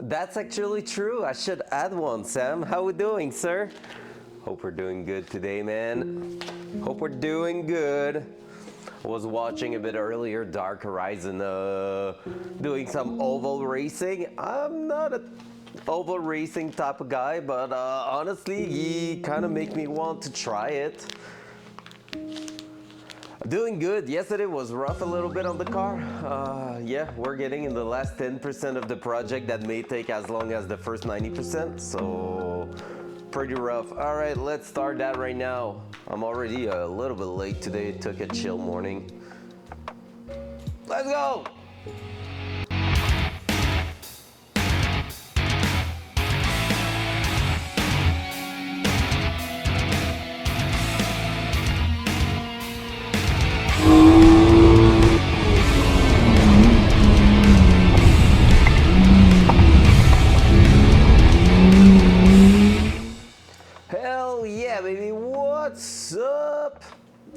That's actually true. I should add one, Sam. How we doing, sir? Hope we're doing good today, man. Hope we're doing good. I was watching a bit earlier Dark Horizon doing some oval racing. I'm not a oval racing type of guy, but honestly, he kind of make me want to try it. Doing good. Yesterday was rough a little bit on the car. Yeah, we're getting in the last 10% of the project that may take as long as the first 90%, so pretty rough. All right, let's start that right now. I'm already a little bit late today. Took a chill morning. Let's go! Hell yeah, baby, what's up?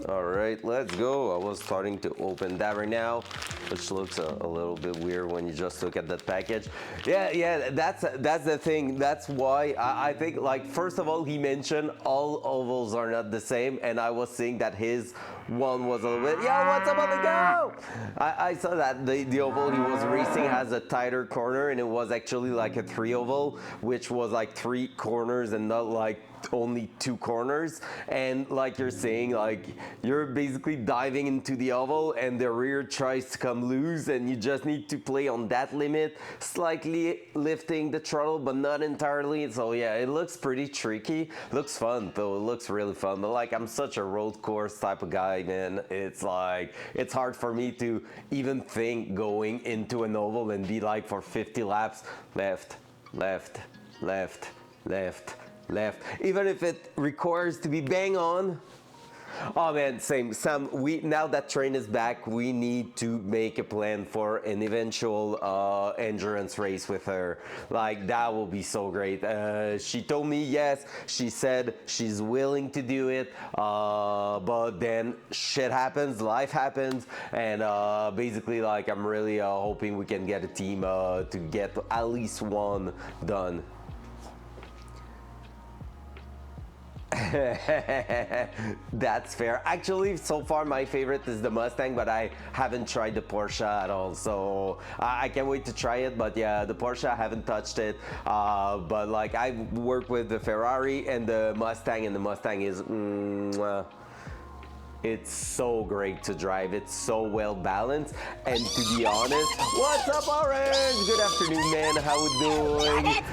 All right, let's go. I was starting to open that right now, which looks a little bit weird when you just look at that package. Yeah, that's the thing. That's why I think, like, first of all, he mentioned all ovals are not the same, and I was seeing that his one was a little bit, yeah, what's up on the go? I saw that the oval he was racing has a tighter corner, and it was actually like a 3 oval, which was like 3 corners and not like only 2 corners. And like you're saying, like you're basically diving into the oval and the rear tries to come loose, and you just need to play on that limit, slightly lifting the throttle but not entirely. So yeah, it looks pretty tricky. Looks fun though. It looks really fun, but like I'm such a road course type of guy, man. It's like it's hard for me to even think going into an oval and be like for 50 laps left, left, left, left, left, even if it requires to be bang on. Oh man, same. Sam, now that train is back, we need to make a plan for an eventual endurance race with her. Like that will be so great. She told me yes. She said she's willing to do it, but then shit happens, life happens, and basically, like I'm really hoping we can get a team to get at least one done. That's fair. Actually, so far my favorite is the Mustang, but I haven't tried the Porsche at all. So I can't wait to try it. But yeah, the Porsche, I haven't touched it. But like I work with the Ferrari and the Mustang, and the Mustang is it's so great to drive. It's so well balanced. And to be honest, what's up, Orange? Good afternoon, man. How we doing?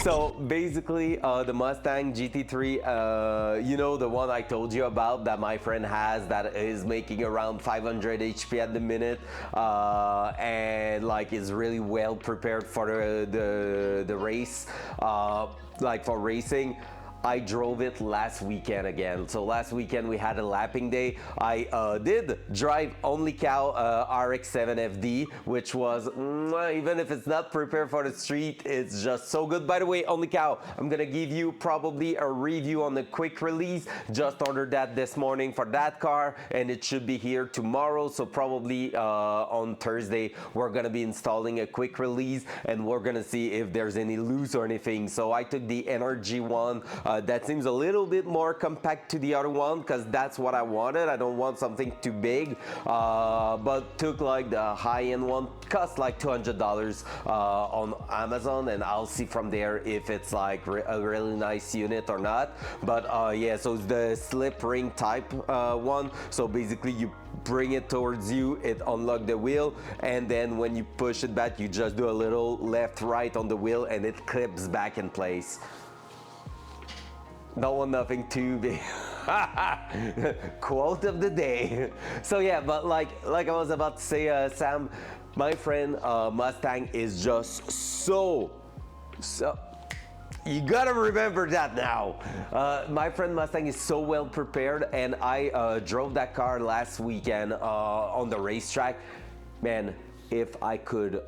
So basically, the Mustang GT3, you know, the one I told you about that my friend has that is making around 500 HP at the minute, and like is really well prepared for the race, like for racing. I drove it last weekend again. So last weekend we had a lapping day. I did drive Only Cow RX-7 FD, which was, even if it's not prepared for the street, it's just so good. By the way, Only Cow, I'm gonna give you probably a review on the quick release. Just ordered that this morning for that car, and it should be here tomorrow. So probably on Thursday, we're gonna be installing a quick release, and we're gonna see if there's any loose or anything. So I took the Energy one. That seems a little bit more compact to the other one because that's what I wanted. I don't want something too big, but took like the high-end one, cost like $200 on Amazon, and I'll see from there if it's like a really nice unit or not. But yeah, so it's the slip ring type one. So basically you bring it towards you, it unlocks the wheel, and then when you push it back, you just do a little left right on the wheel and it clips back in place. Don't want nothing too big. Quote of the day. So yeah, but like I was about to say, Sam, my friend Mustang is just so you gotta remember that now. My friend Mustang is so well prepared, and I drove that car last weekend on the racetrack. Man, if I could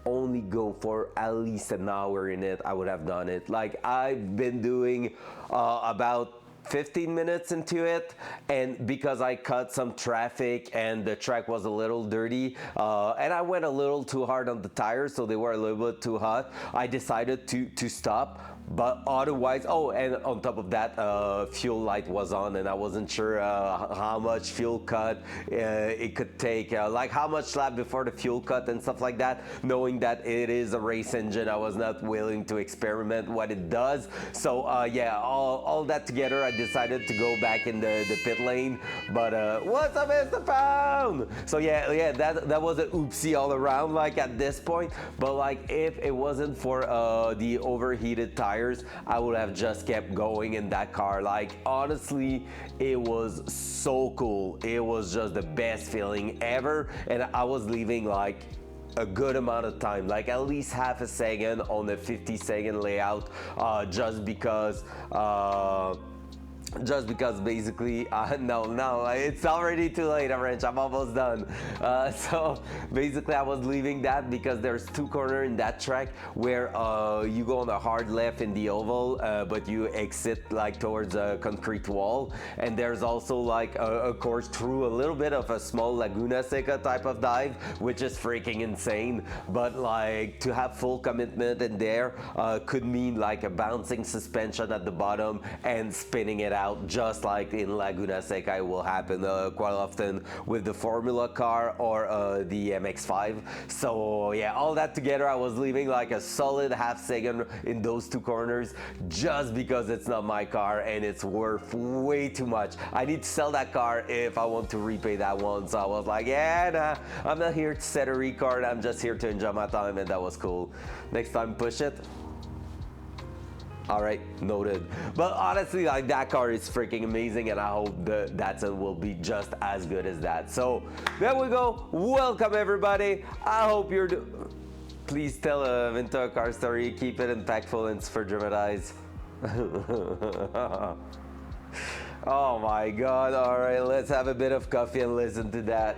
only go for at least an hour in it, I would have done it. Like I've been doing about 15 minutes into it, and because I cut some traffic and the track was a little dirty, and I went a little too hard on the tires, so they were a little bit too hot, I decided to stop. But otherwise, oh, and on top of that, fuel light was on, and I wasn't sure how much fuel cut it could take, like how much lap before the fuel cut and stuff like that. Knowing that it is a race engine, I was not willing to experiment what it does. So yeah, all that together, I decided to go back in the pit lane. But what's up, Mr. Pound? So yeah, that was an oopsie all around, like at this point. But like if it wasn't for the overheated tires, I would have just kept going in that car. Like honestly, it was so cool. It was just the best feeling ever, and I was leaving like a good amount of time, like at least half a second on the 50-second layout, just because basically, no, it's already too late, Orange. I'm almost done. So basically, I was leaving that because there's two corners in that track where you go on a hard left in the oval, but you exit like towards a concrete wall, and there's also like a course through a little bit of a small Laguna Seca type of dive, which is freaking insane. But like to have full commitment in there could mean like a bouncing suspension at the bottom and spinning it out, just like in Laguna Seca will happen quite often with the Formula car or the MX-5. So yeah, all that together, I was leaving like a solid half second in those two corners just because it's not my car and it's worth way too much. I need to sell that car if I want to repay that one. So I was like, yeah, nah, I'm not here to set a record, I'm just here to enjoy my time, and that was cool. Next time, push it. All right, noted. But honestly, like that car is freaking amazing, and I hope the Datsun will be just as good as that. So there we go. Welcome everybody. I hope you're. Please tell a vintage car story. Keep it impactful and super dramatized. Oh my God! All right, let's have a bit of coffee and listen to that.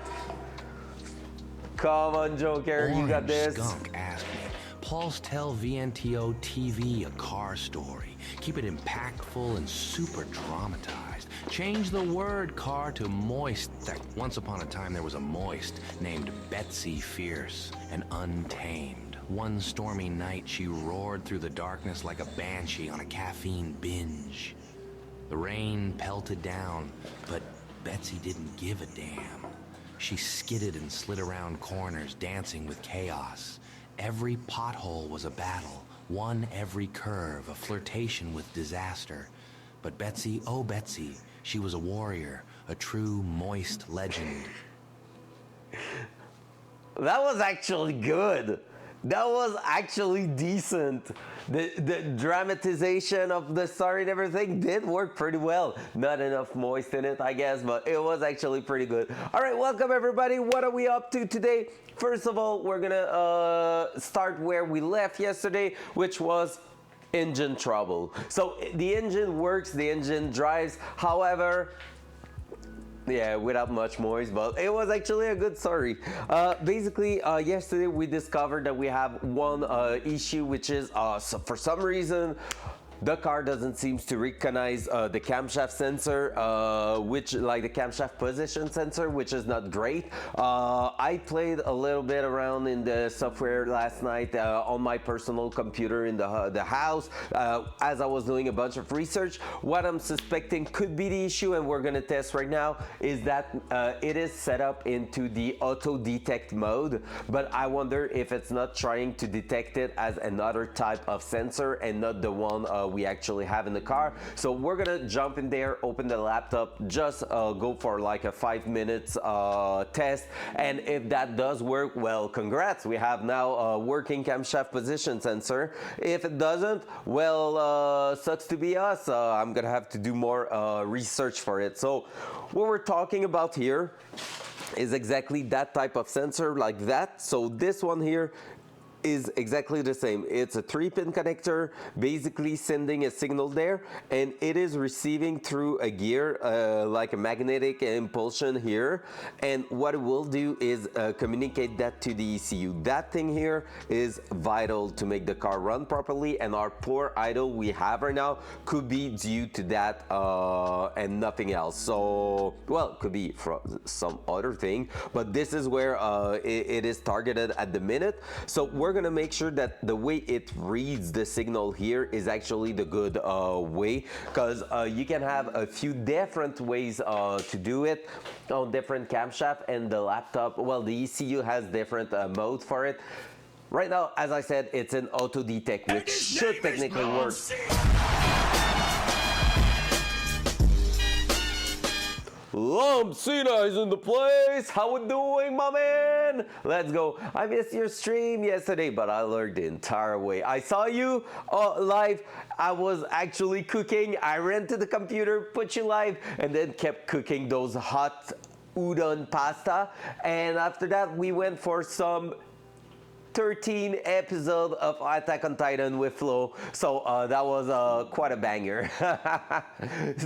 Come on, Joker, you got this. Skunk asked me, Paul's Tell VNTO TV a car story. Keep it impactful and super dramatized. Change the word car to moist. Once upon a time there was a moist named Betsy Fierce and Untamed. One stormy night she roared through the darkness like a banshee on a caffeine binge. The rain pelted down, but Betsy didn't give a damn. She skidded and slid around corners, dancing with chaos. Every pothole was a battle, one every curve, a flirtation with disaster. But Betsy, oh Betsy, she was a warrior, a true moist legend. That was actually good. That was actually decent. The dramatization of the story and everything did work pretty well. Not enough moist in it, I guess, but it was actually pretty good. All right, welcome everybody. What are we up to today? First of all, we're gonna start where we left yesterday, which was engine trouble. So the engine works, the engine drives. However, yeah, without much noise, but it was actually a good story. Basically, yesterday we discovered that we have one issue, which is so for some reason the car doesn't seem to recognize the camshaft sensor, which like the camshaft position sensor, which is not great. I played a little bit around in the software last night on my personal computer in the house as I was doing a bunch of research. What I'm suspecting could be the issue, and we're gonna test right now, is that it is set up into the auto detect mode, but I wonder if it's not trying to detect it as another type of sensor and not the one we actually have in the car. So we're gonna jump in there, open the laptop, just go for like a 5 minutes test, and if that does work, well, congrats, we have now a working camshaft position sensor. If it doesn't, well, sucks to be us. I'm gonna have to do more research for it. So what we're talking about here is exactly that type of sensor, like that. So this one here is exactly the same. It's a 3-pin connector, basically sending a signal there, and it is receiving through a gear, like a magnetic impulsion here, and what it will do is communicate that to the ECU. That thing here is vital to make the car run properly, and our poor idle we have right now could be due to that and nothing else. So, well, it could be from some other thing, but this is where it is targeted at the minute. So we're gonna make sure that the way it reads the signal here is actually the good way, because you can have a few different ways to do it on different camshaft, and the laptop, well, the ECU has different modes for it. Right now, as I said, it's an auto detect, which should technically work. Cena is in the place. How we doing, my man? Let's go. I missed your stream yesterday, but I learned the entire way. I saw you live. I was actually cooking. I ran to the computer, put you live, and then kept cooking those hot udon pasta. And after that, we went for some 13 episode of Attack on Titan with Flo, so that was quite a banger.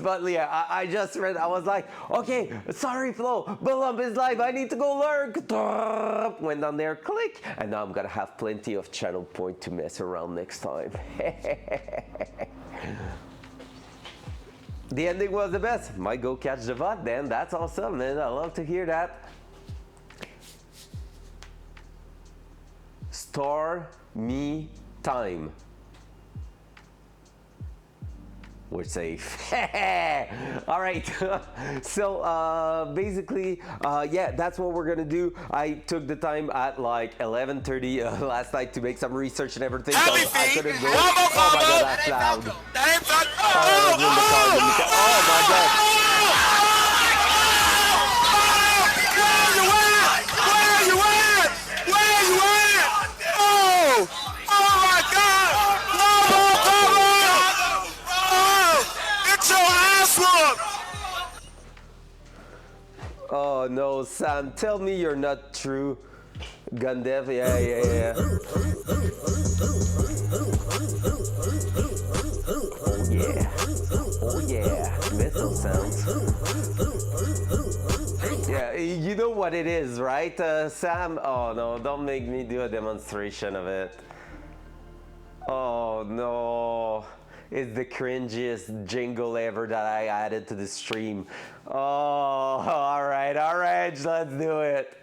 But yeah, I just read, I was like, okay, sorry Flo, Bulump is live, I need to go learn. Went on there, click, and now I'm gonna have plenty of channel point to mess around next time. The ending was the best. Might go catch the VOD then. That's awesome, man. I love to hear that. Star me time. We're safe. All right. So basically, yeah, that's what we're gonna do. I took the time at like 11:30 last night to make some research and everything. So I couldn't go. Oh my god, that's loud. Oh my god. Oh no, Sam, tell me you're not true. Gundev, yeah. Oh yeah, missile sounds. Yeah, you know what it is, right, Sam? Oh no, don't make me do a demonstration of it. Oh no. It's the cringiest jingle ever that I added to the stream. Oh, all right, let's do it.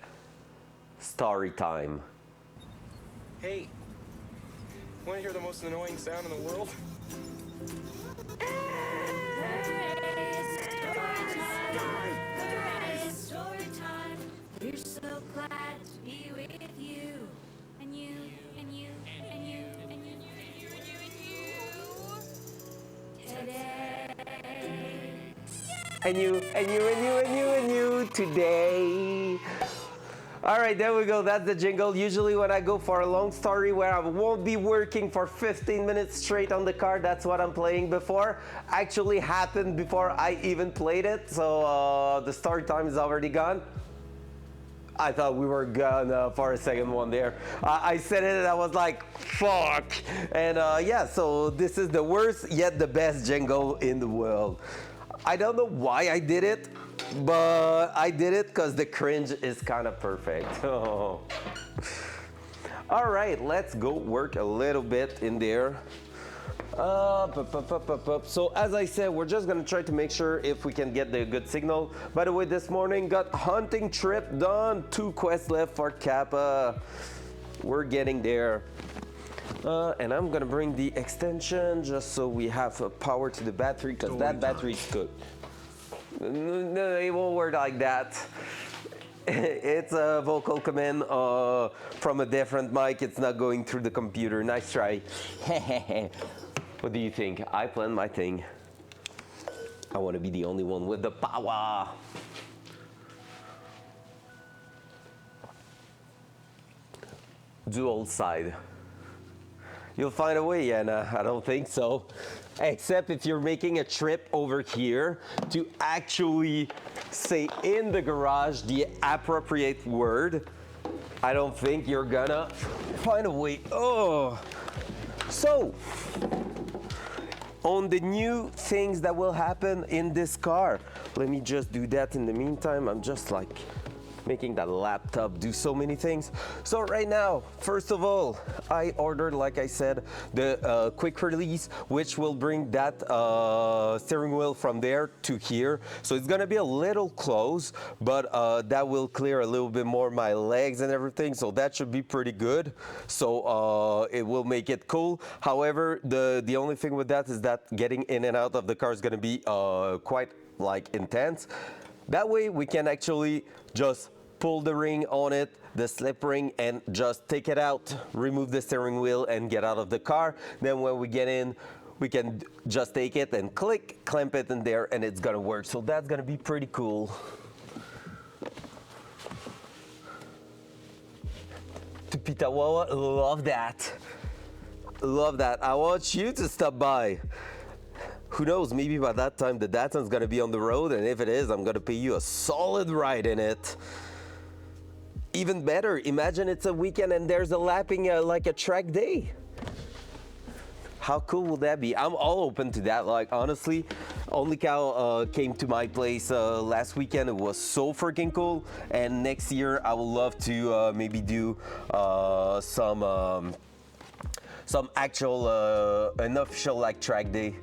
Story time. Hey, want to hear the most annoying sound in the world? and you, and you, and you, and you, and you today. All right, there we go. That's the jingle. Usually when I go for a long story where I won't be working for 15 minutes straight on the car, that's what I'm playing before. Actually happened before I even played it, so the story time is already gone. I thought we were gone for a second one there. I said it and I was like, fuck. And yeah, so this is the worst yet the best jingle in the world. I don't know why I did it, but I did it because the cringe is kind of perfect. All right, let's go work a little bit in there. So as I said, we're just gonna try to make sure if we can get the good signal. By the way, this morning got hunting trip done. 2 quests left for Kappa. We're getting there. And I'm gonna bring the extension just so we have power to the battery, because that battery is good. No, it won't work like that. It's a vocal command from a different mic. It's not going through the computer. Nice try. What do you think? I plan my thing. I want to be the only one with the power. Dual side. You'll find a way, Yana. I don't think so. Except if you're making a trip over here to actually say in the garage the appropriate word. I don't think you're gonna find a way. Oh. So, on the new things that will happen in this car. Let me just do that in the meantime. I'm just like making that laptop do so many things. So right now, first of all, I ordered, like I said, the quick release, which will bring that steering wheel from there to here. So it's gonna be a little close, but that will clear a little bit more my legs and everything. So that should be pretty good. So it will make it cool. However, the only thing with that is that getting in and out of the car is gonna be quite like intense. That way we can actually just pull the ring on it, the slip ring, and just take it out, remove the steering wheel and get out of the car. Then when we get in, we can just take it and click, clamp it in there, and it's gonna work. So that's gonna be pretty cool. Tupitawawa, love that. Love that. I want you to stop by. Who knows, maybe by that time the Datsun's gonna be on the road, and if it is, I'm gonna pay you a solid ride in it. Even better, imagine it's a weekend and there's a lapping like a track day. How cool would that be? I'm all open to that. Like honestly, Only Cow came to my place last weekend. It was so freaking cool. And next year I would love to maybe do some actual an official like track day.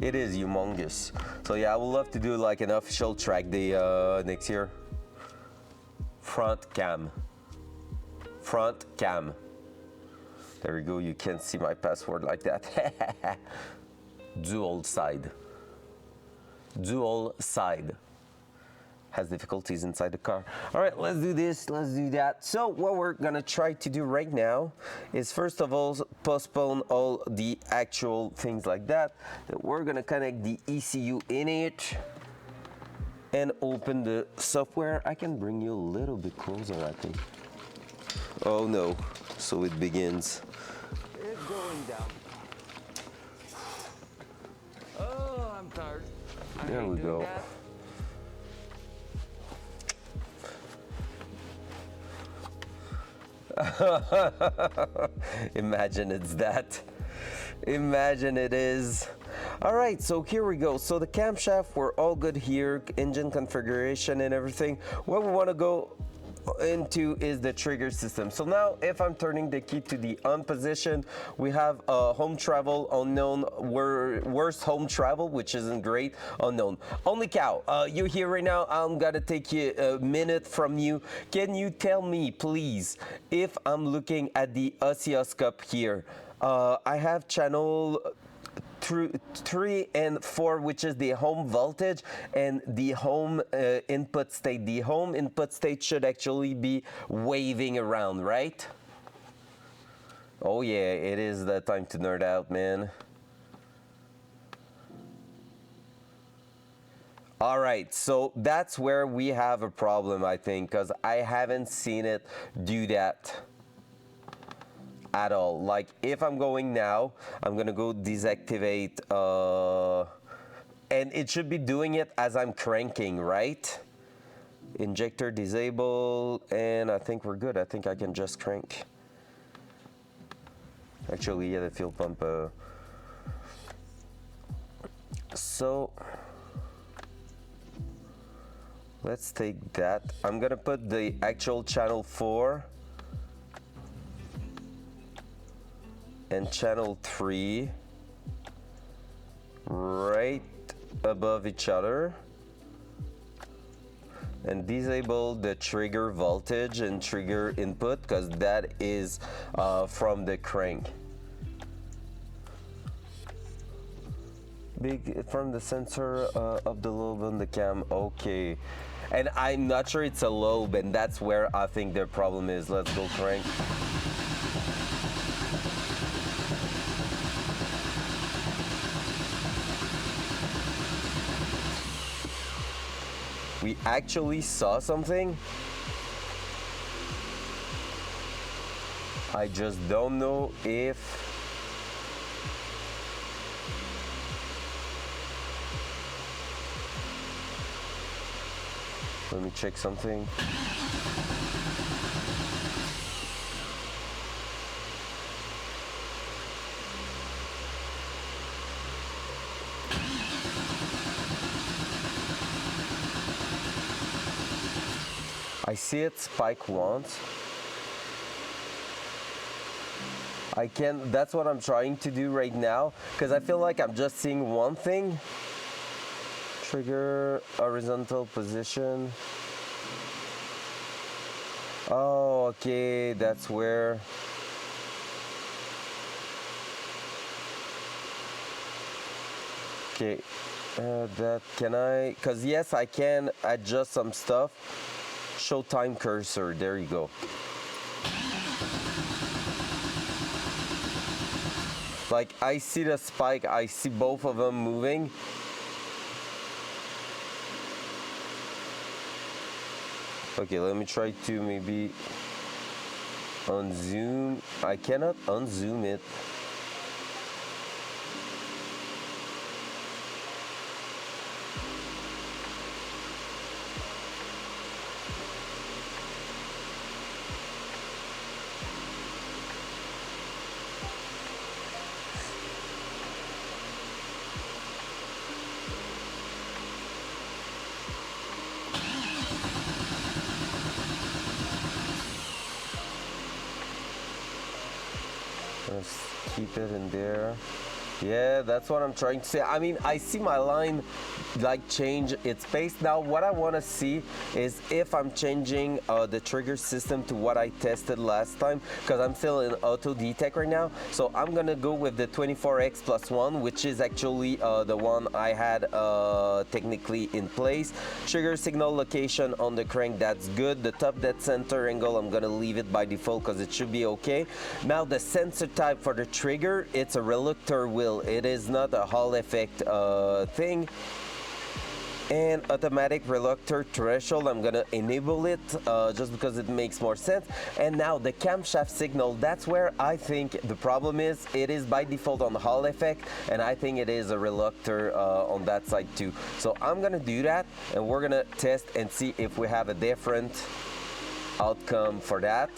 It is humongous. So yeah, I would love to do like an official track day next year. Front cam. Front cam. There we go, you can't see my password like that. Dual side. Dual side. Has difficulties inside the car. All right, let's do this, let's do that. So what we're gonna try to do right now is first of all, postpone all the actual things like that. We're gonna connect the ECU in it and open the software. I can bring you a little bit closer, I think. Oh no, so it begins. It's going down. Oh, I'm tired. There we go. Imagine it's that. Imagine it is. All right, so here we go. So the camshaft, we're all good here. Engine configuration and everything. What we want to go into is the trigger system. So now if I'm turning the key to the on position, we have home travel unknown, worst home travel, which isn't great, unknown. Only Cow, you here right now. I'm gonna take you a minute from you. Can you tell me please if I'm looking at the oscilloscope here, I have channel 3 and 4, which is the home voltage and the home input state. The home input state should actually be waving around, right? Oh yeah, it is the time to nerd out, man. All right, so that's where we have a problem, I think, because I haven't seen it do that at all. Like, if I'm going now, I'm gonna go deactivate, and it should be doing it as I'm cranking, right? Injector disabled, and I think we're good. I think I can just crank. Actually, yeah, the fuel pump. So let's take that. I'm gonna put the actual channel 4 and channel 3 right above each other and disable the trigger voltage and trigger input because that is from the crank. Big from the sensor of the lobe on the cam. Okay, and I'm not sure it's a lobe, and that's where I think the problem is. Let's go crank. We actually saw something. I just don't know if let me check something. I see it spike once. I can, that's what I'm trying to do right now, because I feel like I'm just seeing one thing. Trigger horizontal position. Oh, okay, that's where. Okay, that can I, because yes, I can adjust some stuff. Show time cursor, there you go. Like, I see the spike, I see both of them moving. Okay, let me try to maybe unzoom. I cannot unzoom it. Let's keep it in there. Yeah, that's what I'm trying to say. I mean, I see my line like change its pace. Now, what I want to see is if I'm changing the trigger system to what I tested last time, because I'm still in auto detect right now. So I'm gonna go with the 24x+1, which is actually the one I had technically in place. Trigger signal location on the crank, that's good. The top dead center angle, I'm gonna leave it by default because it should be okay. Now the sensor type for the trigger, it's a reluctor wheel. It is not a Hall effect thing. And automatic reluctor threshold, I'm gonna enable it just because it makes more sense. And now the camshaft signal, that's where I think the problem is. It is by default on the Hall effect, and I think it is a reluctor on that side too. So I'm gonna do that, and we're gonna test and see if we have a different outcome for that.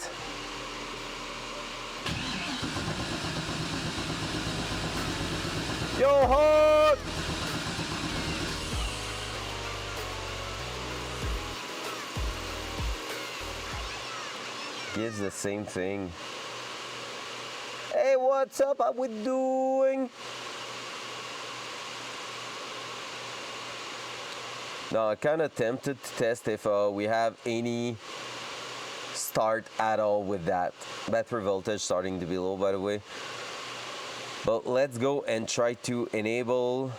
Yo, hot! Gives the same thing. Hey, what's up? How we doing? Now, I'm kind of tempted to test if we have any start at all with that. Battery voltage starting to be low, by the way. But let's go and try to enable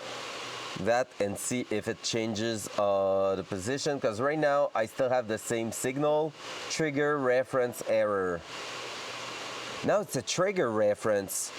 that and see if it changes the position, because right now I still have the same signal. Trigger reference error. Now it's a trigger reference.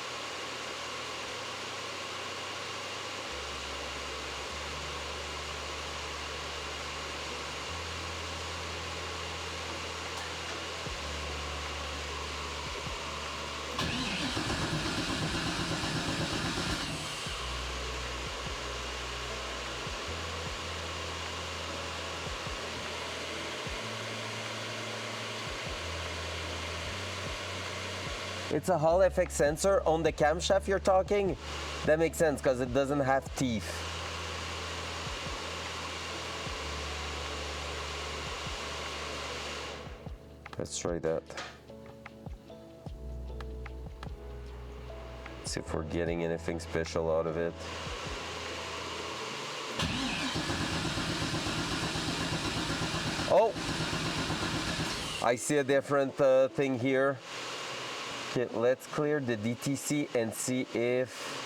It's a Hall effect sensor on the camshaft you're talking? That makes sense because it doesn't have teeth. Let's try that. See if we're getting anything special out of it. Oh! I see a different thing here. Okay, let's clear the DTC and see if...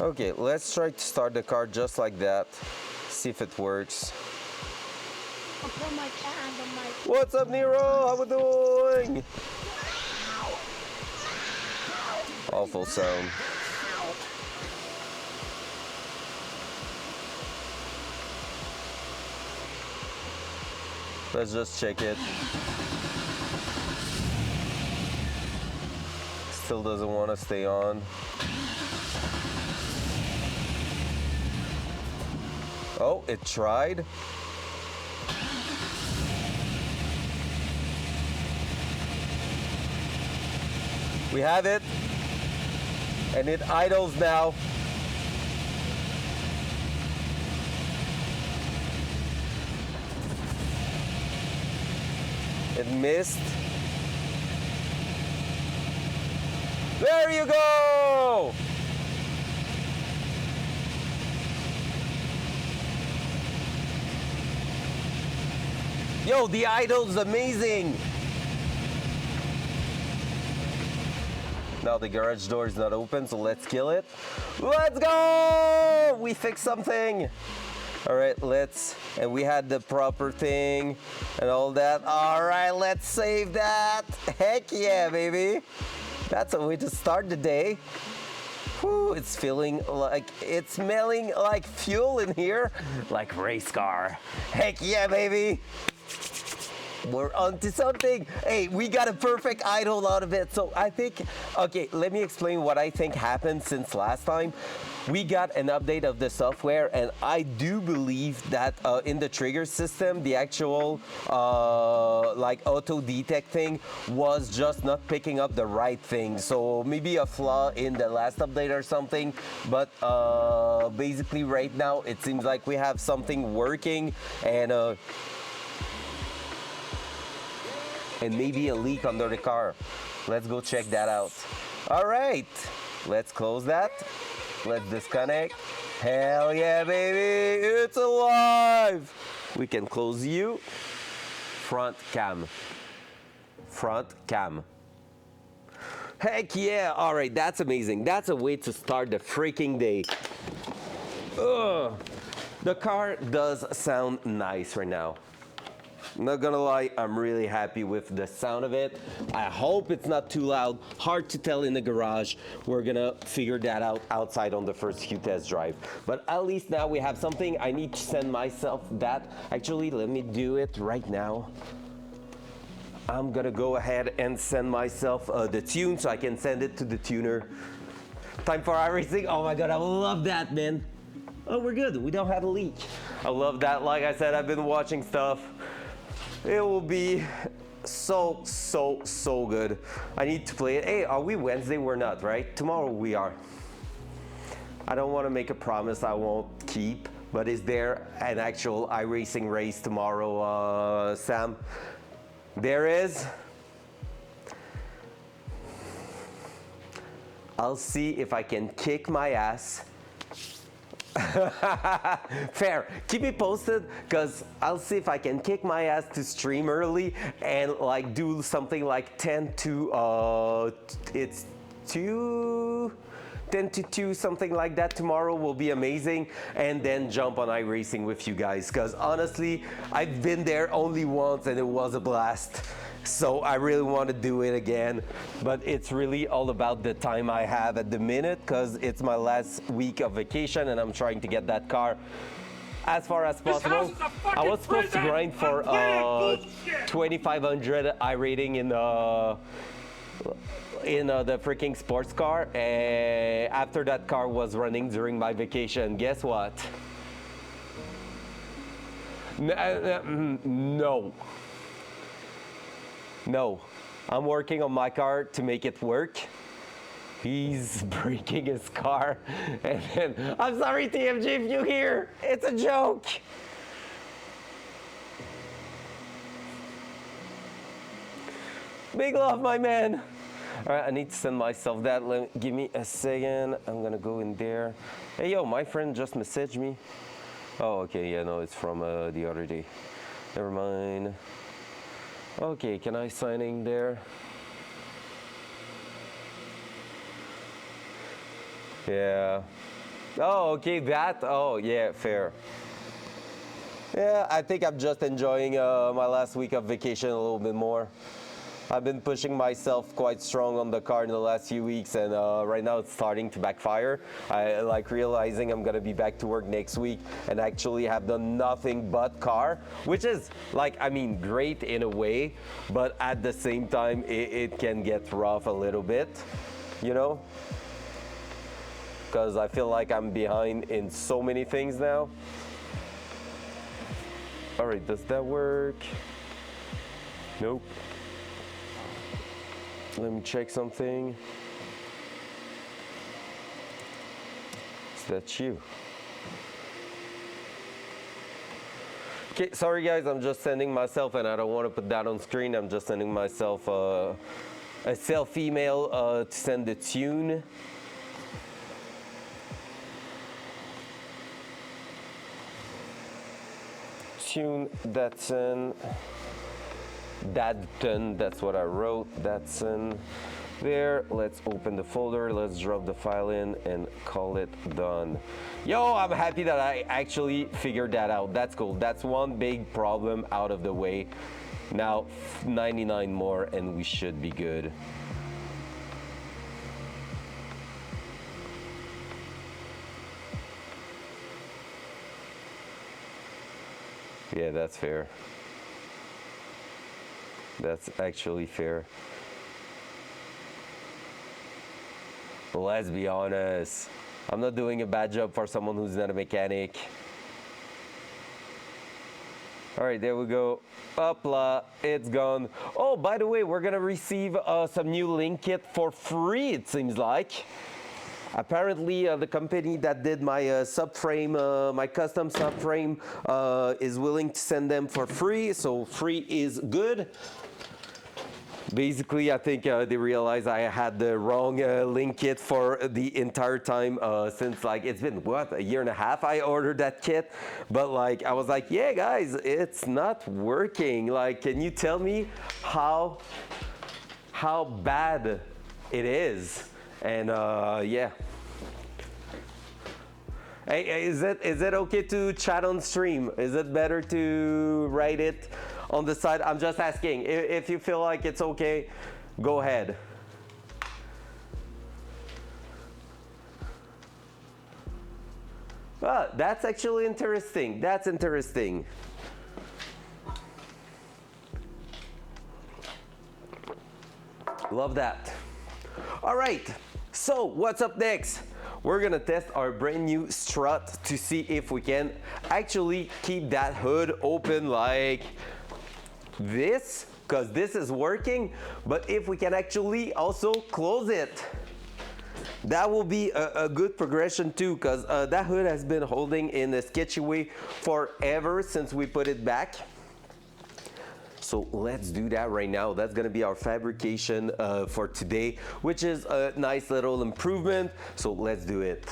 Okay, let's try to start the car just like that. See if it works. I'll put my cat on the mic. What's up, Nero? How we doing? Awful sound. Let's just check it. Still doesn't want to stay on. Oh, it tried. We have it. And it idles now. It missed. There you go! Yo, the idle's amazing! Now the garage door is not open, so let's kill it. Let's go! We fixed something! All right, and we had the proper thing and all that. All right, let's save that. Heck yeah, baby. That's a way to start the day. Whew, it's smelling like fuel in here. Like race car. Heck yeah, baby. We're onto something. Hey, we got a perfect idle out of it. So I think, okay, let me explain what I think happened since last time. We got an update of the software, and I do believe that in the trigger system, the actual like auto detect thing was just not picking up the right thing. So maybe a flaw in the last update or something. But basically right now, it seems like we have something working, and maybe a leak under the car. Let's go check that out. All right, let's close that. Let's disconnect. Hell yeah, baby, it's alive. We can close you. Front cam. Front cam. Heck yeah, all right, that's amazing. That's a way to start the freaking day. Ugh. The car does sound nice right now. Not gonna lie, I'm really happy with the sound of it. I hope it's not too loud. Hard to tell in the garage. We're gonna figure that out outside on the first few test drive. But at least now we have something. I need to send myself that. Actually, let me do it right now. I'm gonna go ahead and send myself the tune so I can send it to the tuner. Time for iRacing. Oh my God, I love that, man. Oh, we're good. We don't have a leak. I love that. Like I said, I've been watching stuff. It will be so good. I need to play it. Hey, are we Wednesday? We're not, right? Tomorrow we are. I don't want to make a promise I won't keep, but is there an actual iRacing race tomorrow, Sam? There is. I'll see if I can kick my ass. Fair. Keep me posted, because I'll see if I can kick my ass to stream early and like do something like 10 to 2, something like that tomorrow will be amazing, and then jump on iRacing with you guys, because honestly I've been there only once and it was a blast. So I really want to do it again, but it's really all about the time I have at the minute, because it's my last week of vacation and I'm trying to get that car as far as possible. I was supposed to grind for 2,500 iRating in in the freaking sports car, and after that car was running during my vacation, guess what? No. No. I'm working on my car to make it work. He's breaking his car, and then, I'm sorry TMG if you hear, it's a joke. Big love, my man. All right, I need to send myself that. Give me a second. I'm gonna go in there. Hey, yo, my friend just messaged me. Oh, okay, yeah, no, it's from the other day. Never mind. Okay, can I sign in there? Yeah. Oh, okay, that. Oh, yeah, fair. Yeah, I think I'm just enjoying my last week of vacation a little bit more. I've been pushing myself quite strong on the car in the last few weeks, and right now it's starting to backfire. I like realizing I'm gonna be back to work next week and actually have done nothing but car, which is like, I mean, great in a way, but at the same time, it can get rough a little bit, you know? Because I feel like I'm behind in so many things now. All right, does that work? Nope. Let me check something. Is that you? Okay, sorry guys, I'm just sending myself, and I don't want to put that on screen. I'm just sending myself a self email to send the tune. Tune Datsun. Datsun, that's what I wrote. Datsun. There, let's open the folder, let's drop the file in and call it done. Yo, I'm happy that I actually figured that out. That's cool. That's one big problem out of the way. Now 99 more and we should be good. Yeah, that's fair. That's actually fair. Let's be honest. I'm not doing a bad job for someone who's not a mechanic. All right, there we go. Hopla, it's gone. Oh, by the way, we're gonna receive some new link kit for free, it seems like. Apparently, the company that did my subframe, my custom subframe, is willing to send them for free, so free is good. Basically, I think they realized I had the wrong link kit for the entire time since like it's been what, a year and a half I ordered that kit, but like I was like, yeah guys, it's not working. Like, can you tell me how bad it is? And yeah. Hey, is it okay to chat on stream? Is it better to write it on the side? I'm just asking. If you feel like it's okay, go ahead. Ah, that's actually interesting. That's interesting. Love that. All right, so what's up next? We're gonna test our brand new strut to see if we can actually keep that hood open like this, because this is working, but if we can actually also close it, that will be a good progression too, because that hood has been holding in a sketchy way forever since we put it back. So let's do that right now. That's gonna be our fabrication for today, which is a nice little improvement. So let's do it.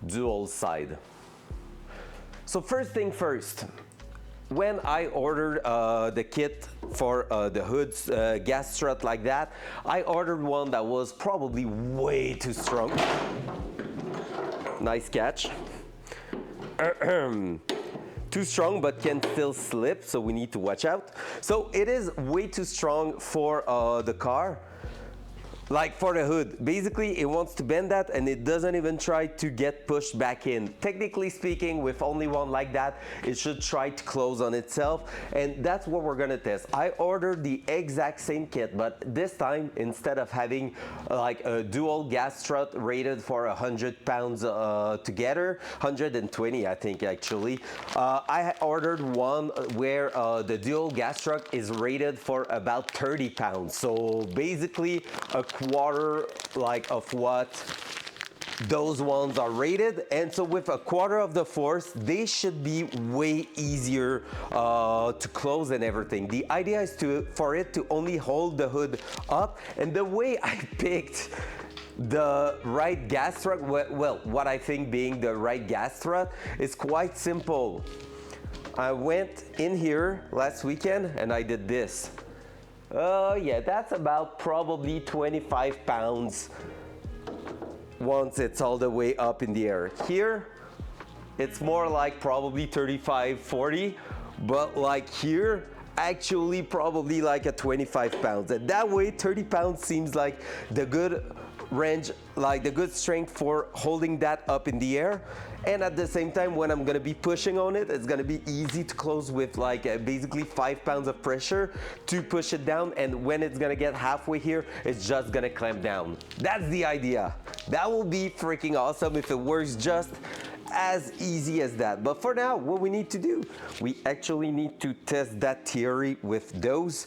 Dual side. So first thing first, when I ordered the kit for the hood's gas strut like that, I ordered one that was probably way too strong. Nice catch. Too strong, but can still slip, so we need to watch out. So it is way too strong for the car. like for the hood. Basically, it wants to bend that and it doesn't even try to get pushed back in. Technically speaking, with only one like that, it should try to close on itself, and that's what we're gonna test. I ordered the exact same kit, but this time, instead of having like a dual gas strut rated for 100 pounds together, 120 I think actually, I ordered one where the dual gas strut is rated for about 30 pounds. So basically a quarter like of what those ones are rated, and so with a quarter of the force they should be way easier to close and everything. The idea is for it to only hold the hood up, and the way I picked the right gas strut, well, what I think being the right gas strut, is quite simple. I went in here last weekend and I did this. Yeah, that's about probably 25 pounds once it's all the way up in the air. Here, it's more like probably 35, 40, but like here, actually probably like a 25 pounds. And that way, 30 pounds seems like the good range, like the good strength for holding that up in the air. And at the same time, when I'm gonna be pushing on it, it's gonna be easy to close with like basically 5 pounds of pressure to push it down. And when it's gonna get halfway here, it's just gonna clamp down. That's the idea. That will be freaking awesome if it works just as easy as that. But for now, what we need to do, we actually need to test that theory with those.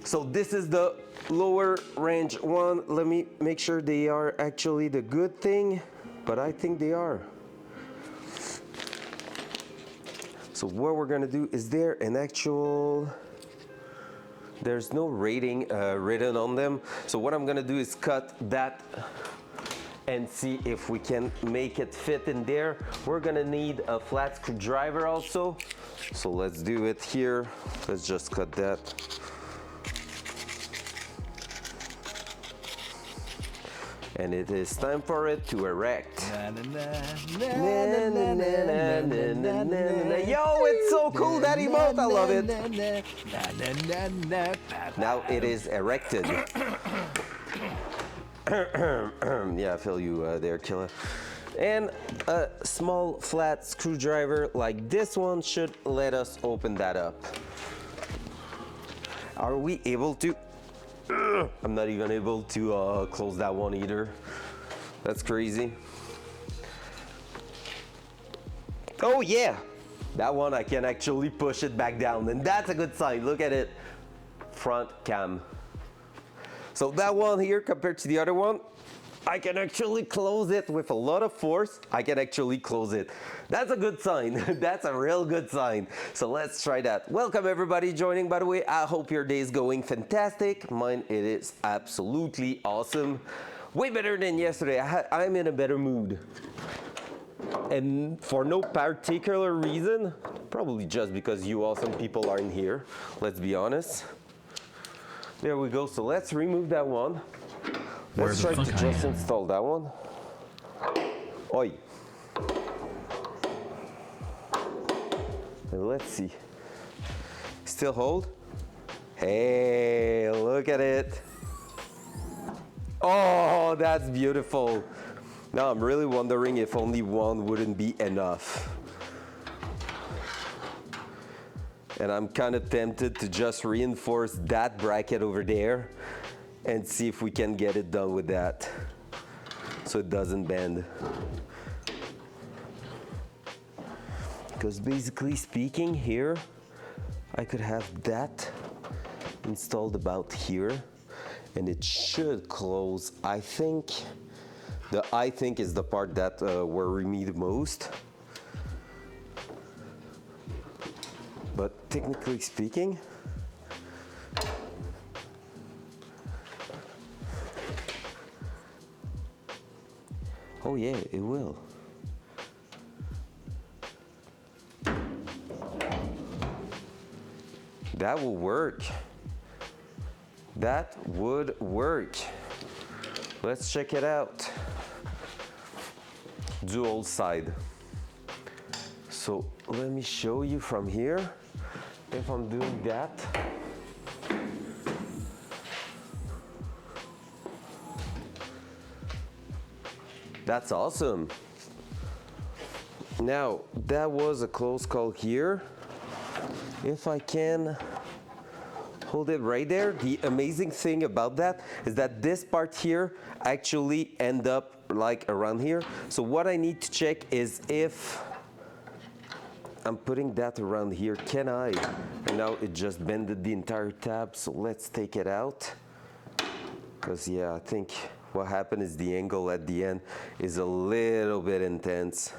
So this is the lower range one. Let me make sure they are actually the good thing, but I think they are. So what we're gonna do, is there an actual, there's no rating written on them. So what I'm gonna do is cut that and see if we can make it fit in there. We're gonna need a flat screwdriver also. So let's do it here. Let's just cut that. And it is time for it to erect. Yo, it's so cool, that emote, I love it. Now it is erected. Yeah, I feel you there, killer. And a small flat screwdriver like this one should let us open that up. Are we able to? I'm not even able to close that one either. That's crazy. Oh yeah, that one I can actually push it back down, and that's a good sign. Look at it, front cam. So that one here compared to the other one, I can actually close it with a lot of force. I can actually close it. That's a good sign. That's a real good sign. So let's try that. Welcome everybody joining, by the way. I hope your day is going fantastic. Mine, it is absolutely awesome. Way better than yesterday. I'm in a better mood. And for no particular reason, probably just because you awesome people aren't here. Let's be honest. There we go. So let's remove that one. Let's try to just install that one. Oi. Let's see. Still hold? Hey, look at it. Oh, that's beautiful. Now I'm really wondering if only one wouldn't be enough. And I'm kind of tempted to just reinforce that bracket over there and see if we can get it done with that so it doesn't bend. Because basically speaking here, I could have that installed about here and it should close. I think is the part that worry me the most. But technically speaking, oh yeah, it will. That will work. That would work. Let's check it out. Dual side. So let me show you from here. If I'm doing that, That's awesome. Now, that was a close call here. If I can hold it right there, the amazing thing about that is that this part here actually end up like around here. So what I need to check is if I'm putting that around here, can I? And now it just bended the entire tab, so let's take it out. Because yeah, I think what happened is the angle at the end is a little bit intense.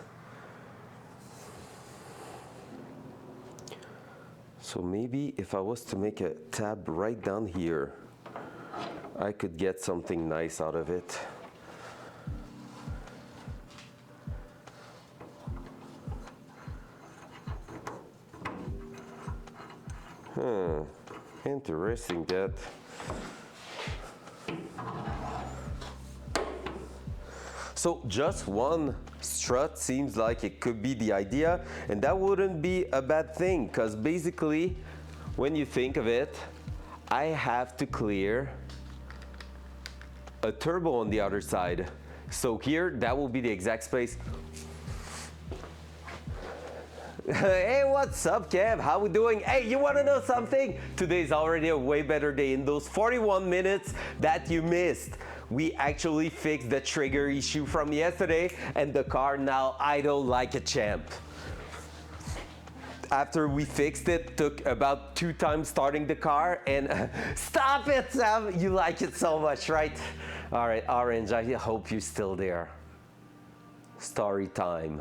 So maybe if I was to make a tab right down here, I could get something nice out of it. Interesting that. So just one strut seems like it could be the idea, and that wouldn't be a bad thing, because basically, when you think of it, I have to clear a turbo on the other side. So here, that will be the exact space. Hey, what's up, Kev? How we doing? Hey, you want to know something? Today's already a way better day. In those 41 minutes that you missed, we actually fixed the trigger issue from yesterday, and the car now idle like a champ. After we fixed it, took about 2 times starting the car, and stop it, Sam! You like it so much, right? All right, Orange, I hope you're still there. Story time.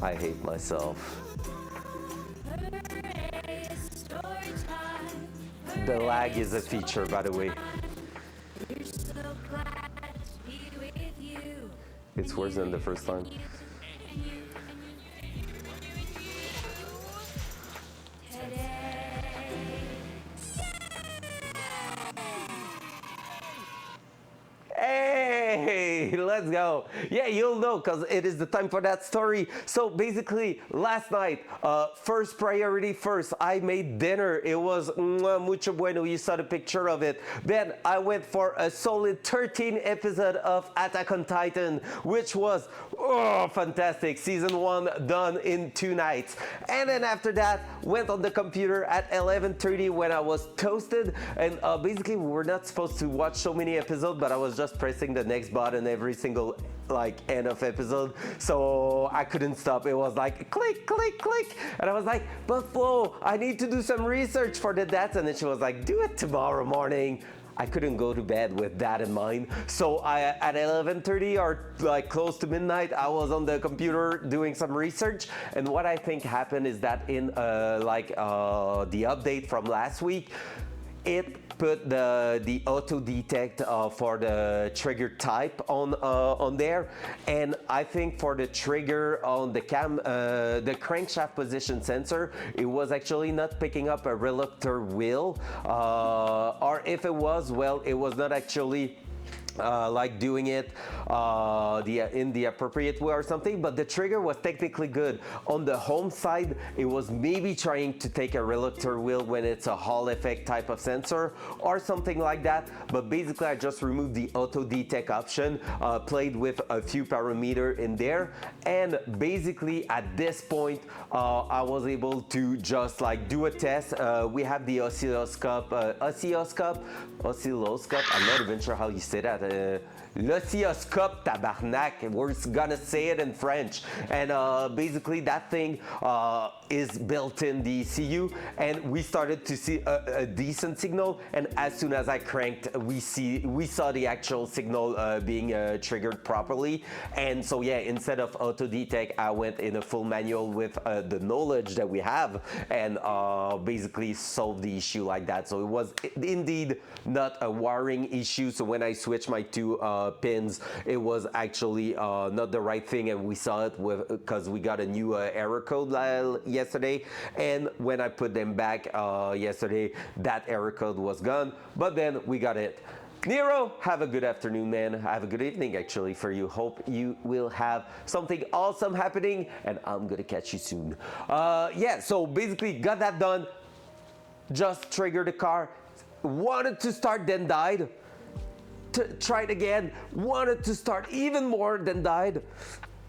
I hate myself. The lag is a feature, by the way. It's worse than the first time. Hey, let's go. Yeah, you'll know because it is the time for that story. So basically, last night, first priority first, I made dinner. It was mucho bueno. You saw the picture of it. Then I went for a solid 13 episode of Attack on Titan, which was fantastic. Season 1 done in 2 nights. And then after that, went on the computer at 11:30 when I was toasted. And basically, we were not supposed to watch so many episodes, but I was just pressing the next button every single end of episode, so I couldn't stop. It was like click, click, click, and I was like, but Flo, I need to do some research for the Datsun, and then she was like, do it tomorrow morning. I couldn't go to bed with that in mind, so at 11:30 or like close to midnight, I was on the computer doing some research. And what I think happened is that in the update from last week, it put the auto detect for the trigger type on there, and I think for the trigger on the crankshaft position sensor, it was actually not picking up a reluctor wheel, or if it was, well, it was not actually doing it in the appropriate way or something, but the trigger was technically good. On the home side, it was maybe trying to take a reluctor wheel when it's a Hall effect type of sensor or something like that, but basically I just removed the auto detect option, played with a few parameters in there, and basically at this point I was able to just do a test. We have the oscilloscope, I'm not even sure how you say that. L'oscilloscope, tabarnak, we're gonna say it in French. And basically that thing is built in the ECU, and we started to see a decent signal, and as soon as I cranked, we saw the actual signal being triggered properly. And so yeah, instead of auto detect, I went in a full manual with the knowledge that we have, and basically solved the issue like that. So it was indeed not a wiring issue. So when I switched my 2 pins, it was actually not the right thing, and we saw it because we got a new error code yesterday, and when I put them back yesterday, that error code was gone, but then we got it. Nero, have a good afternoon, man. Have a good evening, actually, for you. Hope you will have something awesome happening, and I'm gonna catch you soon. Yeah, so basically got that done. Just triggered the car. wanted to start, then died. Tried again, wanted to start even more, then died.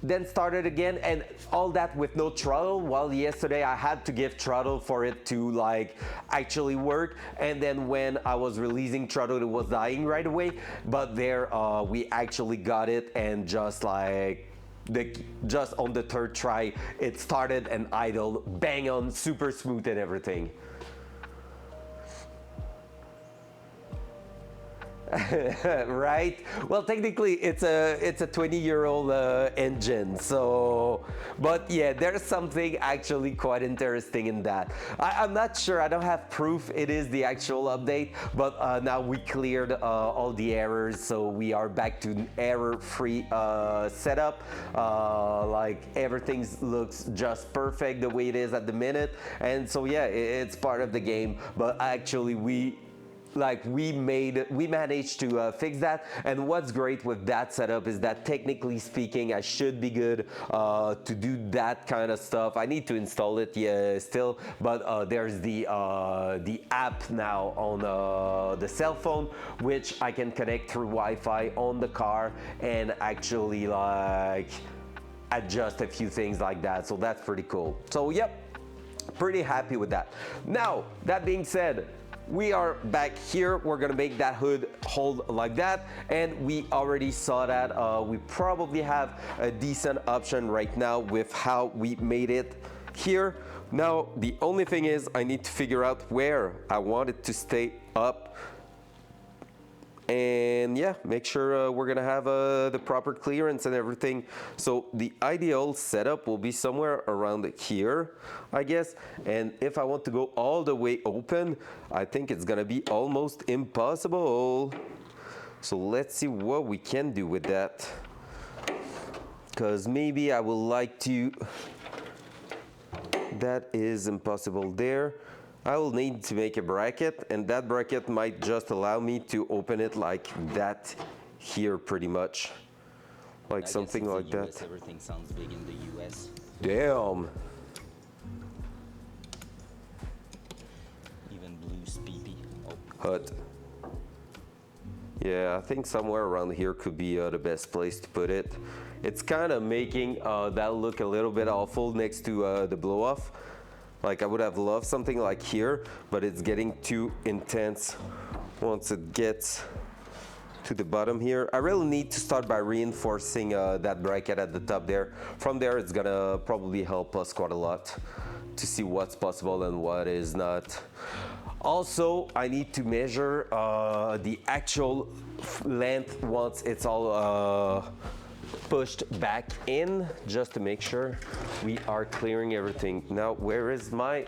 Then started again, and all that with no throttle. While yesterday I had to give throttle for it to like actually work, and then when I was releasing throttle it was dying right away. But there we actually got it, and just like just on the third try it started and idle, bang on, super smooth and everything. Right? Well, technically it's a 20-year-old engine, so but yeah, there's something actually quite interesting in that. I'm not sure, I don't have proof it is the actual update, but now we cleared all the errors, so we are back to error-free setup. Like everything looks just perfect the way it is at the minute, and so yeah, it's part of the game. But actually we managed to fix that. And what's great with that setup is that technically speaking I should be good to do that kind of stuff. I need to install it, yeah, still, but there's the app now on the cell phone, which I can connect through Wi-Fi on the car and actually like adjust a few things like that, so that's pretty cool. So yep, pretty happy with that. Now that being said, we are back here. We're gonna make that hood hold like that, and we already saw that we probably have a decent option right now with how we made it here. Now the only thing is I need to figure out where I want it to stay up, and yeah, make sure we're gonna have the proper clearance and everything. So the ideal setup will be somewhere around here, I guess. And if I want to go all the way open, I think it's gonna be almost impossible. So let's see what we can do with that, because maybe I would like to. That is impossible there. I will need to make a bracket, and that bracket might just allow me to open it like that here, pretty much. Like something like that. US, everything sounds big in the US. Damn. Even blue speedy. Oh, Hut. Yeah, I think somewhere around here could be the best place to put it. It's kind of making that look a little bit awful next to the blow off. Like I would have loved something like here, but it's getting too intense once it gets to the bottom here. I really need to start by reinforcing that bracket at the top there. From there, it's gonna probably help us quite a lot to see what's possible and what is not. Also, I need to measure the actual length once it's all pushed back in, just to make sure we are clearing everything. Now, where is my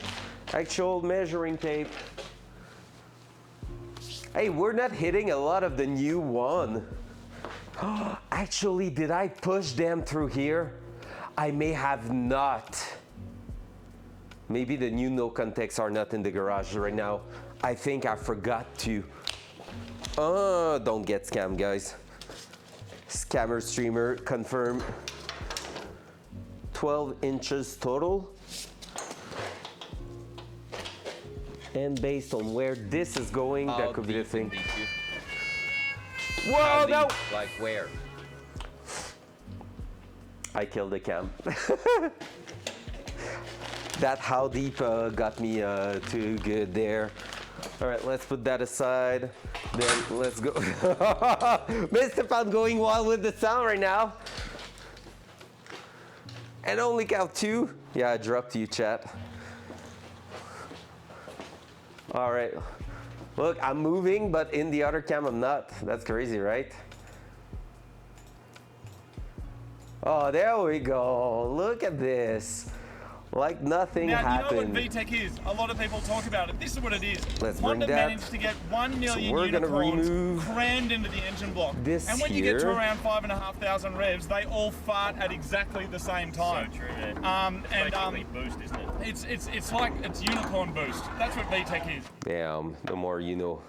actual measuring tape? Hey, we're not hitting a lot of the new one. Actually, did I push them through here? I may have not. Maybe the new no contacts are not in the garage right now. I think I forgot to. Don't get scammed, guys. Scammer streamer confirm. 12 inches total. And based on where this is going, that could be the thing. Whoa, no! Like where? I killed the cam. That how deep got me too good there. All right, let's put that aside. Then let's go. Mr. Pan going wild with the sound right now. And only count 2. Yeah, I dropped you, chat. All right. Look, I'm moving, but in the other cam, I'm not. That's crazy, right? Oh, there we go. Look at this. Like nothing happened. Now, you know what VTech is? A lot of people talk about it. This is what it is. Let's Honda bring that. managed to get 1 million we're gonna unicorns remove crammed into the engine block. this and when you get to here. around 5,500 revs, they all fart at exactly the same time. So true, yeah. Boost, isn't it? It's like it's unicorn boost. That's what VTech is. Damn, the more you know.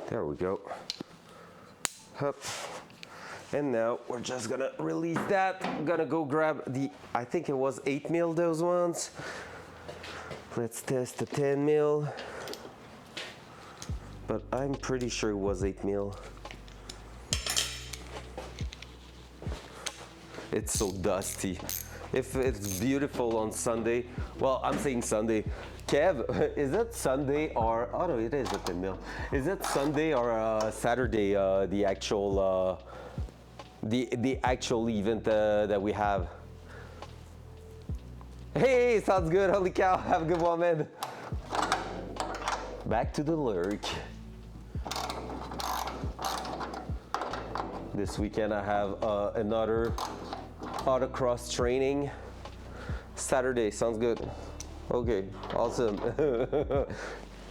There we go. Hup. And now we're just gonna release that. I'm gonna go grab the, I think it was 8 mil, those ones. Let's test the 10 mil. But I'm pretty sure it was 8 mil. It's so dusty. If it's beautiful on Sunday, well, I'm saying Sunday. Kev, is that Sunday or, oh no, it is a 10 mil. Is it Sunday or Saturday, the actual event that we have? Hey, sounds good. Holy cow. Have a good one, man. Back to the lurk. This weekend I have another autocross training. Saturday, sounds good. Okay, awesome.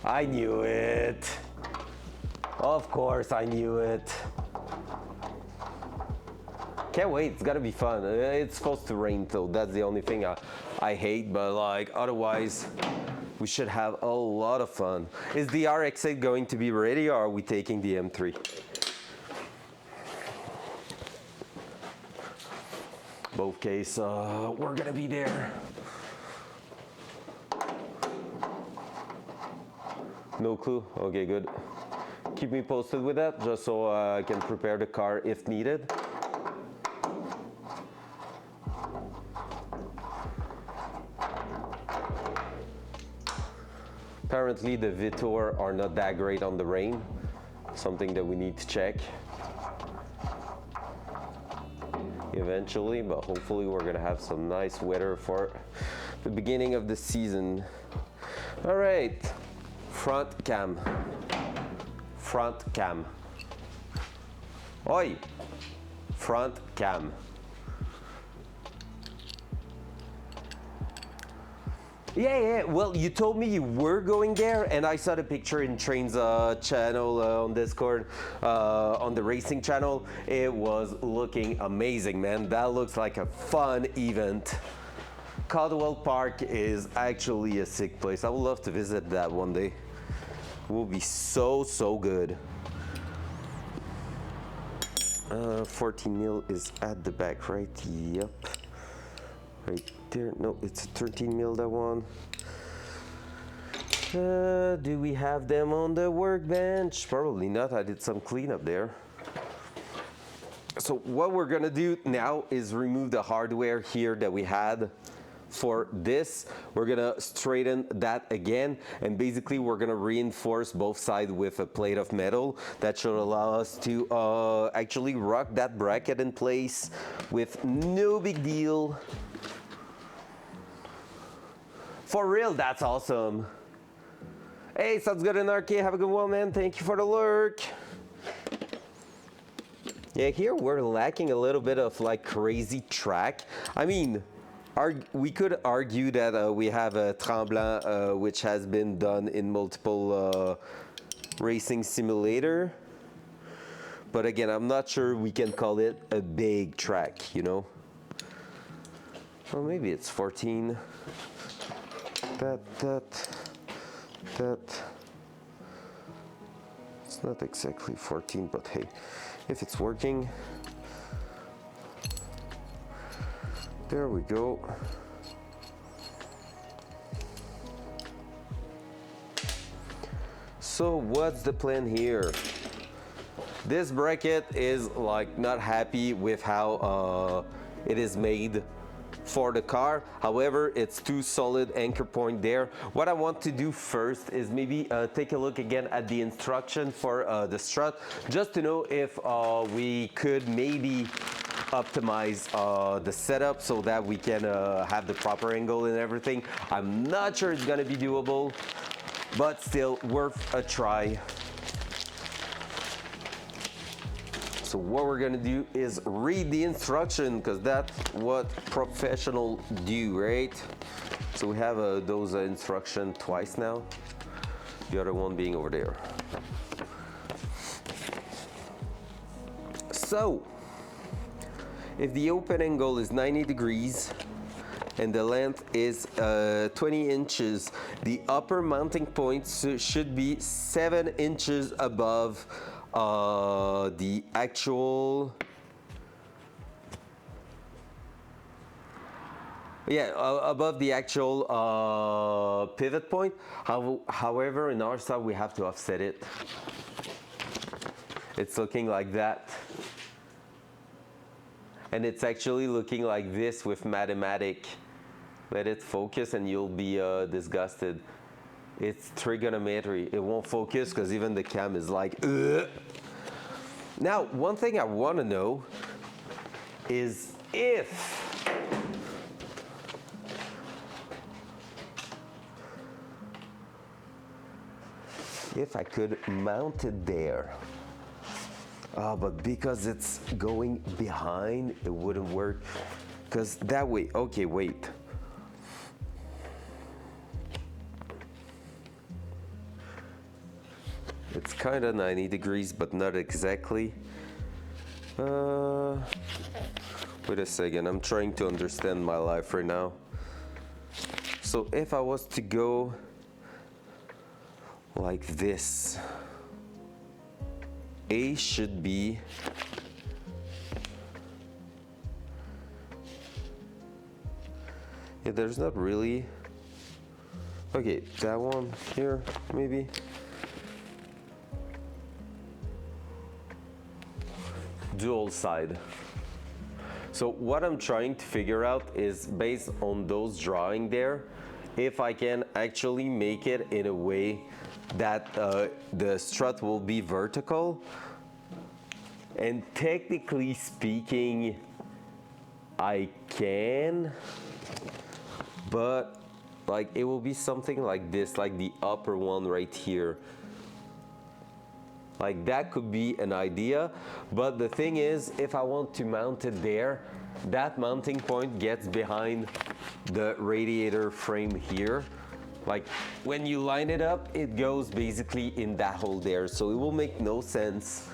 I knew it. Of course I knew it. Can't wait, it's gotta be fun. It's supposed to rain though, that's the only thing I hate, but like otherwise we should have a lot of fun. Is the RX-8 going to be ready or are we taking the M3? Both case, we're gonna be there. No clue? Okay, good. Keep me posted with that, just so I can prepare the car if needed. Apparently the Vitor are not that great on the rain. Something that we need to check eventually, but hopefully we're gonna have some nice weather for the beginning of the season. All right, front cam. Front cam. Oi! Front cam. Yeah, well, you told me you were going there, and I saw the picture in Train's channel on Discord, on the racing channel. It was looking amazing, man. That looks like a fun event. Caldwell Park is actually a sick place. I would love to visit that one day. It will be so good. 14 mil is at the back, right? Yep. Right there. No, it's a 13 mil, that one. Do we have them on the workbench? Probably not. I did some cleanup there. So what we're gonna do now is remove the hardware here that we had for this. We're gonna straighten that again, and basically we're gonna reinforce both sides with a plate of metal that should allow us to actually rock that bracket in place with no big deal. For real, that's awesome. Hey, sounds good in RK. Have a good one, man. Thank you for the lurk. Yeah, here we're lacking a little bit of like crazy track. I mean, we could argue that we have a Tremblant, which has been done in multiple racing simulator. But again, I'm not sure we can call it a big track, you know? Well, maybe it's 14. That. It's not exactly 14, but hey, if it's working. There we go. So what's the plan here? This bracket is like not happy with how it is made for the car. However, it's two solid anchor point there. What I want to do first is maybe take a look again at the instruction for the strut, just to know if we could maybe optimize the setup so that we can have the proper angle and everything. I'm not sure it's gonna be doable, but still worth a try. So what we're gonna do is read the instruction, because that's what professionals do, right? So we have those instructions twice now. The other one being over there. So, if the open angle is 90 degrees and the length is 20 inches, the upper mounting point should be 7 inches above the actual, above the actual pivot point. However, in our side, we have to offset it. It's looking like that. And it's actually looking like this with mathematic. Let it focus and you'll be disgusted. It's trigonometry. It won't focus because even the cam is like, ugh. Now, one thing I want to know is if I could mount it there. But because it's going behind, it wouldn't work. Because that way, okay, wait. It's kind of 90 degrees, but not exactly. Wait a second, I'm trying to understand my life right now. So if I was to go like this, A should be there's not really. Okay, that one here, maybe. Dual side. So what I'm trying to figure out is based on those drawing there, if I can actually make it in a way that the strut will be vertical. And technically speaking, I can, but like it will be something like this, like the upper one right here. Like that could be an idea, but the thing is, if I want to mount it there, that mounting point gets behind the radiator frame here. Like when you line it up, it goes basically in that hole there. So it will make no sense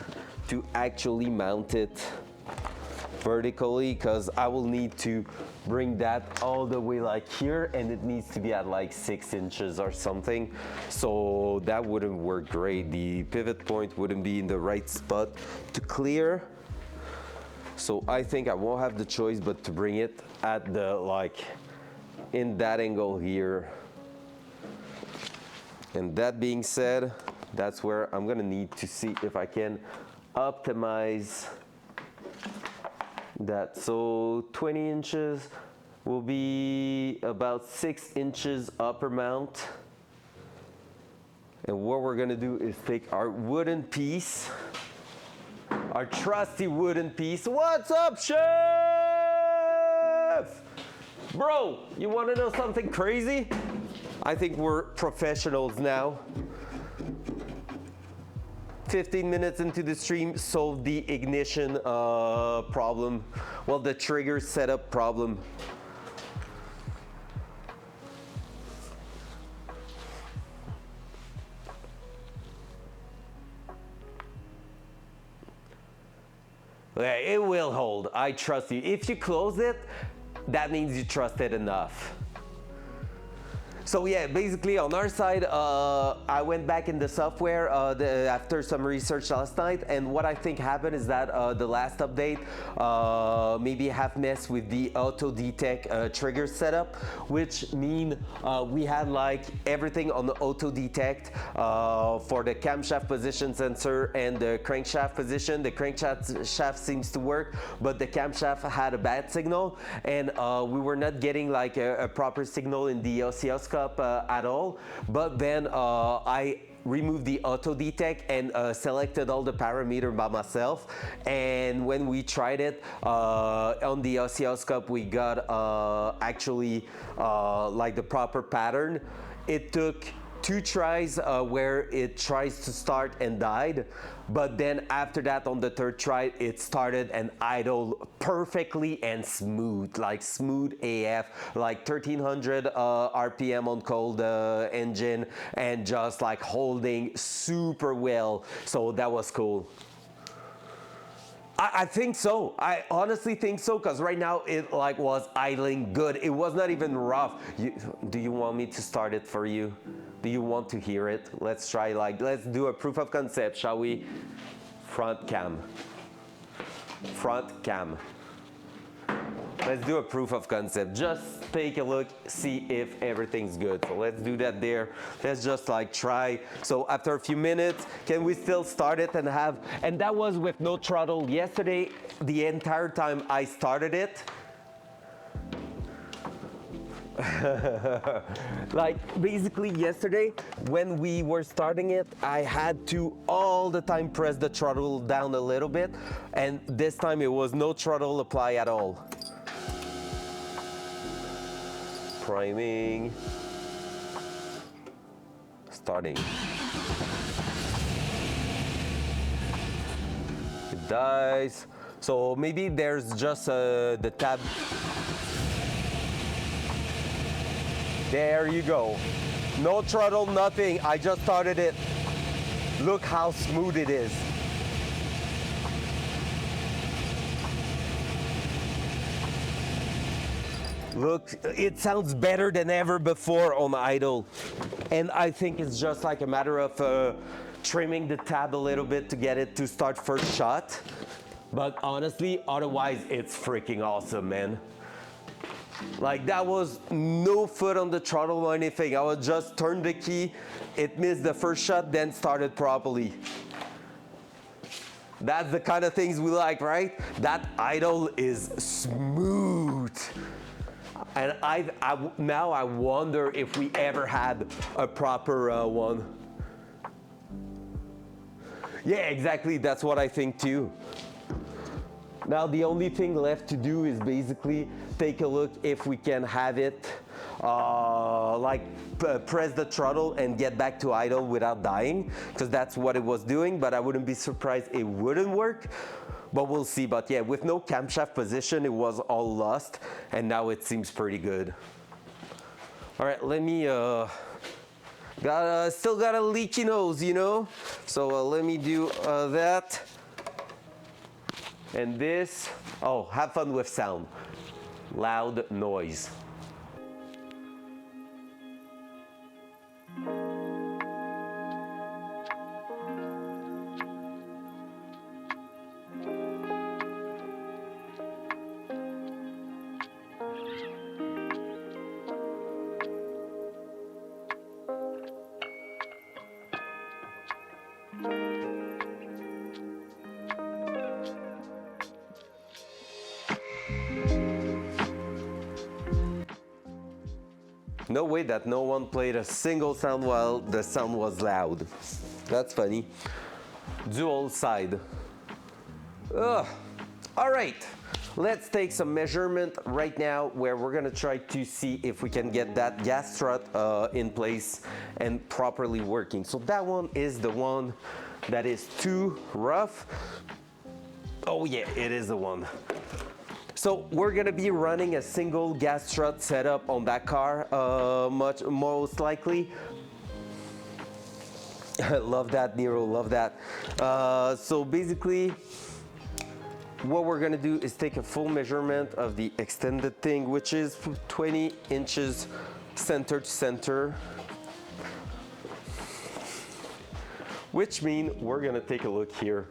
to actually mount it vertically because I will need to bring that all the way like here and it needs to be at like 6 inches or something. So that wouldn't work great. The pivot point wouldn't be in the right spot to clear. So I think I won't have the choice but to bring it at the like in that angle here. And that being said, that's where I'm gonna need to see if I can optimize that. So 20 inches will be about 6 inches upper mount. And what we're gonna do is take our wooden piece, our trusty wooden piece. What's up, chef? Bro, you wanna know something crazy? I think we're professionals now. 15 minutes into the stream, solved the ignition problem. Well, the trigger setup problem. Yeah, it will hold. I trust you. If you close it, that means you trust it enough. So yeah, basically on our side, I went back in the software after some research last night, and what I think happened is that the last update maybe have messed with the auto detect trigger setup, which mean we had like everything on the auto detect for the camshaft position sensor and the crankshaft position. The crankshaft seems to work, but the camshaft had a bad signal, and we were not getting like a proper signal in the oscilloscope at all. But then I removed the auto detect and selected all the parameters by myself, and when we tried it on the oscilloscope, we got actually like the proper pattern. It took 2 tries where it tries to start and died, but then after that on the 3rd try it started and idled perfectly and smooth, like smooth AF, like 1300 RPM on cold engine, and just like holding super well. So that was cool. I think so. I honestly think so, because right now it like was idling good. It was not even rough. Do you want me to start it for you? Do you want to hear it? Let's try, like, let's do a proof of concept, shall we? Front cam. Front cam. Let's do a proof of concept. Just take a look, see if everything's good. So let's do that there. Let's just like try. So after a few minutes, can we still start it and have, and that was with no throttle yesterday, the entire time I started it. Like basically yesterday when we were starting it, I had to all the time press the throttle down a little bit, and this time it was no throttle apply at all. Priming, starting. It dies. So maybe there's just the tab. There you go. No throttle, nothing. I just started it. Look how smooth it is. Look, it sounds better than ever before on idle. And I think it's just like a matter of trimming the tab a little bit to get it to start first shot. But honestly, otherwise, it's freaking awesome, man. Like that was no foot on the throttle or anything. I would just turn the key, it missed the first shot, then started properly. That's the kind of things we like, right? That idle is smooth. And now I wonder if we ever had a proper one. Yeah, exactly, that's what I think too. Now the only thing left to do is basically take a look if we can have it press the throttle and get back to idle without dying, because that's what it was doing, but I wouldn't be surprised it wouldn't work, but we'll see. But yeah, with no camshaft position, it was all lost, and now it seems pretty good. All right, let me, still got a leaky nose, you know? So let me do that. And this, oh, have fun with sound. Loud noise. No way that no one played a single sound while the sound was loud. That's funny. Dual side. Ugh. All right, let's take some measurement right now where we're gonna try to see if we can get that gas strut in place and properly working. So that one is the one that is too rough. Oh yeah, it is the one. So we're gonna be running a single gas strut setup on that car, most likely. Love that, Nero, love that. So basically, what we're gonna do is take a full measurement of the extended thing, which is 20 inches center to center. Which means we're gonna take a look here.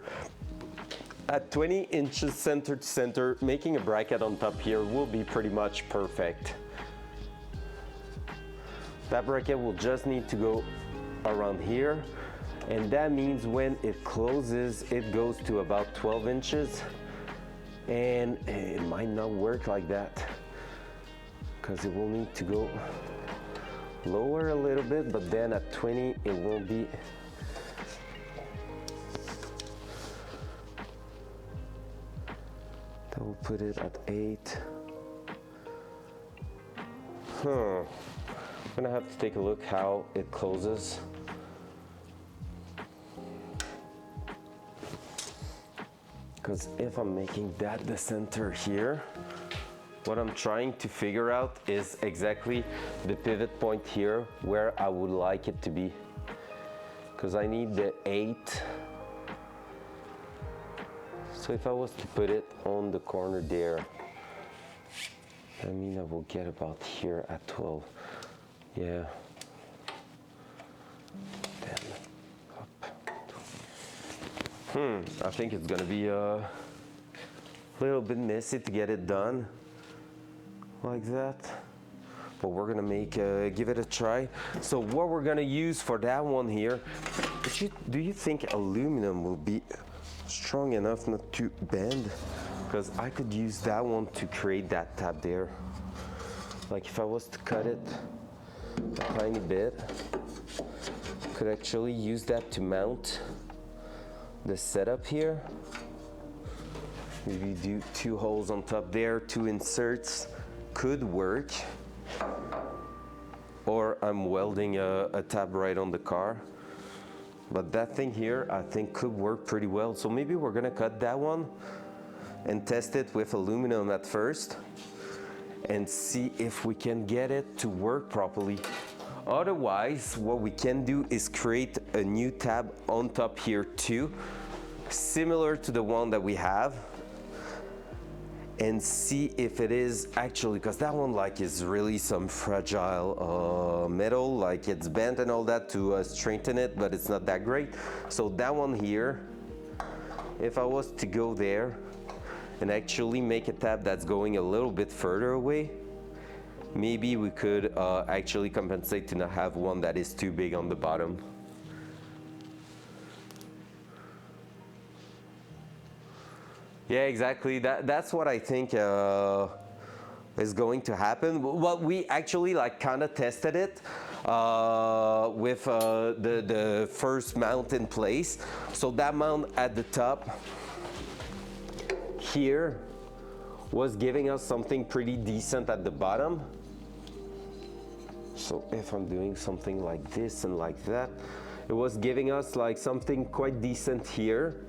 At 20 inches center to center, making a bracket on top here will be pretty much perfect. That bracket will just need to go around here, and that means when it closes, it goes to about 12 inches, and it might not work like that because it will need to go lower a little bit, but then at 20 it won't be. We'll put it at 8. I'm gonna have to take a look how it closes. Because if I'm making that the center here, what I'm trying to figure out is exactly the pivot point here where I would like it to be. Because I need the 8. So if I was to put it on the corner there, I mean I will get about here at 12. Yeah. Then up. I think it's gonna be a little bit messy to get it done. like that. But we're gonna give it a try. So what we're gonna use for that one here, do you think aluminum will be strong enough not to bend? Because I could use that one to create that tab there. Like if I was to cut it a tiny bit, could actually use that to mount the setup here. Maybe do 2 holes on top there, 2 inserts could work. Or I'm welding a tab right on the car. But that thing here I think could work pretty well. So maybe we're gonna cut that one and test it with aluminum at first and see if we can get it to work properly. Otherwise, what we can do is create a new tab on top here too, similar to the one that we have, and see if it is actually, because that one like is really some fragile metal, like it's bent and all that to strengthen it, but it's not that great. So that one here, if I was to go there and actually make a tab that's going a little bit further away, maybe we could actually compensate to not have one that is too big on the bottom. Yeah, exactly. That's what I think is going to happen. Well, we actually like kind of tested it with the first mount in place. So that mount at the top here was giving us something pretty decent at the bottom. So if I'm doing something like this and like that, it was giving us like something quite decent here.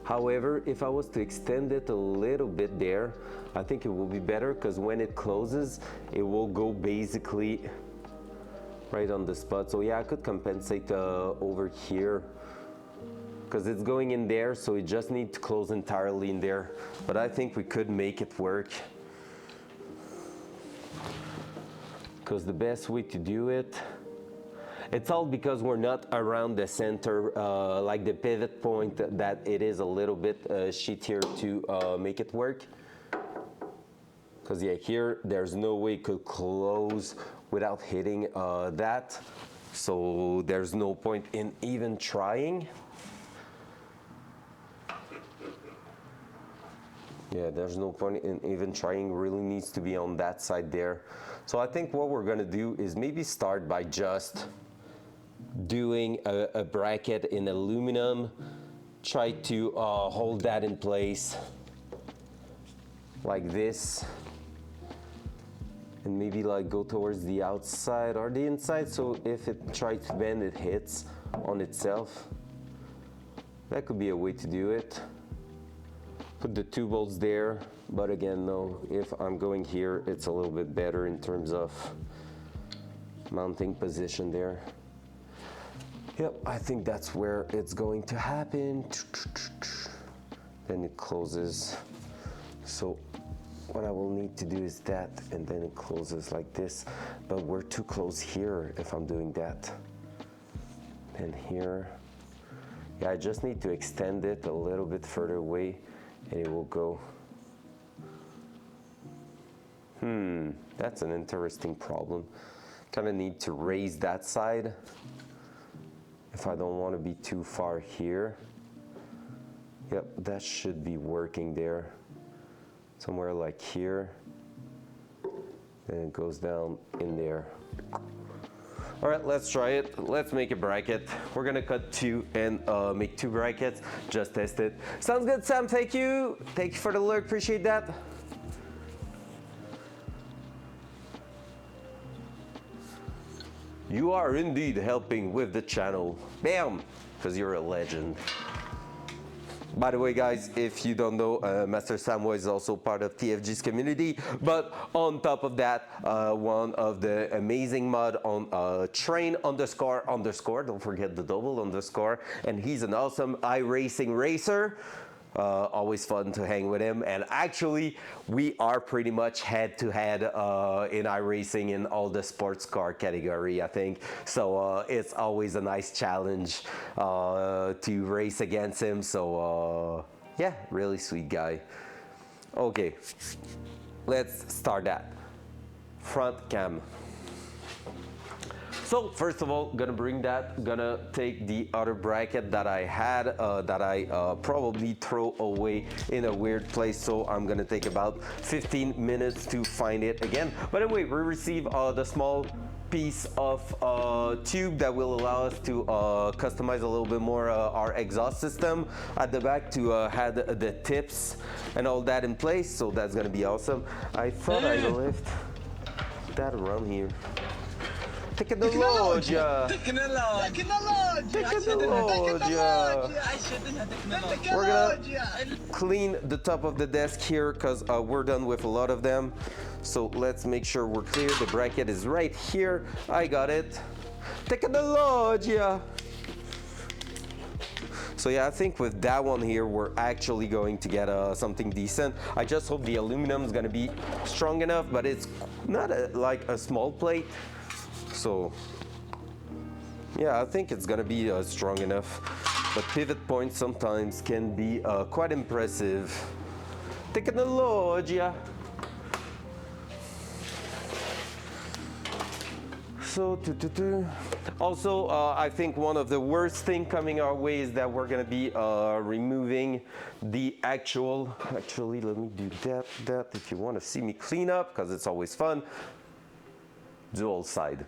However, if I was to extend it a little bit there, I think it will be better, because when it closes, it will go basically right on the spot. So yeah, I could compensate over here, because it's going in there, so it just needs to close entirely in there. But I think we could make it work, because the best way to do it, it's all because we're not around the center, like the pivot point, that it is a little bit shittier to make it work. Because yeah, here there's no way it could close without hitting that. So there's no point in even trying. Yeah, there's no point in even trying, really needs to be on that side there. So I think what we're gonna do is maybe start by just doing a bracket in aluminum, try to hold that in place like this, and maybe like go towards the outside or the inside, so if it tries to bend, it hits on itself. That could be a way to do it. Put the 2 bolts there, but again, no, if I'm going here, it's a little bit better in terms of mounting position there. Yep, I think that's where it's going to happen. Then it closes. So what I will need to do is that, and then it closes like this. But we're too close here if I'm doing that. And here, yeah, I just need to extend it a little bit further away, and it will go. That's an interesting problem. Kind of need to raise that side if I don't want to be too far here. Yep, that should be working there. Somewhere like here. Then it goes down in there. All right, let's try it. Let's make a bracket. We're gonna cut 2 and make 2 brackets. Just test it. Sounds good, Sam. Thank you. Thank you for the alert. Appreciate that. You are indeed helping with the channel. Bam! Because you're a legend. By the way, guys, if you don't know, Master Samwa is also part of TFG's community. But on top of that, one of the amazing mod on train underscore, don't forget the double underscore. And he's an awesome iRacing racer. Always fun to hang with him, and actually we are pretty much head-to-head in iRacing in all the sports car category, I think. So it's always a nice challenge to race against him. So yeah, really sweet guy. Okay, let's start that. Front cam. So first of all, gonna take the other bracket that I had that I probably throw away in a weird place. So I'm gonna take about 15 minutes to find it again. By the way, we receive the small piece of tube that will allow us to customize a little bit more our exhaust system at the back to have the tips and all that in place. So that's gonna be awesome. I thought I left that around here. Technologia! We're gonna clean the top of the desk here because we're done with a lot of them. So let's make sure we're clear. The bracket is right here. I got it. Technologia! So yeah, I think with that one here, we're actually going to get something decent. I just hope the aluminum is gonna be strong enough, but it's not like a small plate. So yeah, I think it's gonna be strong enough, but pivot points sometimes can be quite impressive. Technologia. So, also, I think one of the worst thing coming our way is that we're gonna be removing the actually, let me do that if you wanna see me clean up, because it's always fun. Dual side.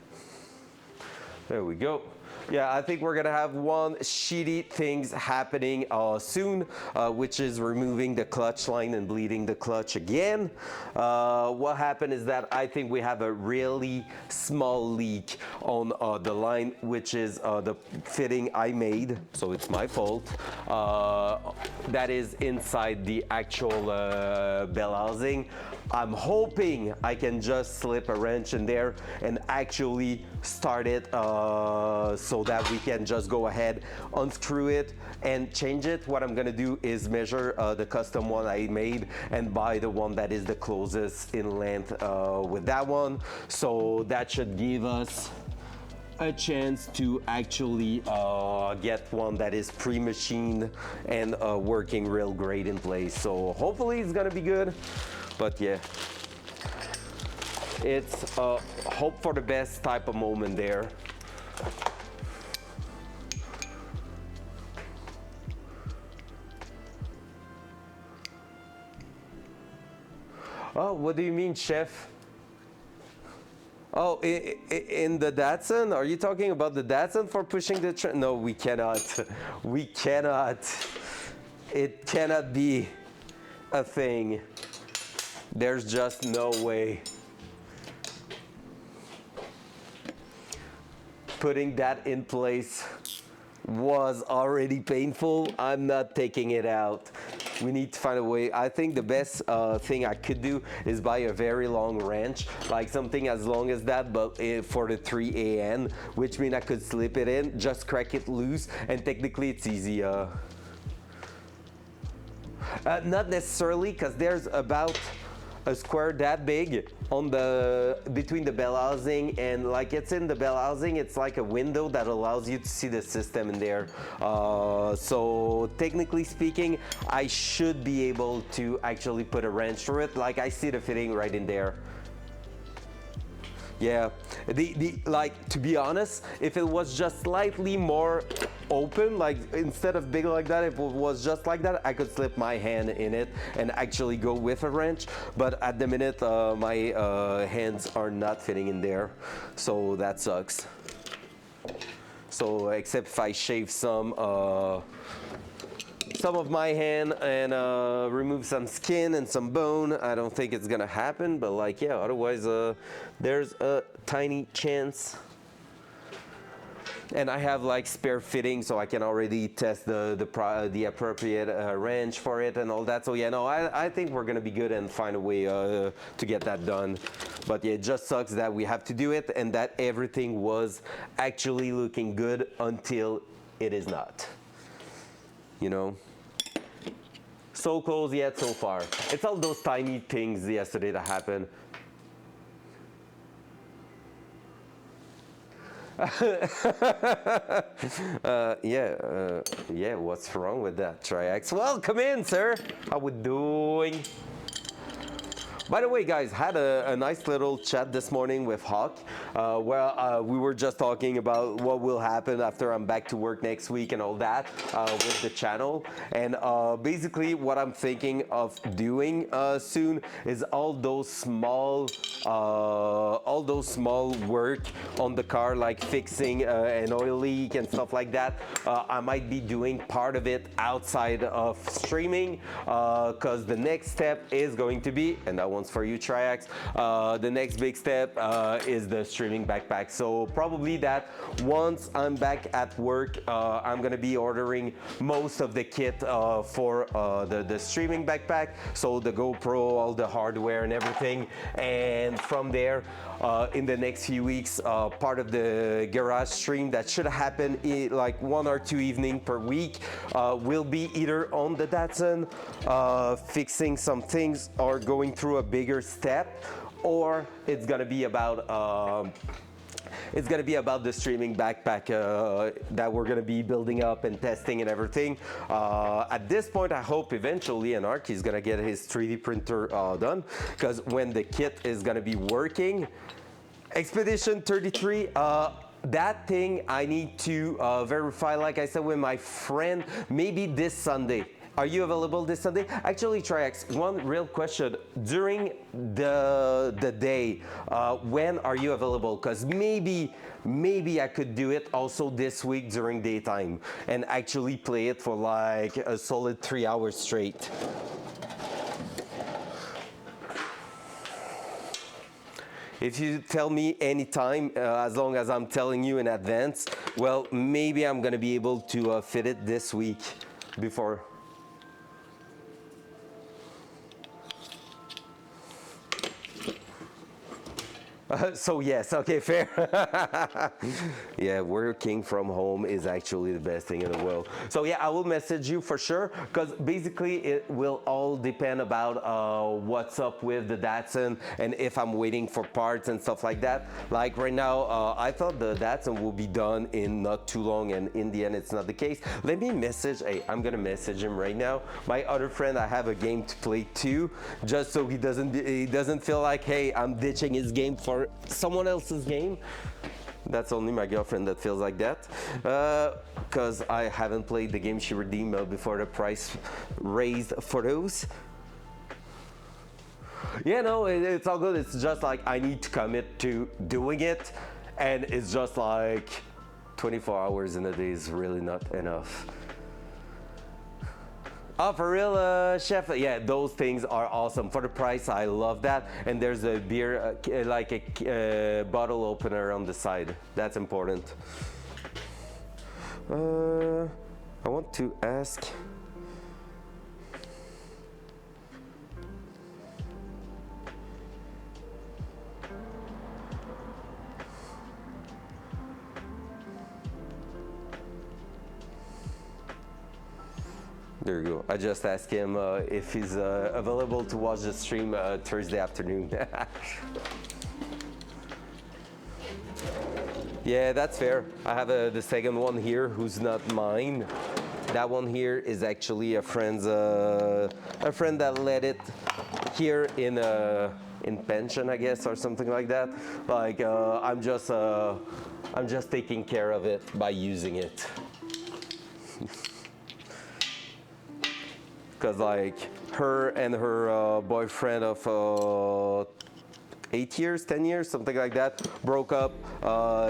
There we go. Yeah, I think we're gonna have one shitty things happening soon, which is removing the clutch line and bleeding the clutch again. What happened is that I think we have a really small leak on the line, which is the fitting I made, so it's my fault. That is inside the actual bell housing. I'm hoping I can just slip a wrench in there and actually start it so that we can just go ahead, unscrew it and change it. What I'm gonna do is measure the custom one I made and buy the one that is the closest in length with that one. So that should give us a chance to actually get one that is pre-machined and working real great in place. So hopefully it's gonna be good. But yeah, it's a hope for the best type of moment there. Oh, what do you mean, chef? Oh, in the Datsun? Are you talking about the Datsun for pushing the No, we cannot. We cannot. It cannot be a thing. There's just no way. Putting that in place was already painful. I'm not taking it out. We need to find a way. I think the best thing I could do is buy a very long wrench, like something as long as that, but for the 3AN, which means I could slip it in, just crack it loose, and technically it's easy. Not necessarily, because there's about a square that big on the between the bell housing, and like it's in the bell housing, it's like a window that allows you to see the system in there. So technically speaking, I should be able to actually put a wrench through it. Like I see the fitting right in there. Yeah, like, to be honest, if it was just slightly more open, like instead of big like that, if it was just like that, I could slip my hand in it and actually go with a wrench. But at the minute, my hands are not fitting in there, so that sucks. So except if I shave some of my hand and remove some skin and some bone, I don't think it's gonna happen, but like, yeah, otherwise there's a tiny chance. And I have like spare fitting, so I can already test the appropriate wrench for it and all that. So yeah, no, I think we're gonna be good and find a way to get that done. But yeah, it just sucks that we have to do it and that everything was actually looking good until it is not. You know? So close yet so far. It's all those tiny things yesterday that happened. Yeah, what's wrong with that, Triax? Well, come in, sir. How we doing? By the way, guys, had a nice little chat this morning with Hawk. We were just talking about what will happen after I'm back to work next week and all that with the channel. And basically, what I'm thinking of doing soon is all those small work on the car, like fixing an oil leak and stuff like that. I might be doing part of it outside of streaming, because the next step is going to be, and that one's for you, Triax, the next big step is the streaming backpack. So probably that once I'm back at work, I'm gonna be ordering most of the kit for the streaming backpack. So the GoPro, all the hardware and everything. And from there, in the next few weeks, part of the garage stream that should happen like 1 or 2 evenings per week will be either on the Datsun, fixing some things or going through a bigger step, or it's gonna be about the streaming backpack that we're gonna be building up and testing and everything. At this point, I hope eventually Anarchy is gonna get his 3D printer done, because when the kit is gonna be working, Expedition 33, that thing I need to verify, like I said, with my friend, maybe this Sunday. Are you available this Sunday? Actually, Triax, one real question. During the day, when are you available? Because maybe I could do it also this week during daytime and actually play it for like a solid 3 hours straight. If you tell me anytime, as long as I'm telling you in advance, well, maybe I'm gonna be able to fit it this week before. So yes, okay, fair. Yeah, working from home is actually the best thing in the world. So yeah, I will message you for sure, because basically it will all depend about what's up with the Datsun and if I'm waiting for parts and stuff like that. Like right now, I thought the Datsun will be done in not too long, and in the end it's not the case. Let me message, hey, I'm gonna message him right now. My other friend, I have a game to play too, just so he doesn't feel like, hey, I'm ditching his game for someone else's game. That's only my girlfriend that feels like that, because I haven't played the game she redeemed before the price raised for those. Yeah, no, it's all good. It's just like I need to commit to doing it, and it's just like 24 hours in a day is really not enough. Oh, for real, chef? Yeah, those things are awesome. For the price, I love that. And there's a beer, like a bottle opener on the side. That's important. I want to ask. There you go. I just asked him if he's available to watch the stream Thursday afternoon. Yeah, that's fair. I have the second one here, who's not mine. That one here is actually a friend that let it here in pension, I guess, or something like that. Like I'm just taking care of it by using it. Because like her and her boyfriend of 8 years, 10 years, something like that, broke up.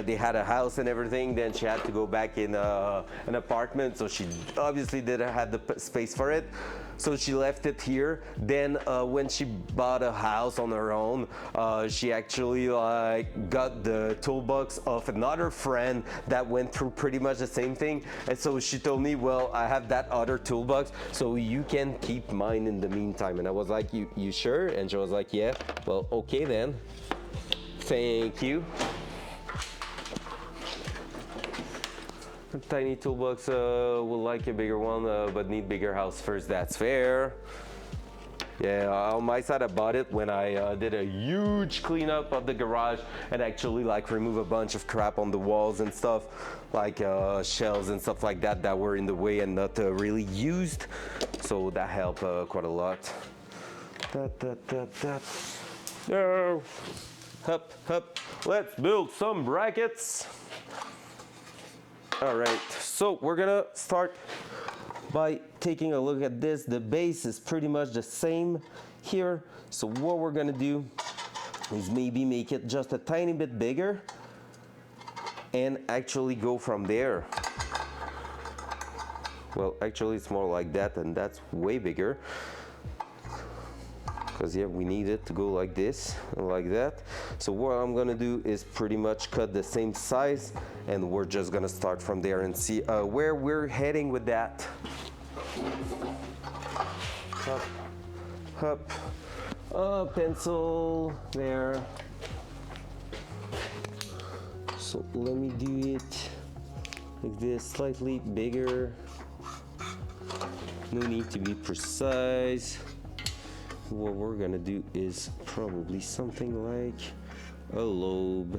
They had a house and everything. Then she had to go back in an apartment. So she obviously didn't have the space for it. So she left it here. Then when she bought a house on her own, she actually like got the toolbox of another friend that went through pretty much the same thing. And so she told me, well, I have that other toolbox, so you can keep mine in the meantime. And I was like, you sure? And she was like, yeah. Well, okay then. Thank you. Tiny toolbox will like a bigger one, but need bigger house first. That's fair. Yeah, on my side, I bought it when I did a huge cleanup of the garage and actually like remove a bunch of crap on the walls and stuff, like shelves and stuff like that that were in the way and not really used. So that helped quite a lot. That. No. Hup, hup. Let's build some brackets. All right, so we're gonna start by taking a look at this. The base is pretty much the same here. So what we're gonna do is maybe make it just a tiny bit bigger and actually go from there. Well, actually it's more like that, and that's way bigger. Because yeah, we need it to go like this and like that. So what I'm gonna do is pretty much cut the same size, and we're just gonna start from there and see where we're heading with that. Up, up, pencil, there. So let me do it like this, slightly bigger. No need to be precise. What we're gonna do is probably something like a lobe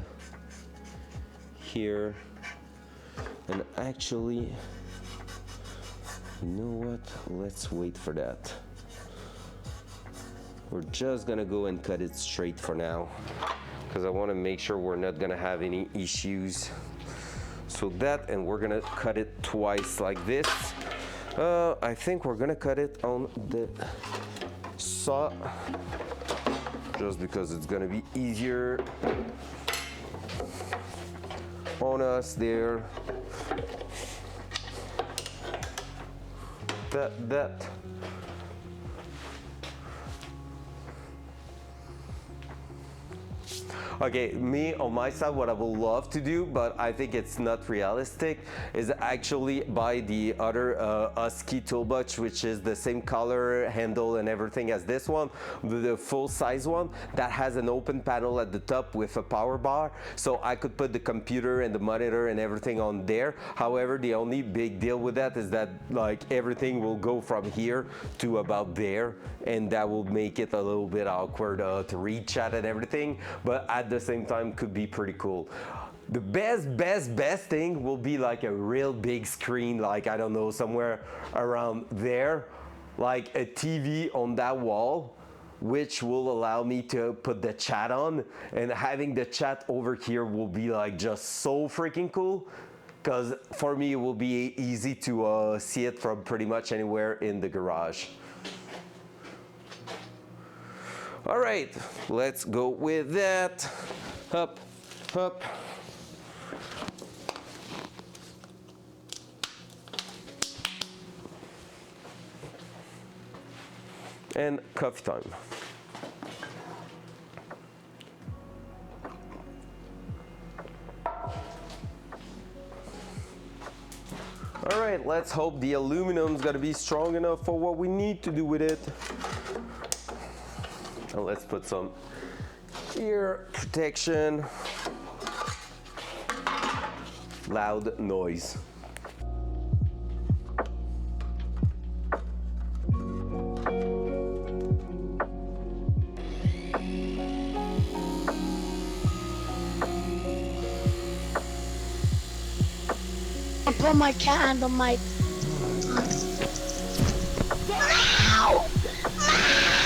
here. And actually, you know what? Let's wait for that. We're just gonna go and cut it straight for now, because I want to make sure we're not gonna have any issues. So that, and we're gonna cut it twice like this. I think we're gonna cut it on the saw, just because it's gonna be easier on us there. That. Okay, me on my side, what I would love to do, but I think it's not realistic, is actually buy the other Husky toolbox, which is the same color, handle, and everything as this one, the full size one that has an open panel at the top with a power bar, so I could put the computer and the monitor and everything on there. However, the only big deal with that is that like everything will go from here to about there, and that will make it a little bit awkward to reach at and everything, but at the same time could be pretty cool. The best thing will be like a real big screen, like I don't know, somewhere around there, like a TV on that wall, which will allow me to put the chat on, and having the chat over here will be like just so freaking cool, because for me it will be easy to see it from pretty much anywhere in the garage. All right, let's go with that. Up, up. And coffee time. All right, let's hope the aluminum's gonna be strong enough for what we need to do with it. And let's put some ear protection. Loud noise. I put my cat under my. Ow!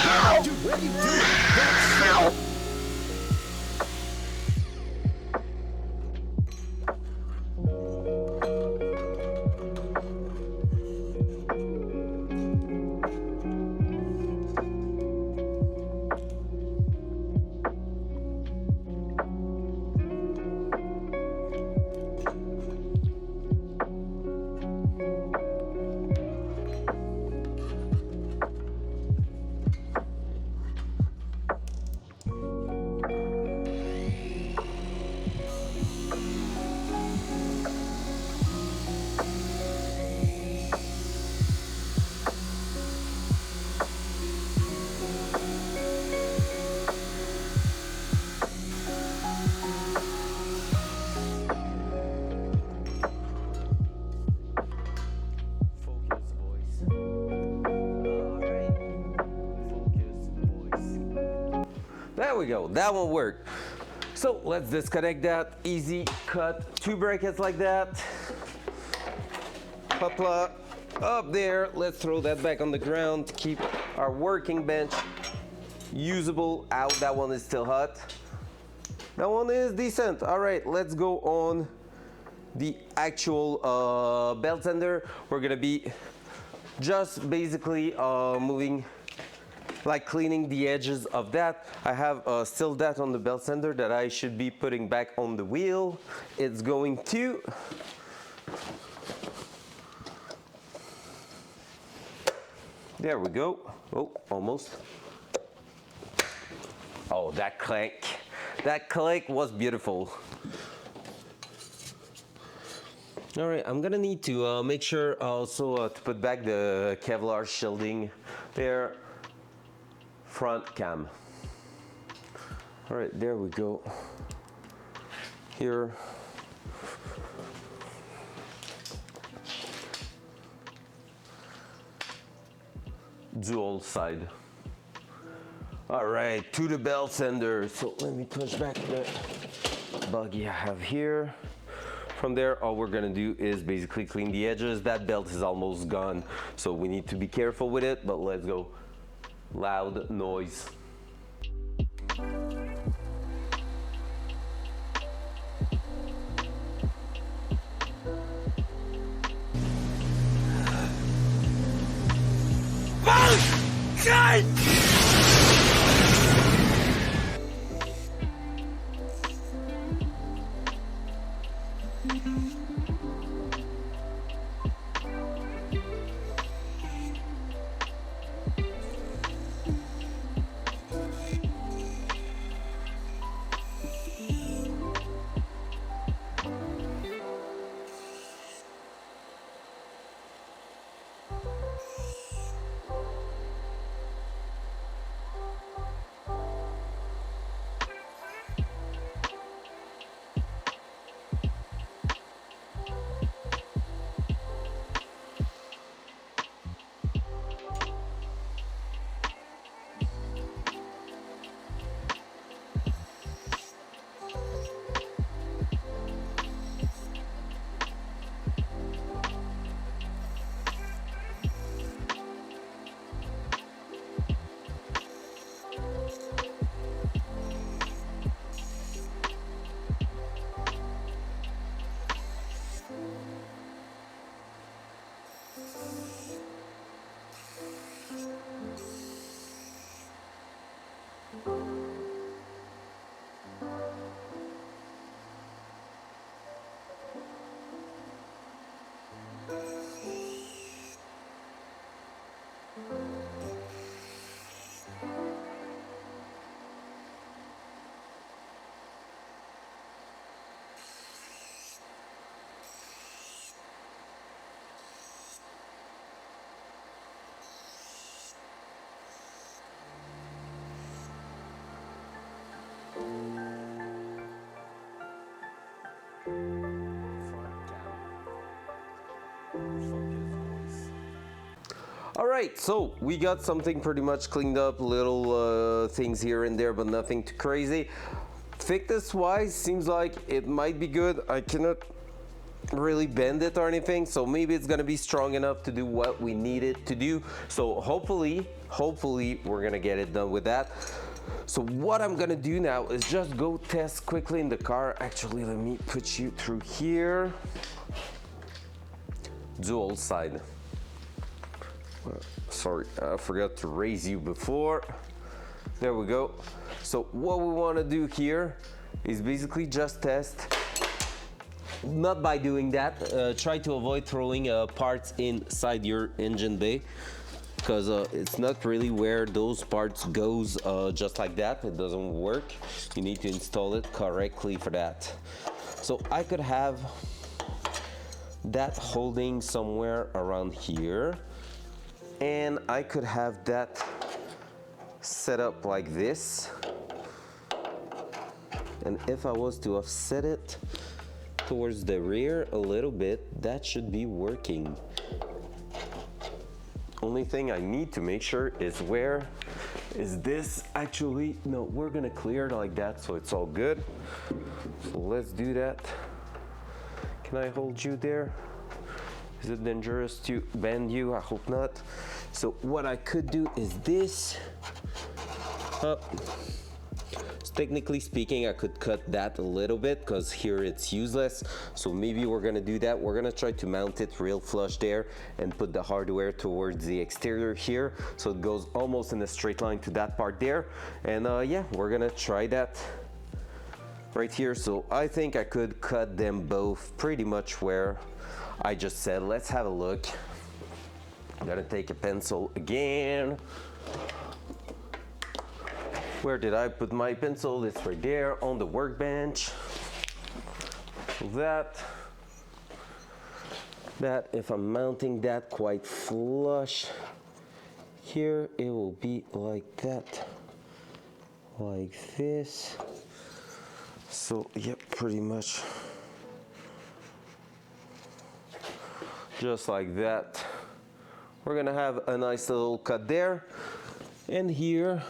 Ow! Dude, what are you doing? That's so... There we go, that one worked. So let's disconnect that, easy cut, 2 brackets like that. Hopla, up there, let's throw that back on the ground to keep our working bench usable out. That one is still hot. That one is decent. All right, let's go on the actual belt sander. We're gonna be just basically moving, like cleaning the edges of that. I have still that on the belt sander that I should be putting back on the wheel. It's going to there we go. Oh, almost. Oh, that click. That click was beautiful. All right, I'm gonna need to make sure also to put back the Kevlar shielding there. Front cam. All right, there we go. Here. Dual side. All right, to the belt sander. So let me push back the buggy I have here. From there, all we're gonna do is basically clean the edges. That belt is almost gone, so we need to be careful with it, but let's go. Loud noise. All right, so we got something pretty much cleaned up, little things here and there, but nothing too crazy. Thickness wise, seems like it might be good. I cannot really bend it or anything, so maybe it's gonna be strong enough to do what we need it to do. So hopefully we're gonna get it done with that. So what I'm gonna do now is just go test quickly in the car. Actually, let me put you through here. Dual side. Sorry, I forgot to raise you before. There we go. So what we want to do here is basically just test. Not by doing that, try to avoid throwing parts inside your engine bay, because it's not really where those parts goes just like that. It doesn't work. You need to install it correctly for that. So I could have that holding somewhere around here, and I could have that set up like this, and if I was to offset it towards the rear a little bit, that should be working. Only thing I need to make sure is where is this actually. No, we're gonna clear it like that so it's all good. So let's do that. Can I hold you there? Is it dangerous to bend you? I hope not. So what I could do is this. up. So technically speaking, I could cut that a little bit because here it's useless. So maybe we're gonna do that. We're gonna try to mount it real flush there and put the hardware towards the exterior here. So it goes almost in a straight line to that part there. And yeah, we're gonna try that right here. So I think I could cut them both pretty much where I just said. Let's have a look. I'm gonna take a pencil again. Where did I put my pencil? It's right there on the workbench. That if I'm mounting that quite flush here, it will be like that, like this. So yep, pretty much just like that. We're gonna have a nice little cut there. And here,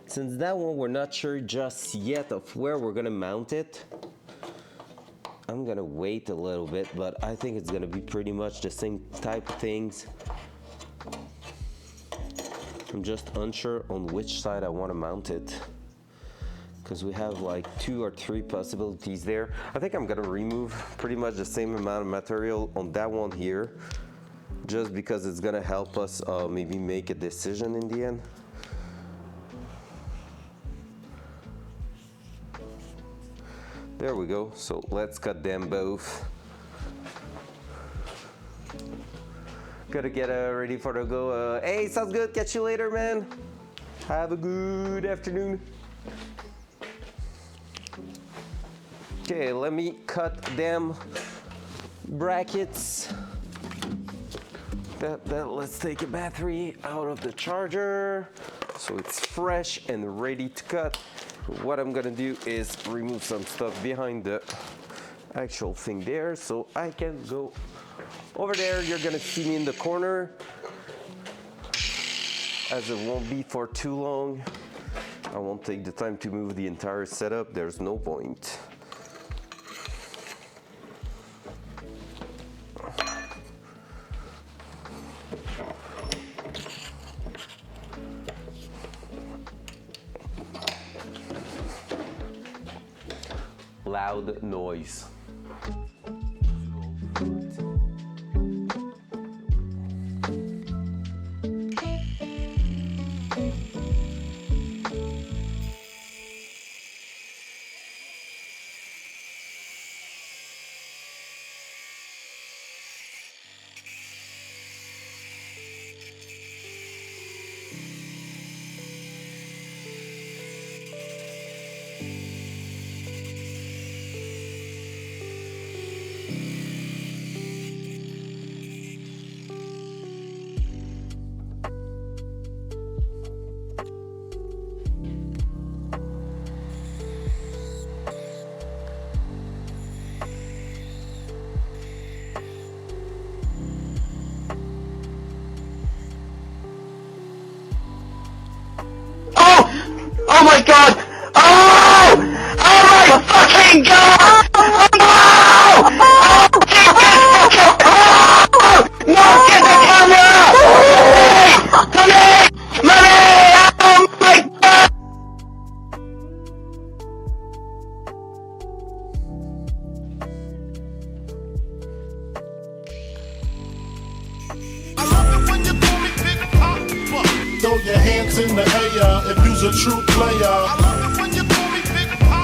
since that one we're not sure just yet of where we're gonna mount it, I'm gonna wait a little bit, but I think it's gonna be pretty much the same type of things. I'm just unsure on which side I want to mount it, because we have like 2 or 3 possibilities there. I think I'm gonna remove pretty much the same amount of material on that one here, just because it's gonna help us maybe make a decision in the end. There we go. So let's cut them both. Gotta get ready for the go. Hey, sounds good. Catch you later, man. Have a good afternoon. Okay, let me cut them brackets. Let's take a battery out of the charger so it's fresh and ready to cut. What I'm gonna do is remove some stuff behind the actual thing there so I can go over there. You're gonna see me in the corner, as it won't be for too long. I won't take the time to move the entire setup. There's no point. Loud noise. Oh my god! Oh! Oh my fucking god! Oh! Oh! No! Get the camera! Mommy! Mommy! Oh my god! I love it when you call me Big Papa. Throw your hands in the air if you's a true player. I love it when you call me Big Papa.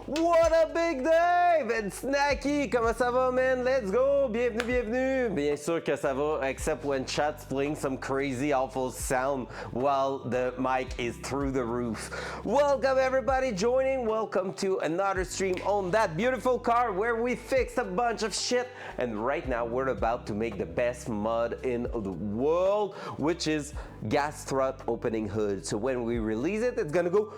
What up, Big Dave? And Snacky, comment ça va, man? Let's go! Bienvenue, bienvenue! Bien sûr que ça va, except when chat's playing some crazy, awful sound while the mic is through the roof. Welcome, everybody joining. Welcome to another stream on that beautiful car where we fixed a bunch of shit. And right now, we're about to make the best mod in the world, which is gas strut opening hood. So when we release it, it's gonna go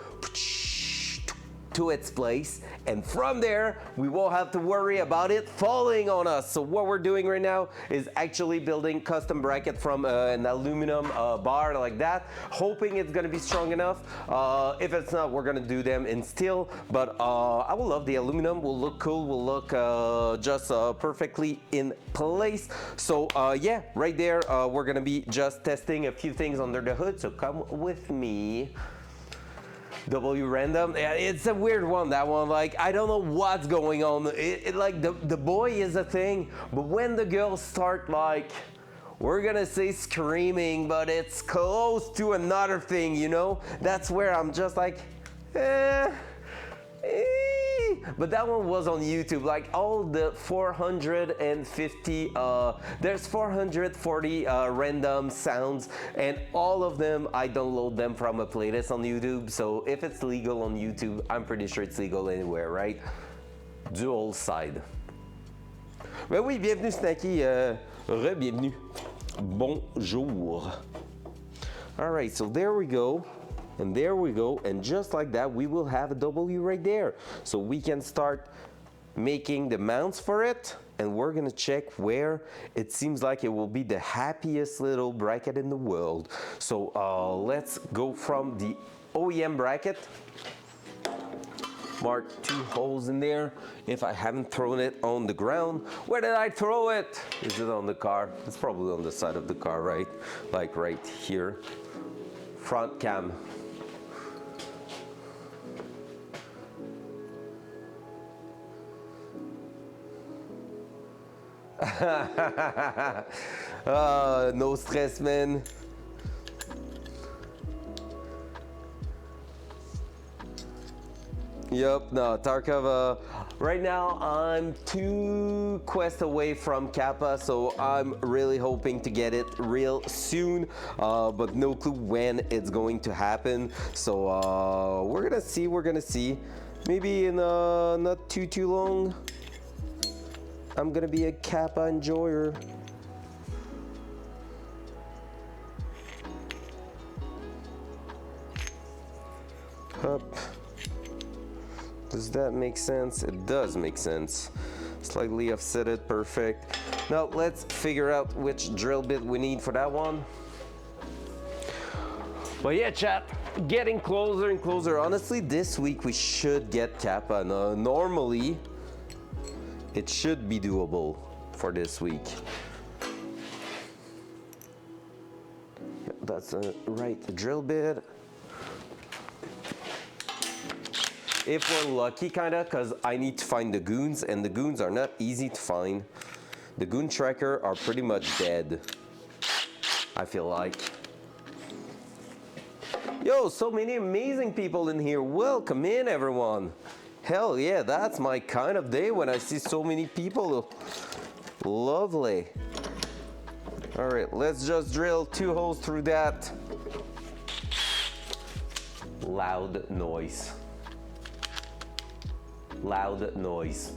to its place, and from there we won't have to worry about it falling on us. So what we're doing right now is actually building custom bracket from an aluminum bar like that, hoping it's gonna be strong enough. If it's not, we're gonna do them in steel, but I will love the aluminum. Will look cool, will look just perfectly in place. So yeah, right there we're gonna be just testing a few things under the hood, so come with me. W random, yeah, it's a weird one, that one. Like, I don't know what's going on. Like the boy is a thing, but when the girls start, like, we're gonna say screaming, but it's close to another thing, you know? That's where I'm just like, but that one was on YouTube. Like all the 450, there's 440 random sounds, and all of them, I download them from a playlist on YouTube. So if it's legal on YouTube, I'm pretty sure it's legal anywhere, right? Dual side. Ben oui, bienvenue Snacky, re-bienvenue. Bonjour. All right, so there we go. And there we go, and just like that, we will have a W right there. So we can start making the mounts for it, and we're gonna check where it seems like it will be the happiest little bracket in the world. So let's go from the OEM bracket. Mark 2 holes in there. If I haven't thrown it on the ground, where did I throw it? Is it on the car? It's probably on the side of the car, right? Like right here. Front cam. No stress, man. Yup, no, Tarkov, right now I'm 2 quests away from Kappa, so I'm really hoping to get it real soon, but no clue when it's going to happen. So we're gonna see. Maybe in not too long, I'm gonna be a Kappa enjoyer. Up. Does that make sense? It does make sense. Slightly offset it, perfect. Now let's figure out which drill bit we need for that one. But yeah, chat, getting closer and closer. Honestly, this week we should get Kappa. Normally, it should be doable for this week. That's the right drill bit. If we're lucky, kinda, because I need to find the goons, and the goons are not easy to find. The goon tracker are pretty much dead, I feel like. Yo, so many amazing people in here. Welcome in, everyone. Hell yeah, that's my kind of day when I see so many people. Lovely. All right, let's just drill 2 holes through that. Loud noise. Loud noise.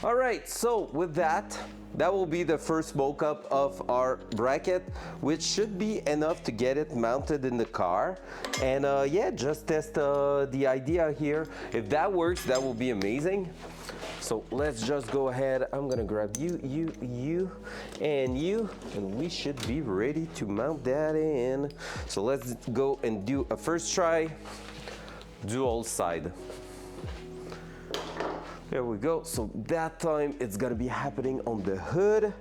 All right, so with that, that will be the first mock-up of our bracket, which should be enough to get it mounted in the car. And yeah, just test the idea here. If that works, that will be amazing. So let's just go ahead. I'm gonna grab you, and you, and we should be ready to mount that in. So let's go and do a first try, dual side. There we go. So that time it's gonna be happening on the hood.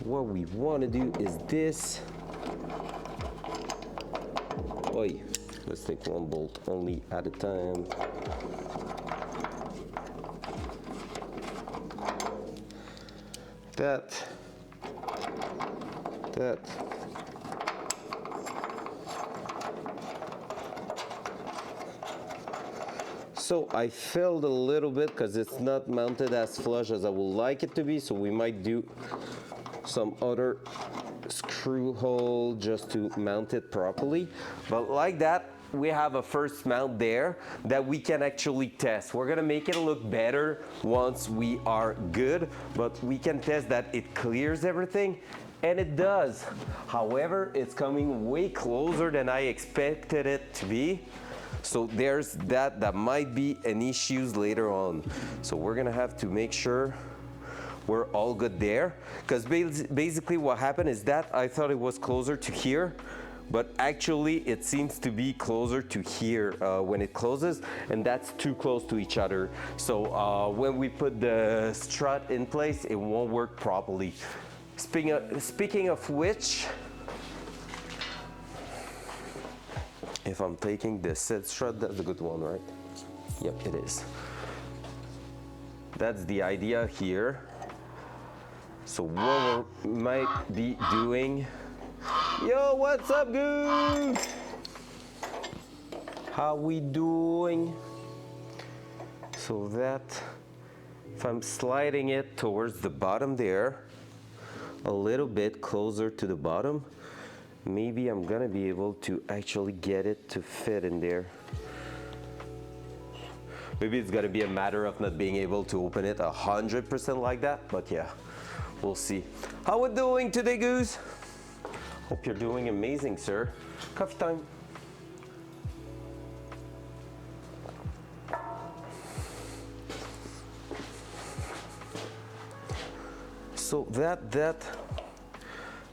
What we wanna do is this. Oi, let's take one bolt only at a time. That. So I failed a little bit because it's not mounted as flush as I would like it to be, so we might do some other screw hole just to mount it properly. But like that, we have a first mount there that we can actually test. We're gonna make it look better once we are good, but we can test that it clears everything, and it does. However, it's coming way closer than I expected it to be. So there's that might be an issue later on. So we're gonna have to make sure we're all good there. Because basically what happened is that I thought it was closer to here, but actually it seems to be closer to here when it closes, and that's too close to each other. So when we put the strut in place, it won't work properly. Speaking of which, if I'm taking the set strut, that's a good one, right? Yep, it is. That's the idea here. So what we might be doing, yo, what's up, Goose? How we doing? So that, if I'm sliding it towards the bottom there, a little bit closer to the bottom, maybe I'm gonna be able to actually get it to fit in there. Maybe it's gonna be a matter of not being able to open it 100% like that, but yeah, we'll see. How we doing today, Goose? Hope you're doing amazing, sir. Coffee time. So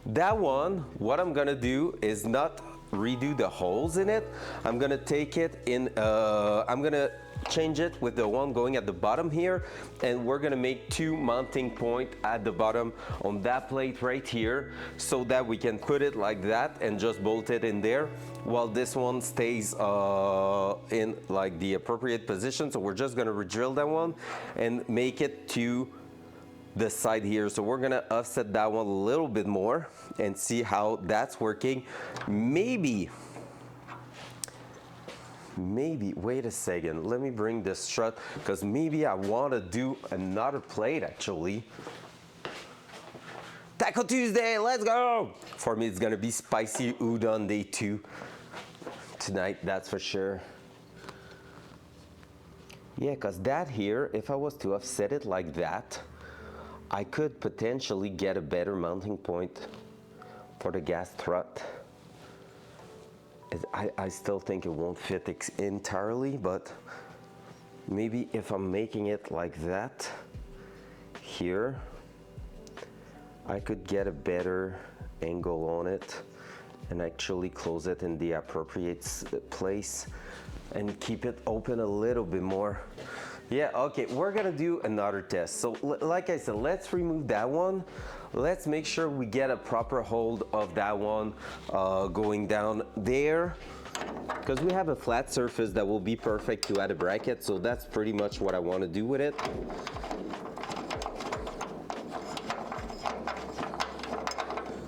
that one, what I'm gonna do is not redo the holes in it. I'm gonna take it in, I'm gonna change it with the one going at the bottom here, and we're gonna make two mounting point at the bottom on that plate right here, so that we can put it like that and just bolt it in there, while this one stays in like the appropriate position. So we're just gonna re-drill that one and make it to the side here. So we're gonna offset that one a little bit more and see how that's working. Maybe, wait a second, let me bring this strut, because maybe I want to do another plate actually. Taco Tuesday, let's go! For me, it's gonna be spicy udon day 2 tonight, that's for sure. Yeah, because that here, if I was to offset it like that, I could potentially get a better mounting point for the gas strut. I still think it won't fit entirely, but maybe if I'm making it like that here, I could get a better angle on it and actually close it in the appropriate place and keep it open a little bit more. Yeah, okay, we're gonna do another test. So like I said, let's remove that one. Let's make sure we get a proper hold of that one going down there, because we have a flat surface that will be perfect to add a bracket. So that's pretty much what I want to do with it.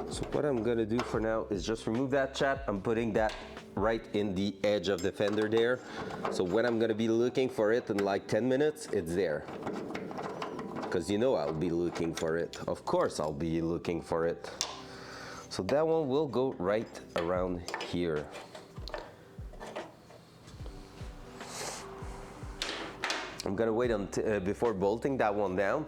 So what I'm gonna do for now is just remove that chat. I'm putting that right in the edge of the fender there. So when I'm gonna be looking for it in like 10 minutes, it's there. Because you know I'll be looking for it. Of course I'll be looking for it. So that one will go right around here. I'm gonna wait before bolting that one down.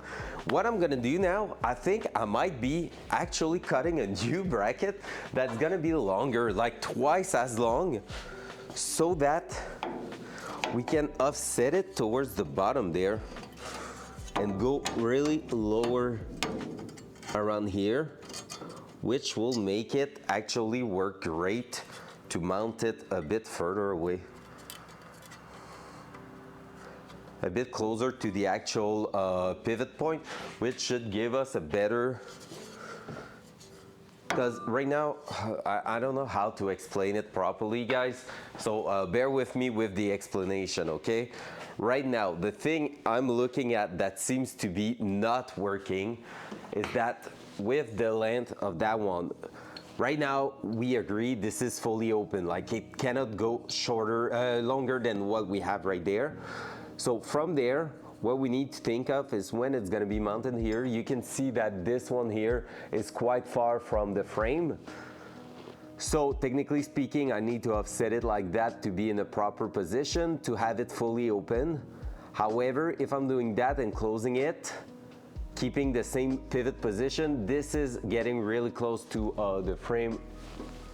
What I'm gonna do now, I think I might be actually cutting a new bracket that's gonna be longer, like twice as long, so that we can offset it towards the bottom there and go really lower around here, which will make it actually work great to mount it a bit further away. A bit closer to the actual pivot point, which should give us a better, because right now, I don't know how to explain it properly, guys, so bear with me with the explanation, okay? Right now, the thing I'm looking at that seems to be not working is that with the length of that one, right now, we agree this is fully open, like it cannot go longer than what we have right there. So from there, what we need to think of is when it's gonna be mounted here, you can see that this one here is quite far from the frame. So technically speaking, I need to offset it like that to be in a proper position to have it fully open. However, if I'm doing that and closing it, keeping the same pivot position, this is getting really close to the frame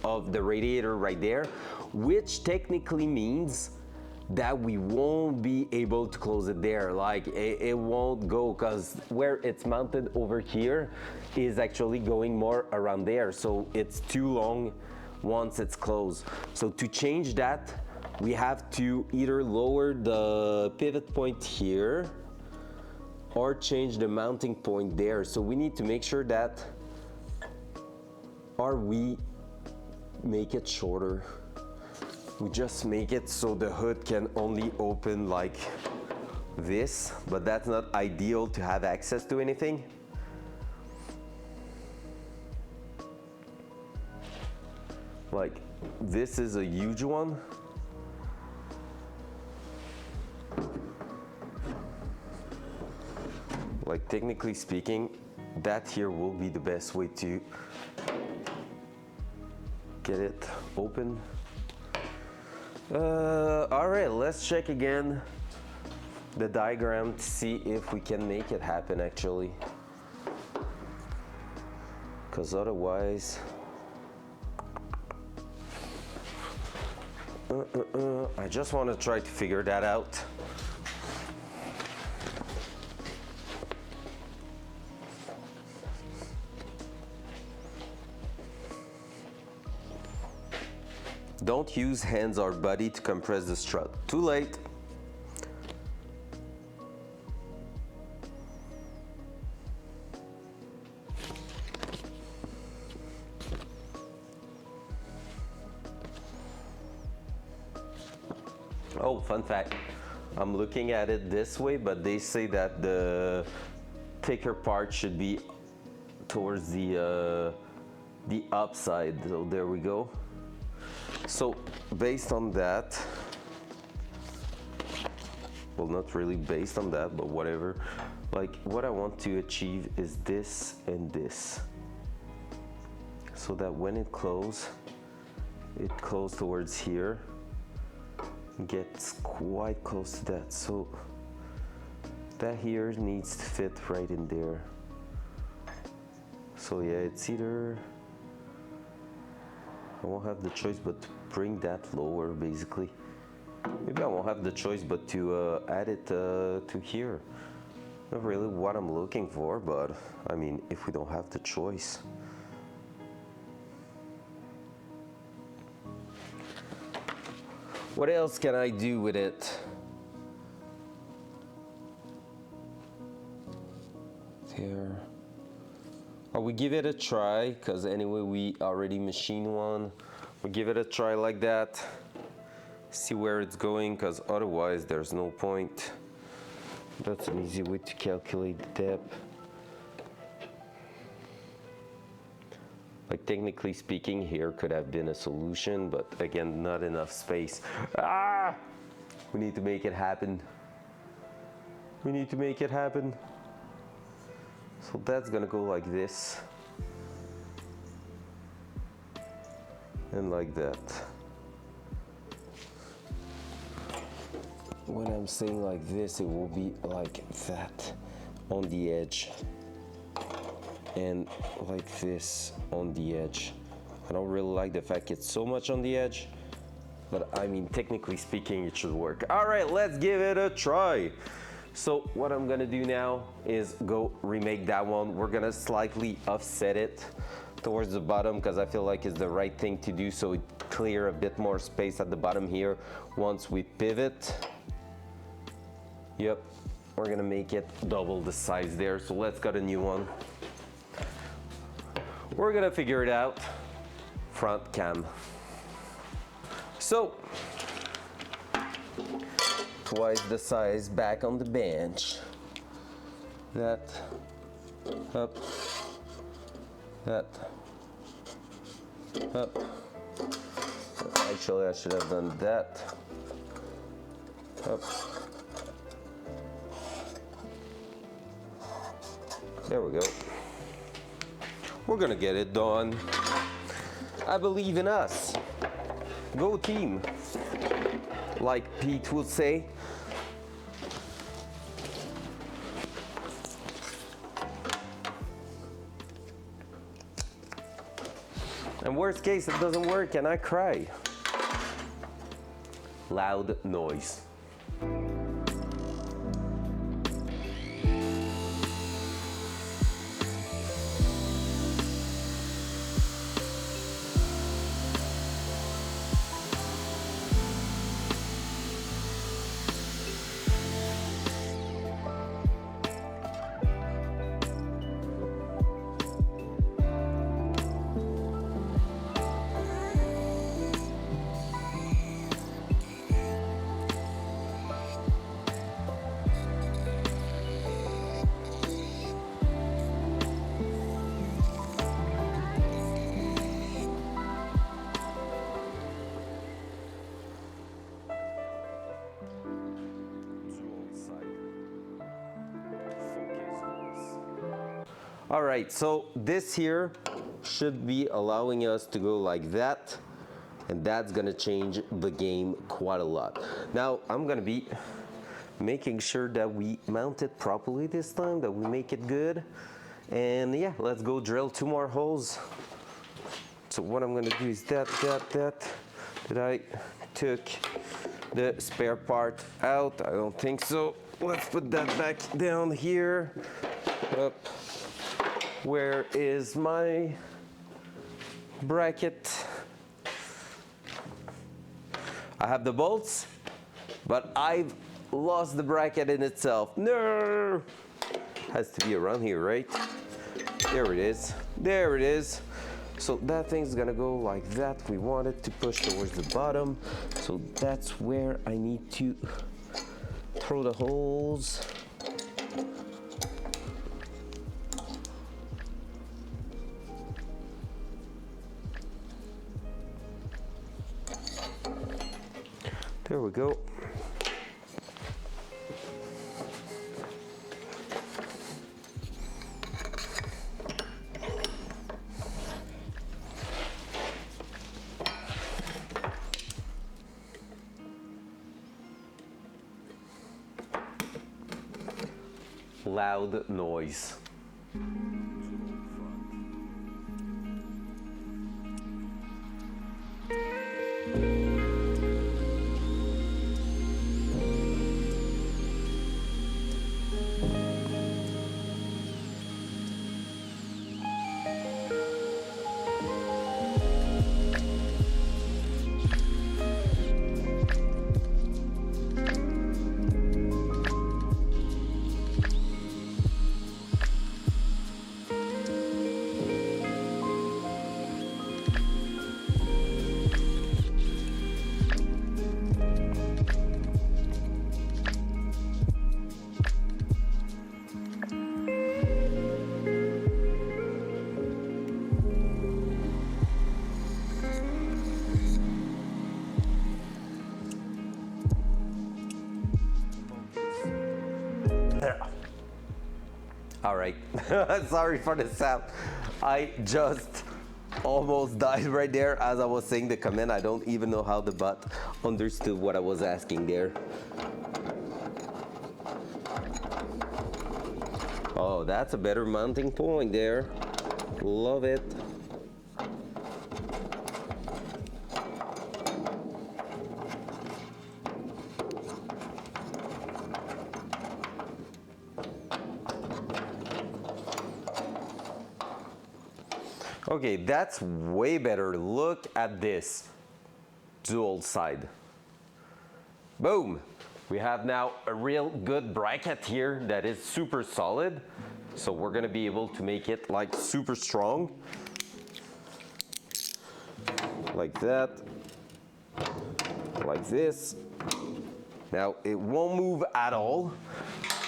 of the radiator right there, which technically means that we won't be able to close it there. Like it won't go, because where it's mounted over here is actually going more around there, so it's too long once it's closed. So to change that, we have to either lower the pivot point here or change the mounting point there. So we need to make sure that, or we make it shorter. We just make it so the hood can only open like this, but that's not ideal to have access to anything. Like this is a huge one. Like technically speaking, that here will be the best way to get it open. All right, let's check again the diagram to see if we can make it happen actually. Because otherwise, I just want to try to figure that out. Don't use hands or body to compress the strut. Too late. Oh, fun fact. I'm looking at it this way, but they say that the thicker part should be towards the upside. So there we go. So based on that, well, not really based on that, but whatever, like what I want to achieve is this and this, so that when it closes towards here, gets quite close to that. So that here needs to fit right in there. So yeah, it's either, I won't have the choice but to bring that lower basically. Maybe I won't have the choice but to add it to here. Not really what I'm looking for, but I mean, if we don't have the choice. What else can I do with it? There. Or we give it a try, because anyway we already machined one. We give it a try like that. See where it's going, because otherwise there's no point. That's an easy way to calculate the depth. Like technically speaking, here could have been a solution, but again, not enough space. Ah! We need to make it happen. We need to make it happen. So that's gonna go like this. And like that. when I'm saying like this, it will be like that on the edge and like this on the edge. I don't really like the fact it's so much on the edge, but I mean, technically speaking, it should work. All right, let's give it a try. So what I'm gonna do now is go remake that one. We're gonna slightly offset it towards the bottom because I feel like it's the right thing to do, so it clear a bit more space at the bottom here once we pivot. Yep, we're gonna make it double the size there, so let's cut a new one. We're gonna figure it out. Front cam. So, twice the size back on the bench. That, up, that, up. Actually, I should have done that. Up. There we go. We're gonna get it done. I believe in us. Go team, like Pete would say. And worst case, it doesn't work and I cry. Loud noise. All right, so this here should be allowing us to go like that, and that's gonna change the game quite a lot. Now, I'm gonna be making sure that we mount it properly this time, that we make it good. And yeah, let's go drill 2 more holes. So what I'm gonna do is that I took the spare part out. I don't think so. Let's put that back down here. Up. Where is my bracket? I have the bolts, but I've lost the bracket in itself. No! Has to be around here, right? There it is. There it is. So that thing's gonna go like that. We want it to push towards the bottom. So that's where I need to throw the holes. There we go. Loud noise. All right, sorry for the sound. I just almost died right there as I was saying the command. I don't even know how the bot understood what I was asking there. Oh, that's a better mounting point there. Love it. Okay, that's way better. Look at this dual side. Boom! We have now a real good bracket here that is super solid. So we're gonna be able to make it like super strong. Like that. Like this. Now it won't move at all.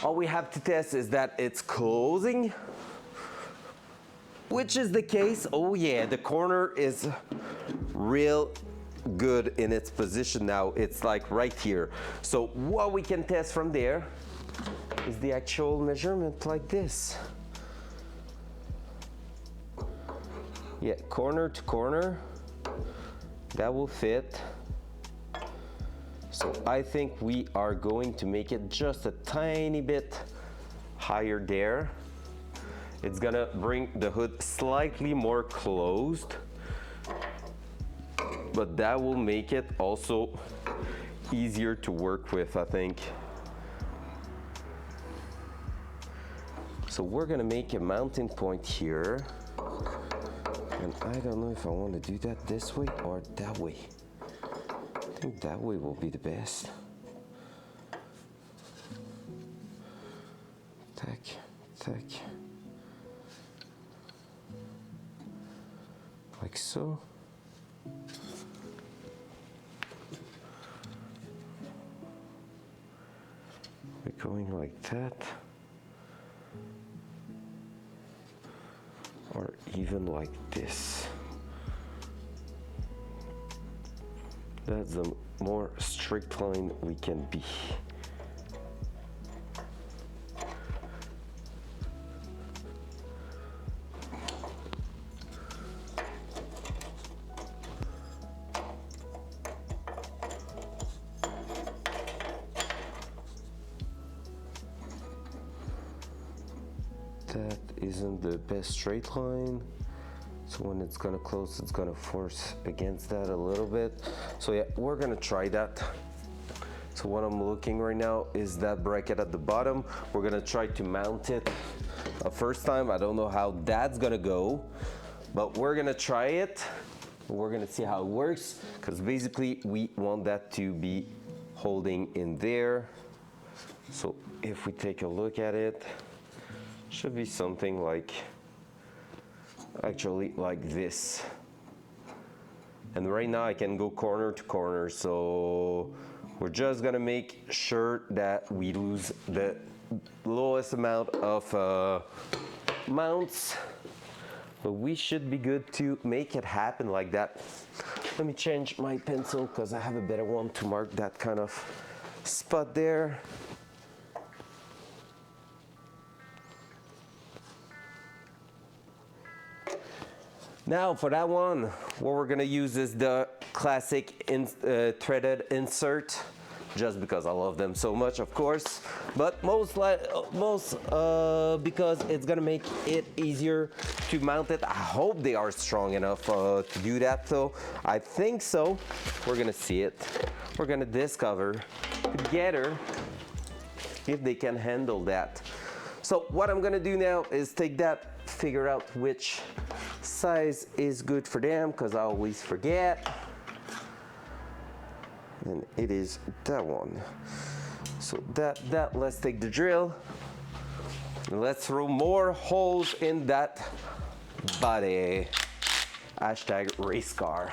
All we have to test is that it's closing. Which is the case. Oh yeah, the corner is real good in its position now. It's like right here. So what we can test from there is the actual measurement like this. Yeah, corner to corner, that will fit. So I think we are going to make it just a tiny bit higher there. It's gonna bring the hood slightly more closed, but that will make it also easier to work with, I think. So we're gonna make a mounting point here. And I don't know if I want to do that this way or that way. I think that way will be the best. Tack, tack. Like so. We're going like that. Or even like this. That's the more strict line we can be. That isn't the best straight line. So when it's gonna close, it's gonna force against that a little bit. So yeah, we're gonna try that. So what I'm looking right now is that bracket at the bottom. We're gonna try to mount it a first time. I don't know how that's gonna go, but we're gonna try it. We're gonna see how it works, because basically we want that to be holding in there. So if we take a look at it, should be something like, actually like this. And right now I can go corner to corner, so we're just gonna make sure that we lose the lowest amount of mounts, but we should be good to make it happen like that. Let me change my pencil because I have a better one to mark that kind of spot there. Now for that one, what we're gonna use is the classic threaded insert, just because I love them so much, of course, but most because it's gonna make it easier to mount it. I hope they are strong enough to do that, so I think so. We're gonna see it. We're gonna discover together if they can handle that. So what I'm gonna do now is take that, figure out which size is good for them, because I always forget. And it is that one. So that let's take the drill and let's throw more holes in that body. Hashtag race car.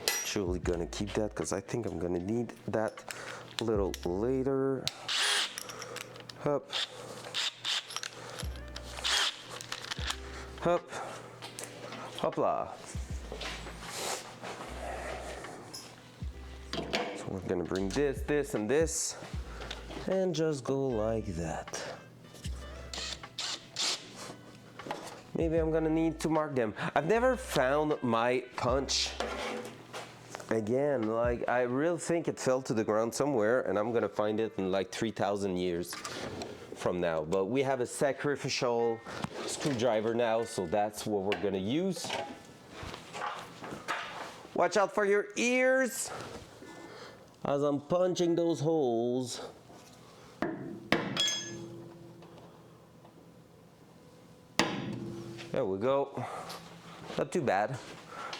Actually gonna keep that because I think I'm gonna need that a little later. Up. Hop, hopla. So we're gonna bring this, this, and this, and just go like that. Maybe I'm gonna need to mark them. I've never found my punch Again, like I really think it fell to the ground somewhere, and I'm gonna find it in like 3,000 years from now. But we have a sacrificial screwdriver now, so that's what we're gonna use. Watch out for your ears as I'm punching those holes. There we go. Not too bad.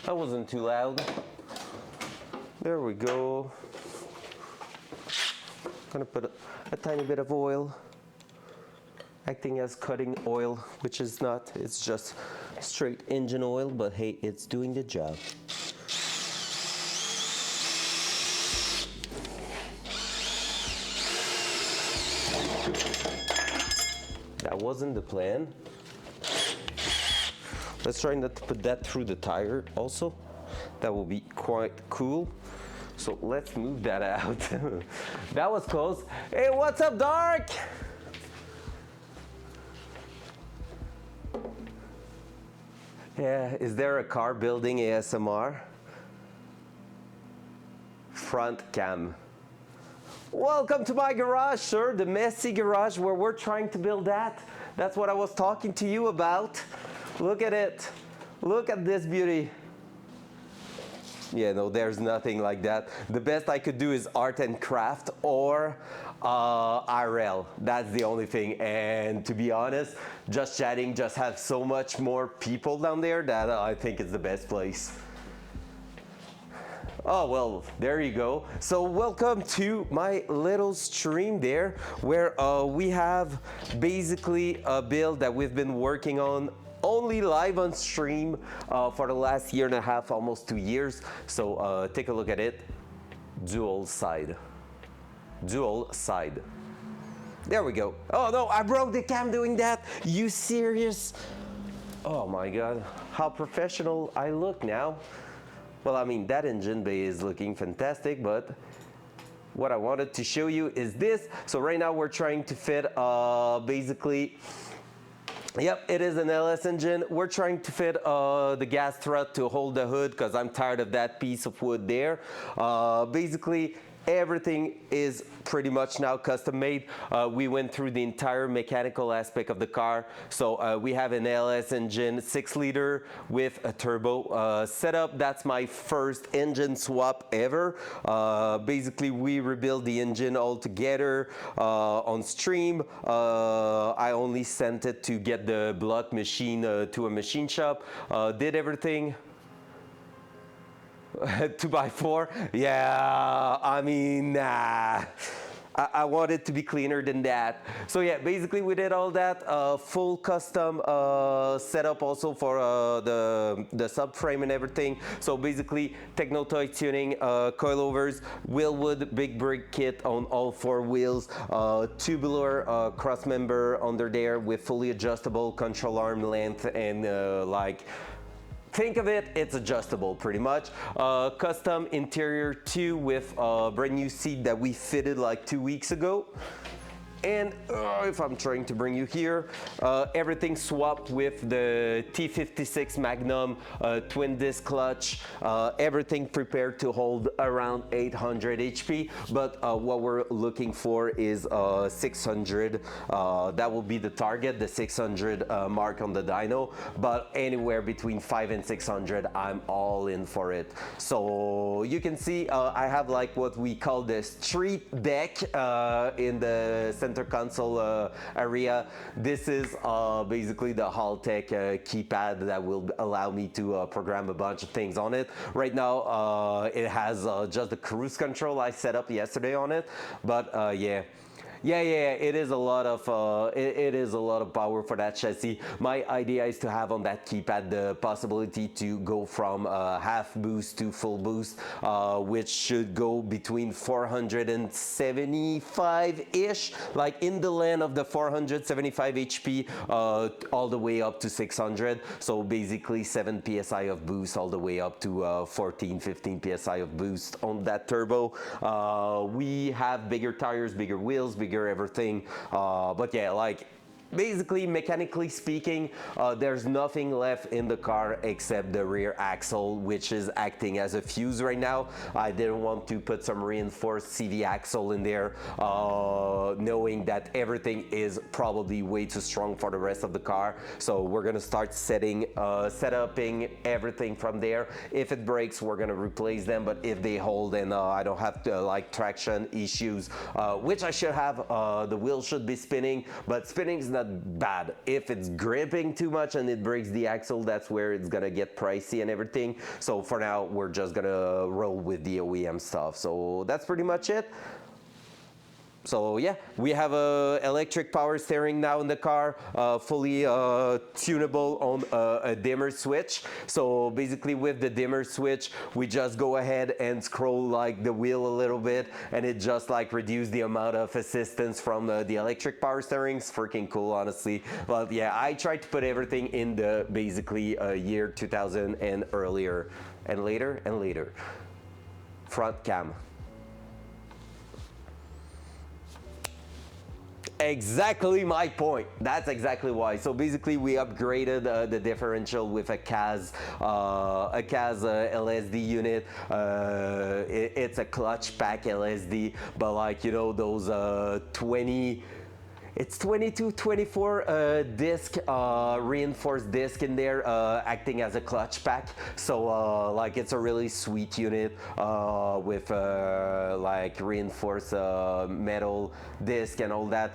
That wasn't too loud. There we go. Gonna put a tiny bit of oil, acting as cutting oil, which is not. It's just straight engine oil, but hey, it's doing the job. That wasn't the plan. Let's try not to put that through the tire also. That will be quite cool. So let's move that out. That was close. Hey, what's up, Dark? Yeah, is there a car building ASMR? Front cam. Welcome to my garage, sir, the messy garage where we're trying to build that. That's what I was talking to you about. Look at it. Look at this beauty. Yeah, no, there's nothing like that. The best I could do is art and craft or IRL. That's the only thing. And to be honest, just chatting just has so much more people down there that I think it's the best place. Oh, well, there you go. So welcome to my little stream there where we have basically a build that we've been working on only live on stream for the last year and a half, almost 2 years. So take a look at it. Dual side. Dual side. There we go. Oh no, I broke the cam doing that. You serious? Oh my God, how professional I look now. Well, I mean, that engine bay is looking fantastic, but what I wanted to show you is this. So right now we're trying to fit basically, yep, it is an LS engine. We're trying to fit the gas strut to hold the hood because I'm tired of that piece of wood there. Basically, everything is pretty much now custom made. We went through the entire mechanical aspect of the car. So we have an LS engine, 6-liter with a turbo setup. That's my first engine swap ever. Basically, we rebuilt the engine all together on stream. I only sent it to get the block machine to a machine shop. Did everything. 2x4? Yeah, I mean, nah. I want it to be cleaner than that. So yeah, basically we did all that. Full custom setup also for the subframe and everything. So basically Techno-Toy tuning, coilovers, Willwood big brake kit on all 4 wheels, tubular cross member under there with fully adjustable control arm length and like, think of it, it's adjustable pretty much. Custom interior too with a brand new seat that we fitted like 2 weeks ago. And if I'm trying to bring you here, everything swapped with the T56 Magnum twin disc clutch, everything prepared to hold around 800 HP, but what we're looking for is 600. That will be the target, the 600 mark on the dyno, but anywhere between 5 and 600, I'm all in for it. So you can see I have like what we call the street deck in the center console area. This is basically the Haltech keypad that will allow me to program a bunch of things on it. Right now it has just the cruise control I set up yesterday on it, but yeah, it is a lot of it is a lot of power for that chassis. My idea is to have on that keypad the possibility to go from half boost to full boost, which should go between 475-ish, like in the land of the 475 HP, all the way up to 600. So basically 7 psi of boost all the way up to 14, 15 psi of boost on that turbo. We have bigger tires, bigger wheels, bigger everything, but yeah, like basically, mechanically speaking, there's nothing left in the car except the rear axle, which is acting as a fuse right now. I didn't want to put some reinforced CV axle in there, knowing that everything is probably way too strong for the rest of the car. So we're gonna start setting everything from there. If it breaks, we're gonna replace them, but if they hold and I don't have to like traction issues, which I should have, the wheel should be spinning, but spinning is not bad. If it's gripping too much and it breaks the axle, that's where it's gonna get pricey and everything. So for now, we're just gonna roll with the OEM stuff. So that's pretty much it. So yeah, we have a electric power steering now in the car, fully tunable on a dimmer switch. So basically with the dimmer switch, we just go ahead and scroll like the wheel a little bit, and it just like reduce the amount of assistance from the electric power steering. It's freaking cool, honestly. But yeah, I tried to put everything in the basically year 2000 and earlier, and later and later. Front cam. Exactly my point. That's exactly why. So basically, we upgraded the differential with a CAS LSD unit. It's a clutch pack LSD, but like, you know, those 22, 24 disc, reinforced disc in there, acting as a clutch pack. So like it's a really sweet unit with like reinforced metal disc and all that.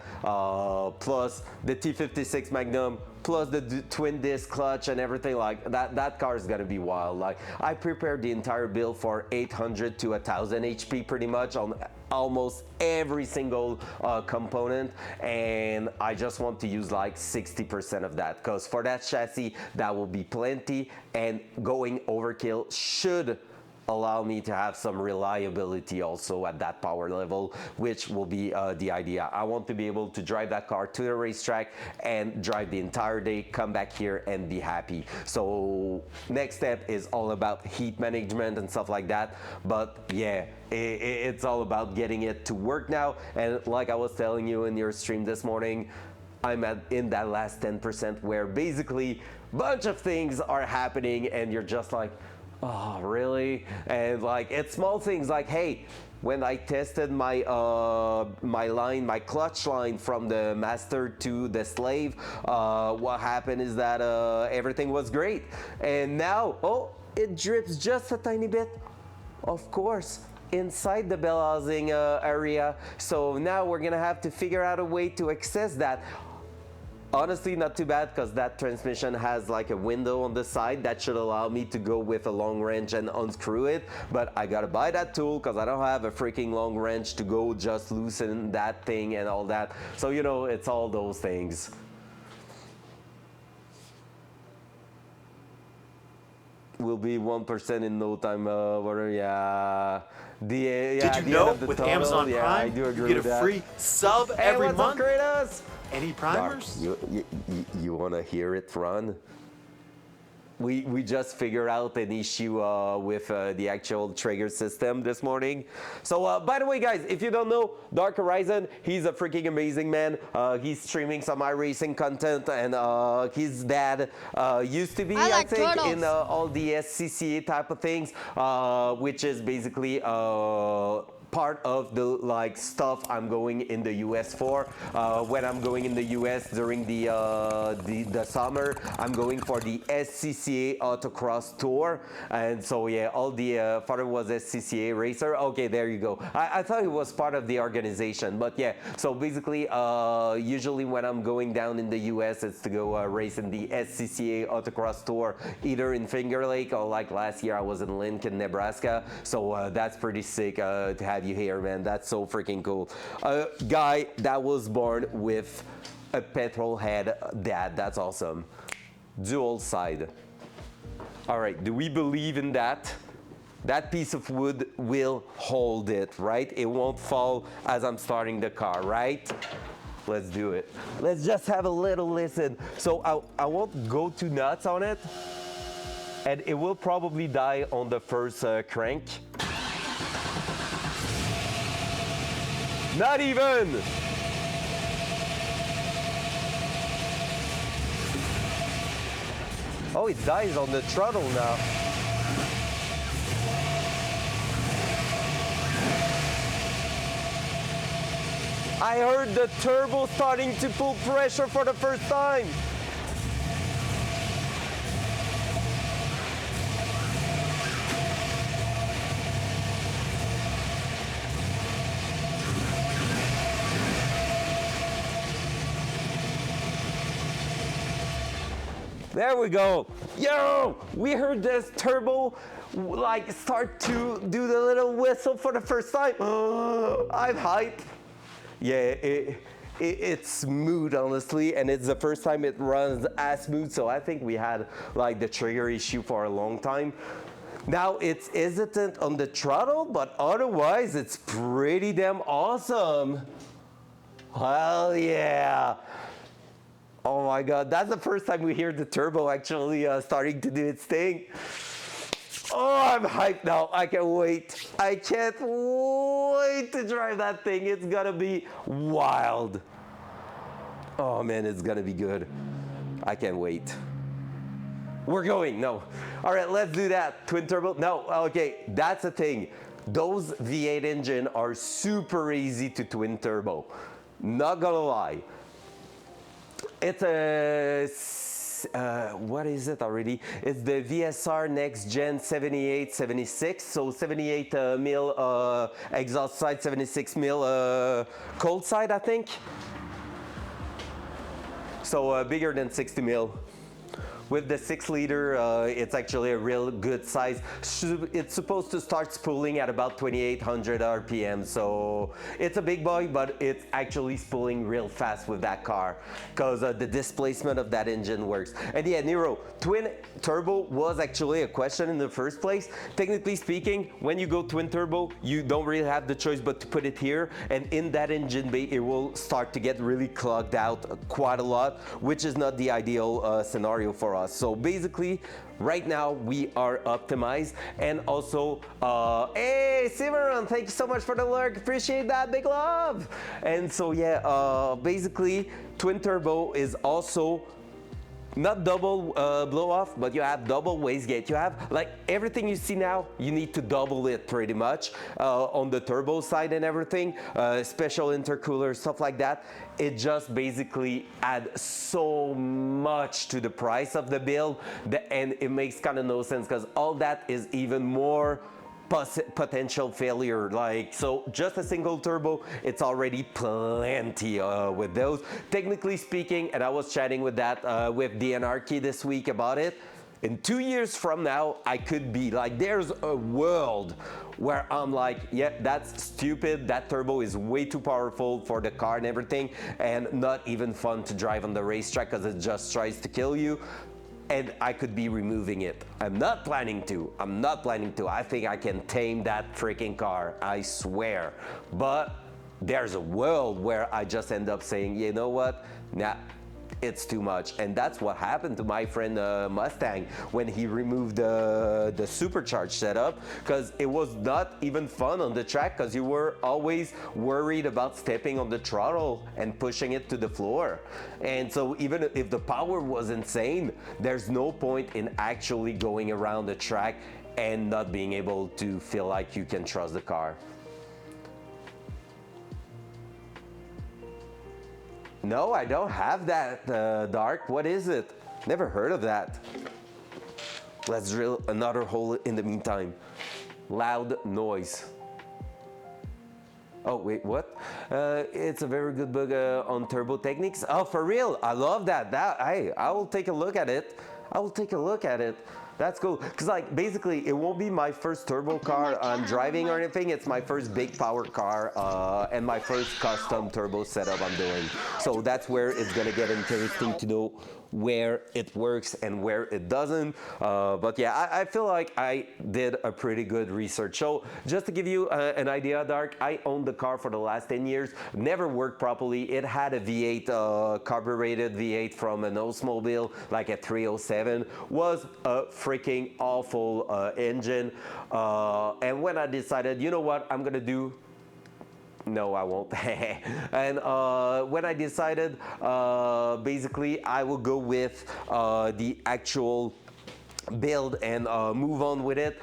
Plus the T56 Magnum, plus the twin disc clutch and everything. Like that car is gonna be wild. Like I prepared the entire build for 800 to 1000 HP pretty much on almost every single component, and I just want to use like 60% of that, because for that chassis that will be plenty, and going overkill should allow me to have some reliability also at that power level, which will be the idea. I want to be able to drive that car to the racetrack and drive the entire day, come back here and be happy. So next step is all about heat management and stuff like that. But yeah, it's all about getting it to work now. And like I was telling you in your stream this morning, I'm in that last 10% where basically a bunch of things are happening and you're just like, oh, really? And like, it's small things like, hey, when I tested my my clutch line from the master to the slave, what happened is that everything was great. And now, oh, it drips just a tiny bit. Of course, inside the bell housing area. So now we're gonna have to figure out a way to access that. Honestly, not too bad, because that transmission has like a window on the side that should allow me to go with a long wrench and unscrew it, but I gotta buy that tool because I don't have a freaking long wrench to go just loosen that thing and all that. So, you know, it's all those things. Will be 1% in no time. Whatever, yeah. Did you know with Amazon Prime, I do agree you get with a that. free sub Hey, every what's month? up, Kratos? Any primers? Dark, you want to hear it run? We just figured out an issue with the actual trigger system this morning. So by the way, guys, if you don't know, Dark Horizon, he's a freaking amazing man. He's streaming some iRacing content, and his dad used to be, I think, in all the SCCA type of things, which is basically part of the like stuff I'm going in the US for. When I'm going in the US during the summer, I'm going for the SCCA Autocross Tour. And so yeah, all the father was SCCA racer. Okay, there you go. I thought he was part of the organization, but yeah. So basically, usually when I'm going down in the US, it's to go race in the SCCA Autocross Tour, either in Finger Lake or like last year I was in Lincoln, Nebraska. So that's pretty sick to have you here, man. That's so freaking cool. A guy that was born with a petrol head dad. That's awesome. Dual side. All right, do we believe in that? That piece of wood will hold it, right? It won't fall as I'm starting the car, right? Let's do it. Let's just have a little listen. So I won't go too nuts on it, and it will probably die on the first crank. Not even! Oh, it dies on the throttle now. I heard the turbo starting to pull pressure for the first time. There we go. Yo, we heard this turbo like start to do the little whistle for the first time. I'm hyped. Yeah, it's smooth, honestly, and it's the first time it runs as smooth, so I think we had like the trigger issue for a long time. Now it's hesitant on the throttle, but otherwise it's pretty damn awesome. Hell yeah. Oh my God, that's the first time we hear the turbo actually starting to do its thing. Oh, I'm hyped now. I can't wait. I can't wait to drive that thing. It's gonna be wild. Oh man, it's gonna be good. I can't wait. We're going, no. All right, let's do that. Twin turbo, no, okay, that's the thing. Those V8 engine are super easy to twin turbo. Not gonna lie. It's a, what is it already? It's the VSR Next Gen 78, 76. So 78 mil exhaust side, 76 mil cold side, I think. So bigger than 60 mil. With the 6-liter, it's actually a real good size. It's supposed to start spooling at about 2,800 RPM. So it's a big boy, but it's actually spooling real fast with that car because the displacement of that engine works. And yeah, Nero, twin turbo was actually a question in the first place. Technically speaking, when you go twin turbo, you don't really have the choice but to put it here. And in that engine bay, it will start to get really clogged out quite a lot, which is not the ideal scenario for us. So basically, right now we are optimized, and also, hey, Cimarron, thank you so much for the lurk. Appreciate that, big love. And so yeah, basically, twin turbo is also not double blow off, but you have double wastegate. You have like everything you see now, you need to double it pretty much on the turbo side and everything, special intercooler, stuff like that. It just basically adds so much to the price of the build, and it makes kind of no sense because all that is even more potential failure. Like, so just a single turbo, it's already plenty with those. Technically speaking, and I was chatting with that with the Anarchy this week about it, in 2 years from now, I could be like, there's a world where I'm like, yeah, that's stupid. That turbo is way too powerful for the car and everything, and not even fun to drive on the racetrack because it just tries to kill you. And I could be removing it. I'm not planning to. I think I can tame that freaking car, I swear. But there's a world where I just end up saying, you know what? Nah, it's too much. And that's what happened to my friend Mustang when he removed the supercharged setup, because it was not even fun on the track because you were always worried about stepping on the throttle and pushing it to the floor. And so even if the power was insane, there's no point in actually going around the track and not being able to feel like you can trust the car. No, I don't have that, Dark. What is it? Never heard of that. Let's drill another hole in the meantime. Loud noise. Oh, wait, what? It's a very good bug on Turbo Techniques. Oh, for real? I love that. I will take a look at it. That's cool, because like basically it won't be my first turbo car I'm driving or anything. It's my first big power car and my first custom turbo setup I'm doing. So that's where it's gonna get interesting to know where it works and where it doesn't. But yeah, I feel like I did a pretty good research. So just to give you an idea, Dark, I owned the car for the last 10 years, never worked properly. It had a V8, carbureted V8 from an Oldsmobile, like a 307, was a freaking awful engine. And when I decided, you know what, I'm gonna do No, I won't. And when I decided, basically, I will go with the actual build and move on with it.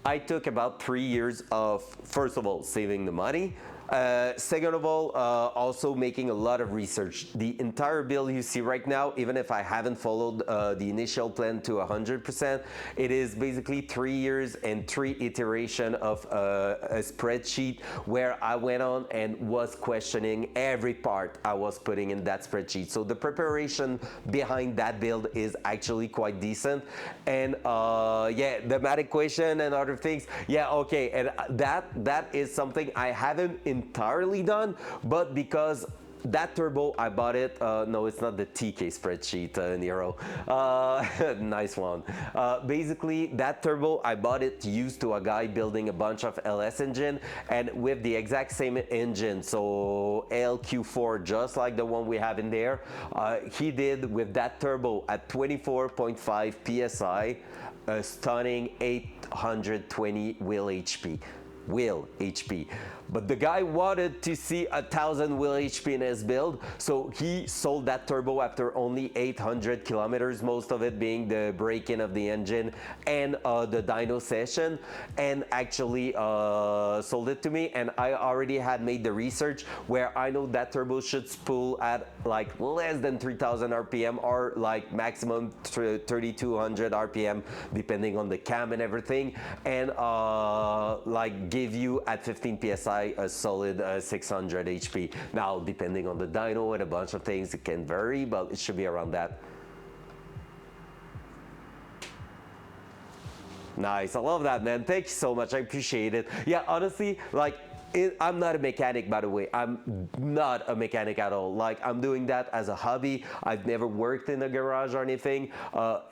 I took about 3 years of, first of all, saving the money. Second of all, also making a lot of research. The entire build you see right now, even if I haven't followed the initial plan to 100%, it is basically 3 years and 3 iteration of a spreadsheet where I went on and was questioning every part I was putting in that spreadsheet. So the preparation behind that build is actually quite decent. And yeah, the math equation and other things, yeah, okay, and that is something I haven't entirely done, but because that turbo, I bought it. No, it's not the TK spreadsheet, Nero. Nice one. Basically, that turbo, I bought it used to a guy building a bunch of LS engine, and with the exact same engine, so LQ4, just like the one we have in there, he did with that turbo at 24.5 PSI, a stunning 820 wheel HP. But the guy wanted to see 1,000 wheel HP in his build, so he sold that turbo after only 800 kilometers, most of it being the break-in of the engine and the dyno session, and actually sold it to me. And I already had made the research where I know that turbo should spool at like less than 3,000 RPM or like maximum 3,200 RPM, depending on the cam and everything, and like give you at 15 PSI a solid 600 HP. Now, depending on the dyno and a bunch of things, it can vary, but it should be around that. Nice, I love that, man. Thank you so much, I appreciate it. Yeah, honestly, like, I'm not a mechanic, by the way. I'm not a mechanic at all. Like, I'm doing that as a hobby. I've never worked in a garage or anything.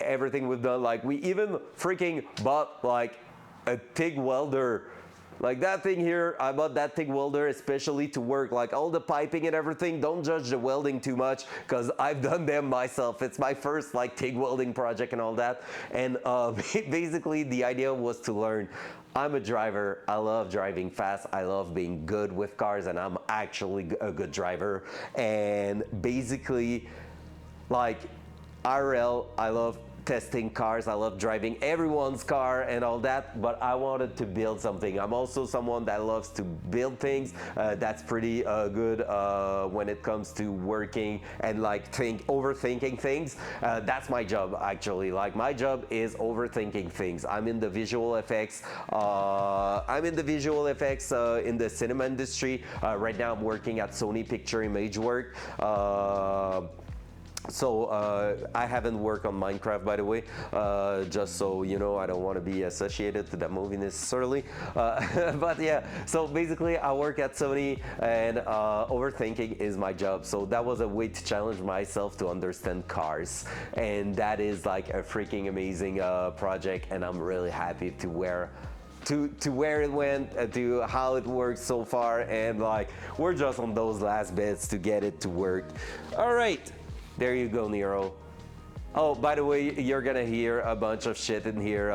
Everything we've done, like, we even freaking bought like a TIG welder. Like that thing here, I bought that TIG welder especially to work like all the piping and everything. Don't judge the welding too much because I've done them myself. It's my first like TIG welding project and all that. And basically the idea was to learn. I'm a driver. I love driving fast. I love being good with cars, and I'm actually a good driver. And basically, like IRL, I love testing cars. I love driving everyone's car and all that, but I wanted to build something. I'm also someone that loves to build things. That's pretty good when it comes to working and like overthinking things. That's my job actually. Like my job is overthinking things. I'm in the visual effects. In the cinema industry. Right now I'm working at Sony Picture Image Work. So I haven't worked on Minecraft, by the way, just so you know. I don't want to be associated to that movie necessarily, but yeah, so basically I work at Sony, and overthinking is my job. So that was a way to challenge myself to understand cars, and that is like a freaking amazing project, and I'm really happy to where it went, to how it works so far, and like we're just on those last bits to get it to work. All right. There you go, Nero. Oh, by the way, you're gonna hear a bunch of shit in here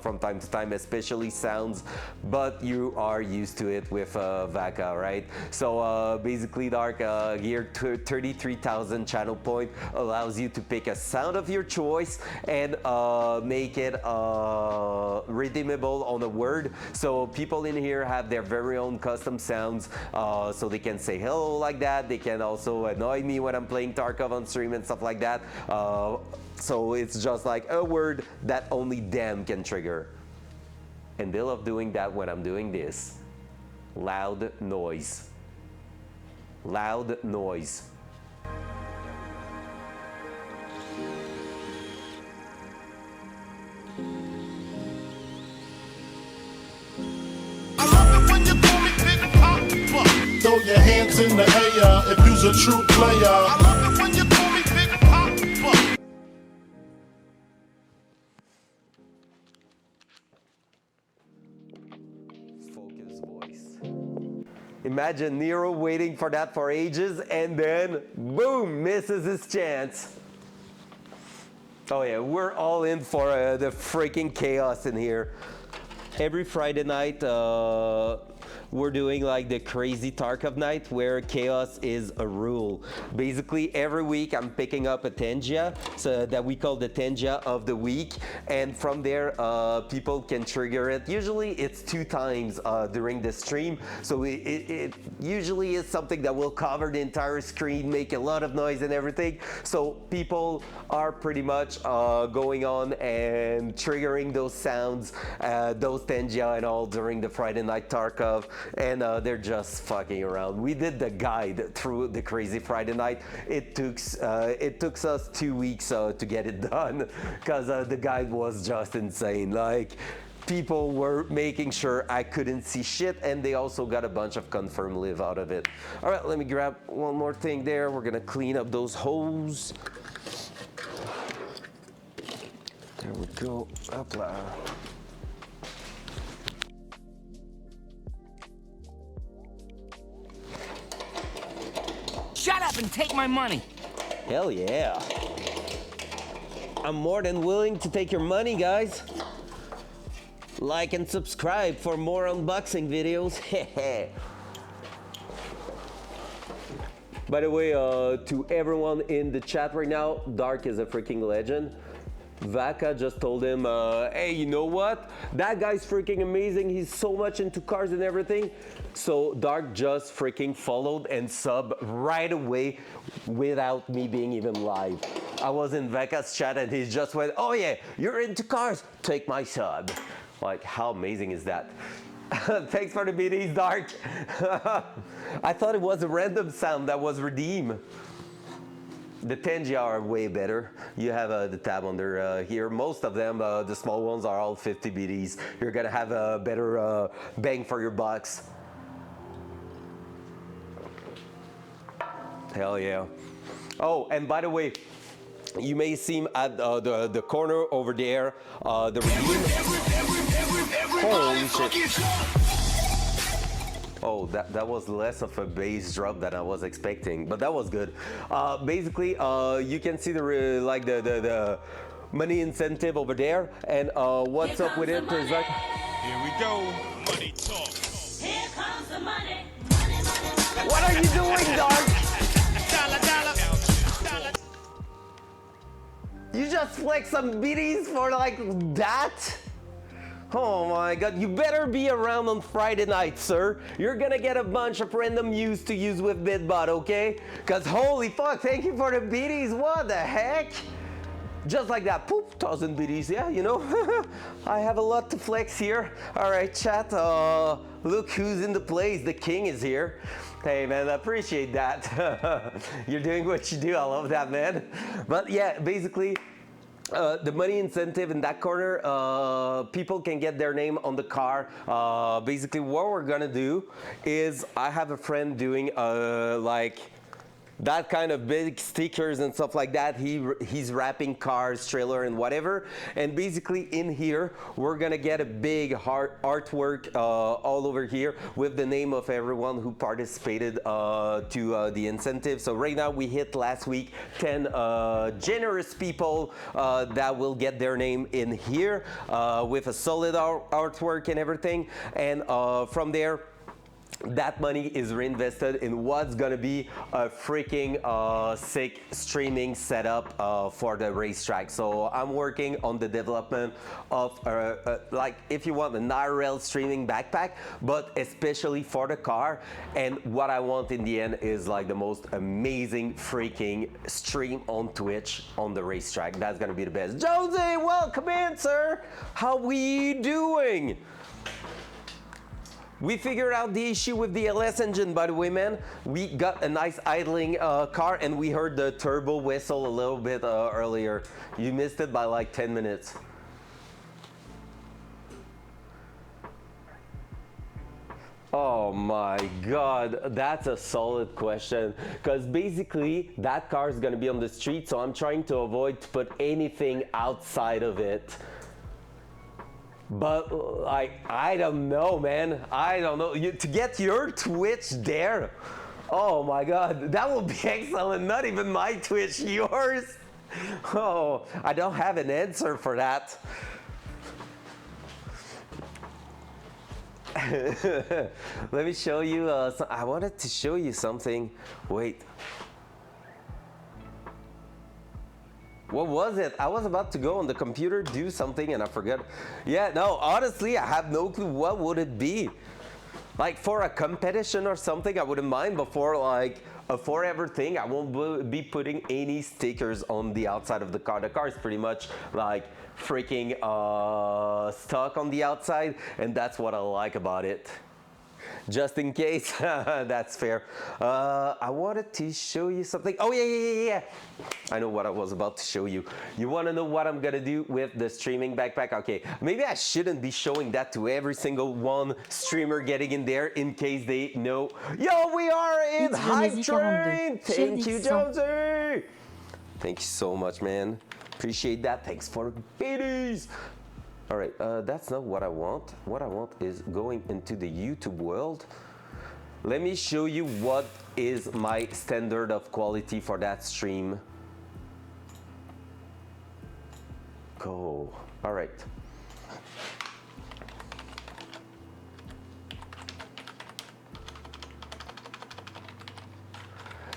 from time to time, especially sounds, but you are used to it with VACA, right? So basically, Dark Gear 33,000 channel point allows you to pick a sound of your choice and make it redeemable on a word. So people in here have their very own custom sounds, so they can say hello like that. They can also annoy me when I'm playing Tarkov on stream and stuff like that. So it's just like a word that only them can trigger. And they love doing that when I'm doing this. Loud noise. Loud noise. I love it when you call me Big Papa. Throw your hands in the air if you's a true player. I love it when you call me Big Papa. Focus voice. Imagine Nero waiting for that for ages and then boom, misses his chance. Oh yeah, we're all in for the freaking chaos in here. Every Friday night, we're doing like the crazy Tarkov night where chaos is a rule. Basically, every week I'm picking up a Tengia, so that we call the Tengia of the week, and from there people can trigger it. Usually it's 2 times during the stream, so it usually is something that will cover the entire screen, make a lot of noise and everything. So people are pretty much going on and triggering those sounds, those Tengia and all during the Friday Night Tarkov, and they're just fucking around. We did the guide through the crazy Friday night. It took us 2 weeks to get it done, because the guide was just insane. Like, people were making sure I couldn't see shit, and they also got a bunch of confirmed live out of it. All right, let me grab one more thing there. We're gonna clean up those holes. There we go. Hopla. Shut up and take my money. Hell yeah. I'm more than willing to take your money, guys. Like and subscribe for more unboxing videos. By the way, to everyone in the chat right now, Dark is a freaking legend. Vaca just told him, hey, you know what? That guy's freaking amazing. He's so much into cars and everything. So Dark just freaking followed and subbed right away without me being even live. I was in Vaca's chat and he just went, oh yeah, you're into cars, take my sub. Like, how amazing is that? Thanks for the BDs, Dark. I thought it was a random sound that was redeemed. The Tengia are way better. You have the tab under here. Most of them, the small ones, are all 50 BDs. You're gonna have a better bang for your bucks. Hell yeah. Oh, and by the way, you may see at the corner over there, the holy shit. Oh, that was less of a bass drop than I was expecting, but that was good. Basically, you can see the money incentive over there, and what's up with it is like. Here we go. Money talk. Here comes the money. What are you doing, Dark? You just flex some BDs for like that? Oh my god, you better be around on Friday night, sir. You're gonna get a bunch of random news to use with Bitbot, okay? Cause holy fuck, thank you for the BDs, what the heck? Just like that, poop, 1,000 BDs, yeah, you know? I have a lot to flex here. All right, chat, look who's in the place, the king is here. Hey man, I appreciate that. You're doing what you do, I love that, man. But yeah, basically, the money incentive in that corner, people can get their name on the car. Basically, what we're gonna do is I have a friend doing like that kind of big stickers and stuff like that. He's wrapping cars, trailer, and whatever. And basically in here, we're gonna get a big artwork all over here with the name of everyone who participated to the incentive. So right now we hit last week 10 generous people that will get their name in here with a solid artwork and everything. And from there, that money is reinvested in what's gonna be a freaking sick streaming setup for the racetrack. So I'm working on the development of like, if you want, an IRL streaming backpack, but especially for the car. And what I want in the end is like the most amazing freaking stream on Twitch on the racetrack. That's gonna be the best. Jose, welcome in, sir. How we doing? We figured out the issue with the LS engine, by the way, man. We got a nice idling car, and we heard the turbo whistle a little bit earlier. You missed it by like 10 minutes. Oh my god, that's a solid question. Because basically, that car is gonna be on the street, so I'm trying to avoid to put anything outside of it. But like, I don't know, man. I don't know. To get your Twitch there, oh my god, that will be excellent. Not even my Twitch, yours. Oh, I don't have an answer for that. Let me show you. I wanted to show you something. Wait. What was it? I was about to go on the computer, do something, and I forgot. Yeah, no, honestly, I have no clue. What would it be? Like for a competition or something, I wouldn't mind, but for like a forever thing, I won't be putting any stickers on the outside of the car. The car is pretty much like freaking stuck on the outside, and that's what I like about it. Just in case. That's fair. I wanted to show you something. Oh yeah. I know what I was about to show you. You want to know what I'm gonna do with the streaming backpack? Okay, maybe I shouldn't be showing that to every single one streamer getting in there in case they know. Yo, we are in Hype Train. Thank you, Jonesy. Thank you so much, man. Appreciate that. Thanks for biddies. All right, that's not what I want. What I want is going into the YouTube world. Let me show you what is my standard of quality for that stream. Go. All right.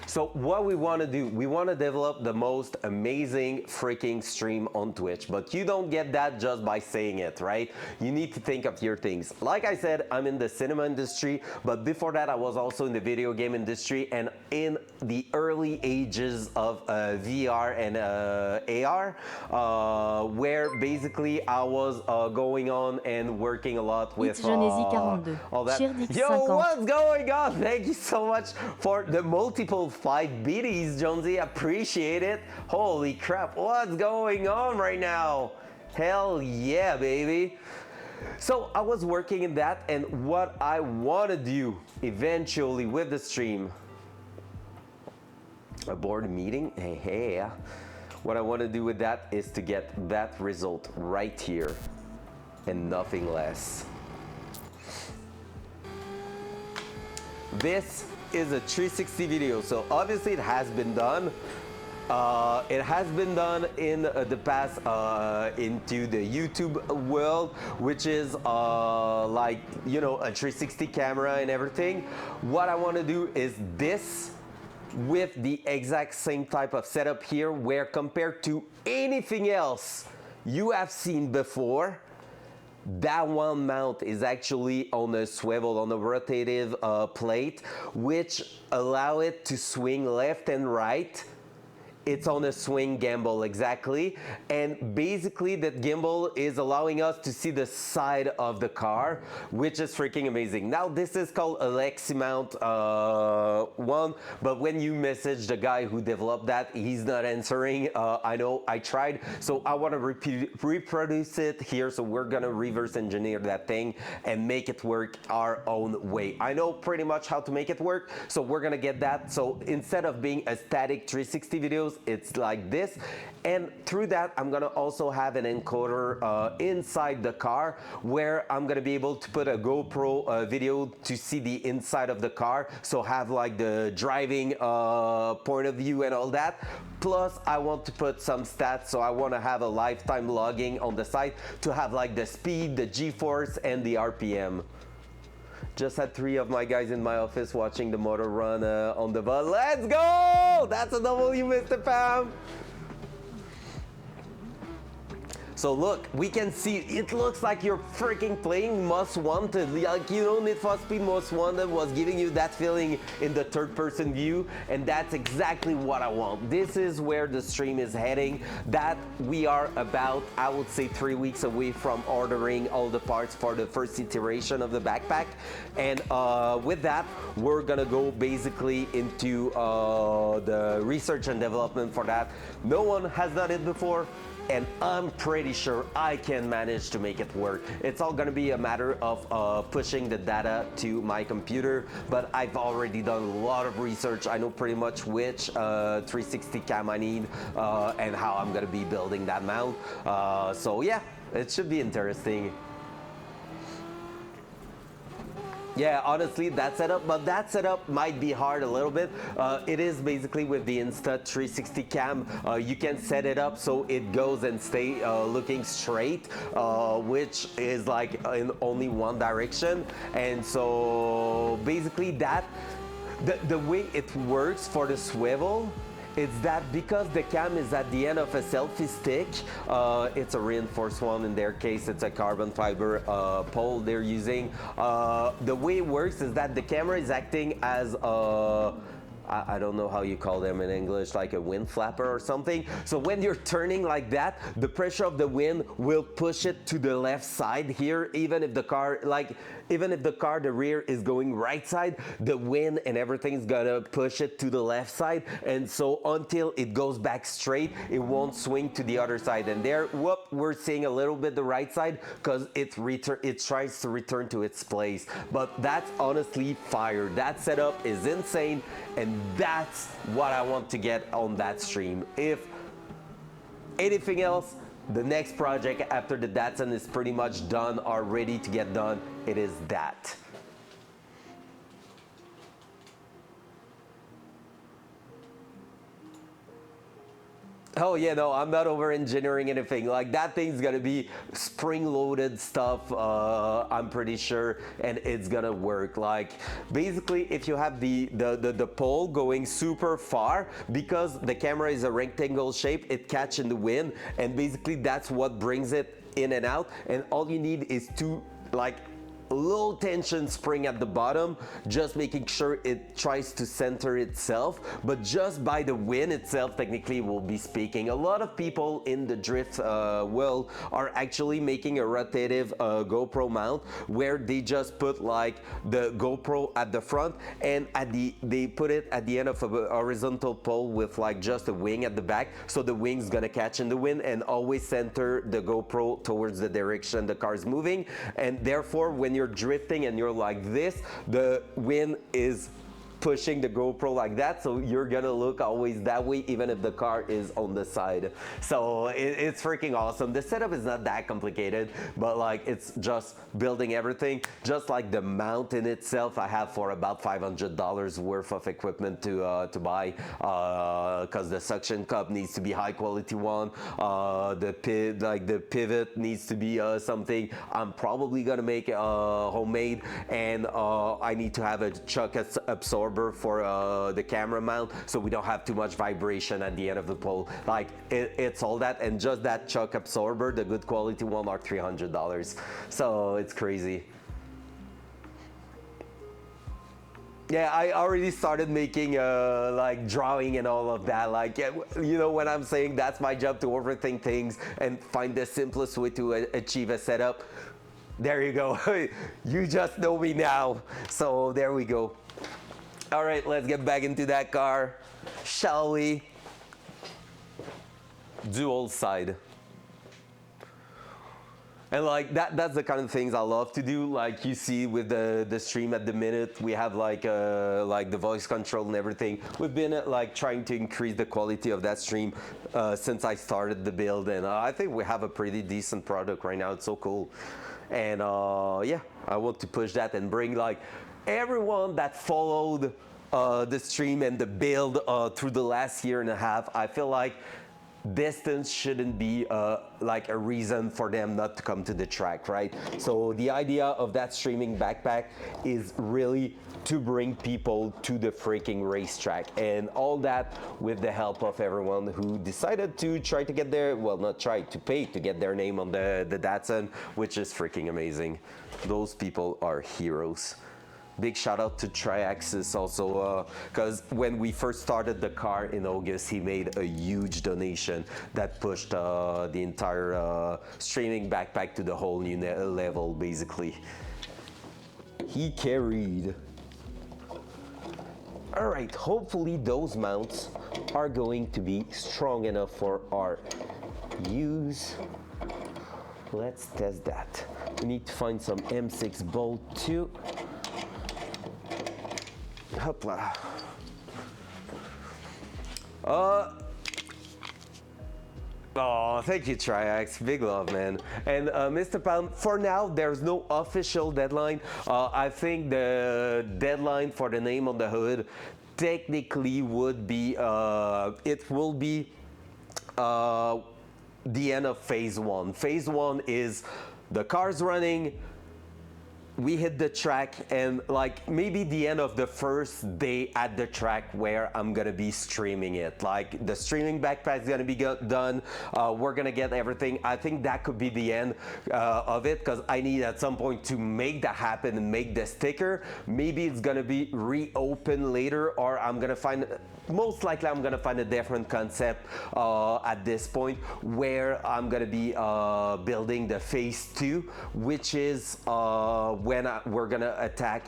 So what we want to do, we want to develop the most amazing freaking stream on Twitch, but you don't get that just by saying it, right? You need to think of your things. Like I said, I'm in the cinema industry, but before that I was also in the video game industry and in the early ages of VR and AR, where basically I was going on and working a lot with all that. Yo, what's going on? Thank you so much for the multiple 5 biddies, Jonesy. Appreciate it. Holy crap, what's going on right now? Hell yeah, baby. So I was working in that, and what I want to do eventually with the stream, a board meeting, hey. What I want to do with that is to get that result right here and nothing less. This is a 360 video, so obviously it has been done. It has been done in the past into the YouTube world, which is like, you know, a 360 camera and everything. What I want to do is this with the exact same type of setup here, where compared to anything else you have seen before, that one mount is actually on a swivel, on a rotative plate, which allow it to swing left and right. It's on a swing gimbal, exactly. And basically that gimbal is allowing us to see the side of the car, which is freaking amazing. Now this is called a Lexi mount one, but when you message the guy who developed that, he's not answering. I know, I tried. So I want to reproduce it here. So we're gonna reverse engineer that thing and make it work our own way. I know pretty much how to make it work. So we're gonna get that. So instead of being a static 360 videos, it's like this, and through that I'm gonna also have an encoder inside the car, where I'm gonna be able to put a GoPro video to see the inside of the car, so have like the driving point of view and all that. Plus I want to put some stats, so I want to have a lifetime logging on the side to have like the speed, the G-force, and the RPM. Just had 3 of my guys in my office watching the motor run on the bus. Let's go! That's a W, Mr. Pam. So look, we can see, it looks like you're freaking playing Most Wanted. Like, you know, Need for Speed Most Wanted was giving you that feeling in the third person view, and that's exactly what I want. This is where the stream is heading. That we are about, I would say, 3 weeks away from ordering all the parts for the first iteration of the backpack. And with that, we're gonna go basically into the research and development for that. No one has done it before, and I'm pretty sure I can manage to make it work. It's all gonna be a matter of pushing the data to my computer, but I've already done a lot of research. I know pretty much which 360 cam I need and how I'm gonna be building that mount. So yeah, it should be interesting. Yeah, honestly, that setup might be hard a little bit. It is basically with the Insta360 cam. You can set it up so it goes and stay looking straight, which is like in only one direction. And so basically the way it works for the swivel, it's that because the cam is at the end of a selfie stick, it's a reinforced one. In their case, it's a carbon fiber pole they're using. The way it works is that the camera is acting as a I don't know how you call them in English, like a wind flapper or something. So when you're turning like that, the pressure of the wind will push it to the left side here, even if the car, the rear is going right side, the wind and everything's gonna push it to the left side. And so until it goes back straight, it won't swing to the other side. And there, whoop, we're seeing a little bit the right side because it tries to return to its place. But that's honestly fire. That setup is insane. And that's what I want to get on that stream. If anything else, the next project after the Datsun is pretty much done or ready to get done, it is that. Oh yeah, no, I'm not over engineering anything. Like that thing's gonna be spring-loaded stuff, I'm pretty sure, and it's gonna work. Like basically, if you have the pole going super far, because the camera is a rectangle shape, it catches in the wind, and basically that's what brings it in and out. And all you need is two low tension spring at the bottom, just making sure it tries to center itself. But just by the wind itself, technically we'll be speaking, a lot of people in the drift world are actually making a rotative GoPro mount where they just put like the GoPro at the front, and they put it at the end of a horizontal pole with like just a wing at the back, so the wing's gonna catch in the wind and always center the GoPro towards the direction the car's moving. And therefore, when you're drifting and you're like this, the wind is pushing the GoPro like that, so you're gonna look always that way even if the car is on the side. So it's freaking awesome. The setup is not that complicated, but like it's just building everything. Just like the mount in itself, I have for about $500 worth of equipment to buy, because the suction cup needs to be high quality one. The pivot needs to be something I'm probably gonna make homemade, and I need to have a chuck absorber for the camera mount, so we don't have too much vibration at the end of the pole. Like it's all that, and just that chuck absorber, the good quality one, are $300. So it's crazy. Yeah, I already started making like drawing and all of that. Like, you know what I'm saying? That's my job, to overthink things and find the simplest way to achieve a setup. There you go. You just know me now. So there we go. All right, let's get back into that car, shall we? Dual side. And like that's the kind of things I love to do. Like you see with the stream at the minute, we have like the voice control and everything. We've been like trying to increase the quality of that stream since I started the build, and I think we have a pretty decent product right now. It's so cool. And yeah, I want to push that and bring like everyone that followed the stream and the build through the last year and a half. I feel like distance shouldn't be like a reason for them not to come to the track, right? So the idea of that streaming backpack is really to bring people to the freaking racetrack, and all that with the help of everyone who decided to try to get their, well, not try, to pay to get their name on the Datsun, which is freaking amazing. Those people are heroes. Big shout out to Triaxis also, because when we first started the car in August, he made a huge donation that pushed the entire streaming backpack to the whole new level, basically. He carried. All right, hopefully those mounts are going to be strong enough for our use. Let's test that. We need to find some M6 bolt too. Oh, thank you, Triax. Big love, man. And Mr. Pound, for now, there's no official deadline. I think the deadline for the name on the hood technically would be, it will be the end of phase one. Phase one is the car's running, we hit the track, and like maybe the end of the first day at the track where I'm gonna be streaming it. Like the streaming backpack's gonna be done. We're gonna get everything. I think that could be the end of it, because I need at some point to make that happen and make the sticker. Maybe it's gonna be reopened later, or I'm gonna find, most likely I'm gonna find a different concept at this point, where I'm gonna be building the phase two, which is when we're gonna attack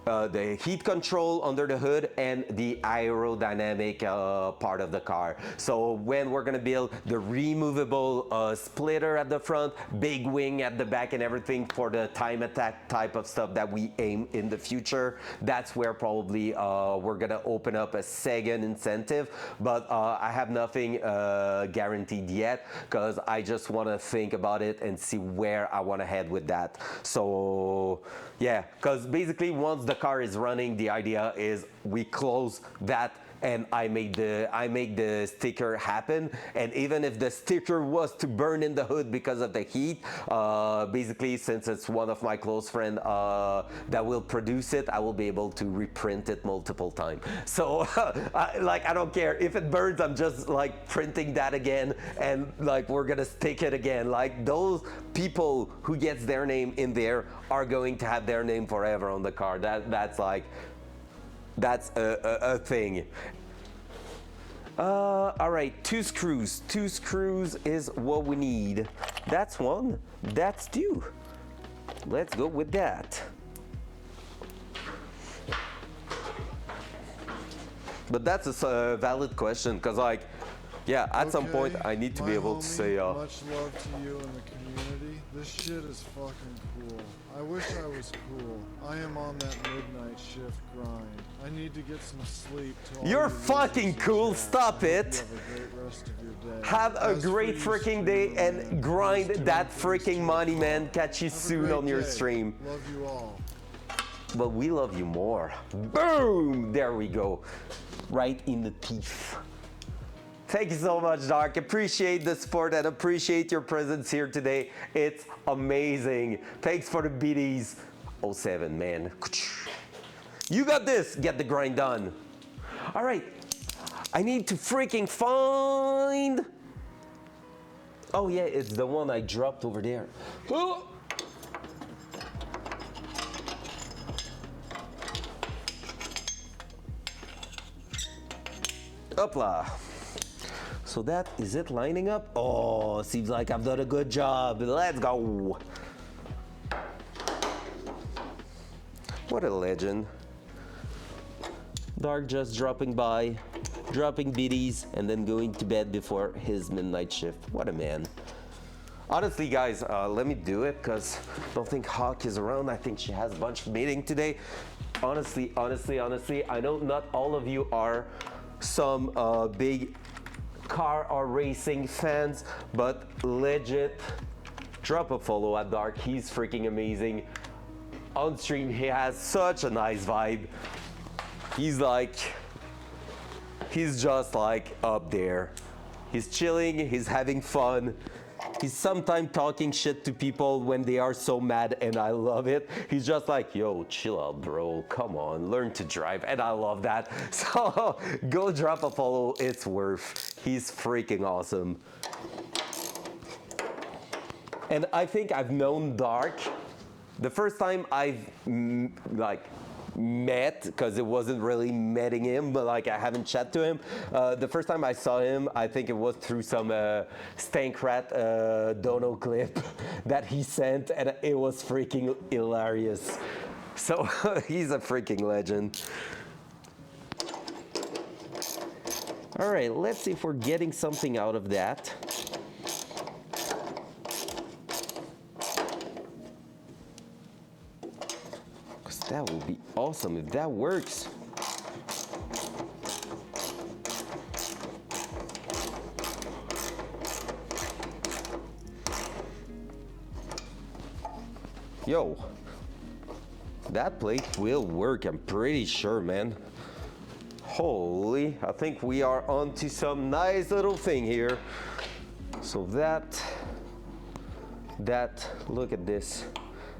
the heat control under the hood and the aerodynamic part of the car. So when we're gonna build the removable splitter at the front, big wing at the back and everything for the time attack type of stuff that we aim in the future, that's where probably we're gonna open up a second incentive. But I have nothing guaranteed yet, because I just wanna think about it and see where I wanna head with that. So yeah, because basically once the car is running, the idea is we close that and I make the sticker happen. And even if the sticker was to burn in the hood because of the heat, basically since it's one of my close friends that will produce it, I will be able to reprint it multiple times. So I don't care if it burns, I'm just like printing that again, and like we're gonna stick it again. Like those people who gets their name in there are going to have their name forever on the car. That's a thing. All right, two screws. Two screws is what we need. That's one, that's two. Let's go with that. But that's a valid question, because like, yeah, at some point I need to be able to say, much love to you and the community. This shit is fucking cool. I wish I was cool. I am on that midnight shift grind. I need to get some sleep. You're fucking cool, stop it. Have a great freaking day and grind that freaking money, man. Catch you soon on your stream. Love you all. But we love you more. Boom! There we go. Right in the teeth. Thank you so much, Dark. Appreciate the support and appreciate your presence here today. It's amazing. Thanks for the biddies. 07, man. You got this. Get the grind done. All right. I need to freaking find... Oh, yeah, it's the one I dropped over there. Oh! Hopla. So that is it lining up? Oh, seems like I've done a good job. Let's go. What a legend. Dark just dropping by, dropping biddies, and then going to bed before his midnight shift. What a man. Honestly, guys, let me do it, because I don't think Hawk is around. I think she has a bunch of meetings today. Honestly, I know not all of you are some big car or racing fans, but legit, drop a follow at Dark. He's freaking amazing. On stream, he has such a nice vibe. He's just like up there. He's chilling, he's having fun. He's sometimes talking shit to people when they are so mad, and I love it. He's just like, yo, chill out, bro. Come on, learn to drive. And I love that. So go drop a follow, it's worth. He's freaking awesome. And I think I've known Dark. The first time I've met, because it wasn't really meeting him, but like I haven't chat to him. The first time I saw him, I think it was through some Stankrat dono clip that he sent, and it was freaking hilarious. So he's a freaking legend. All right, let's see if we're getting something out of that. That would be awesome if that works. Yo, that plate will work, I'm pretty sure, man. Holy, I think we are onto some nice little thing here. So that, look at this.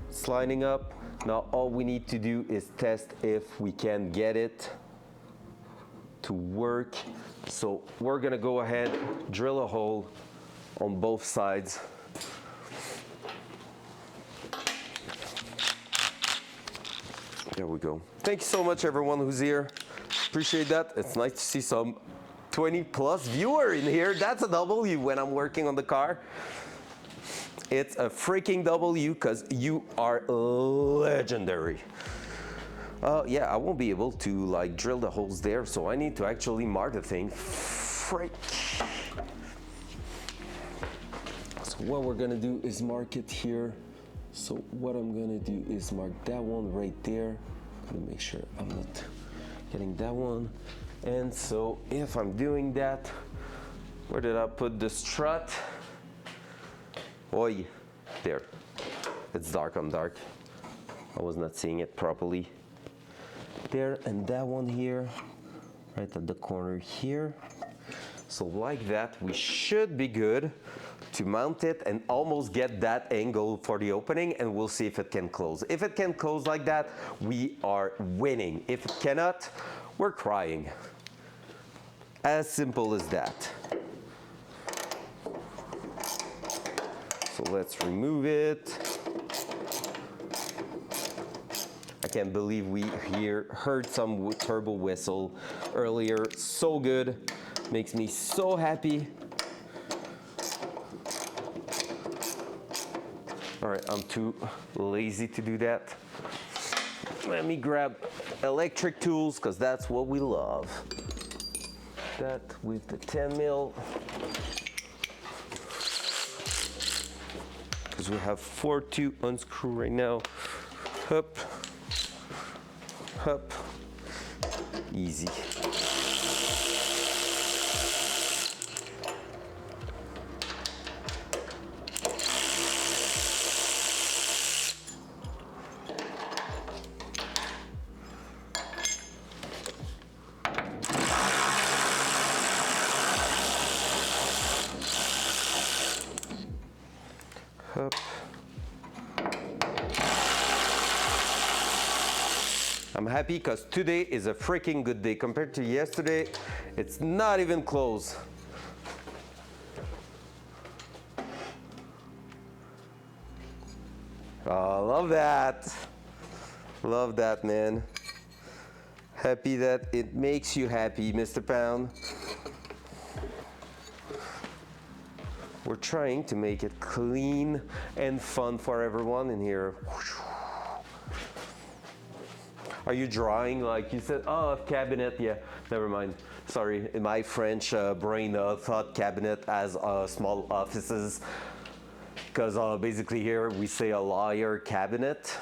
It's lining up. Now all we need to do is test if we can get it to work. So we're gonna go ahead, drill a hole on both sides. There we go. Thank you so much everyone who's here. Appreciate that. It's nice to see some 20+ viewer in here. That's a W when I'm working on the car. It's a freaking W because you are legendary. Yeah, I won't be able to like drill the holes there, so I need to actually mark the thing. Freak. So what we're gonna do is mark it here. So what I'm gonna do is mark that one right there. Let me make sure I'm not getting that one. And so if I'm doing that, where did I put the strut? Oi, there. It's dark on dark. I was not seeing it properly. There, and that one here, right at the corner here. So like that, we should be good to mount it and almost get that angle for the opening, and we'll see if it can close. If it can close like that, we are winning. If it cannot, we're crying. As simple as that. So let's remove it. I can't believe we heard some turbo whistle earlier. So good. Makes me so happy. All right, I'm too lazy to do that. Let me grab electric tools because that's what we love. That with the 10 mil. Because we have 4 to unscrew right now. Hup. Hup. Easy. Hup. I'm happy because today is a freaking good day. Compared to yesterday, it's not even close. Oh, love that. Love that, man. Happy that it makes you happy, Mr. Pound. We're trying to make it clean and fun for everyone in here. Are you drawing like you said? Oh, cabinet, yeah, never mind. Sorry, in my French brain thought cabinet as small offices. Because basically here we say a lawyer cabinet.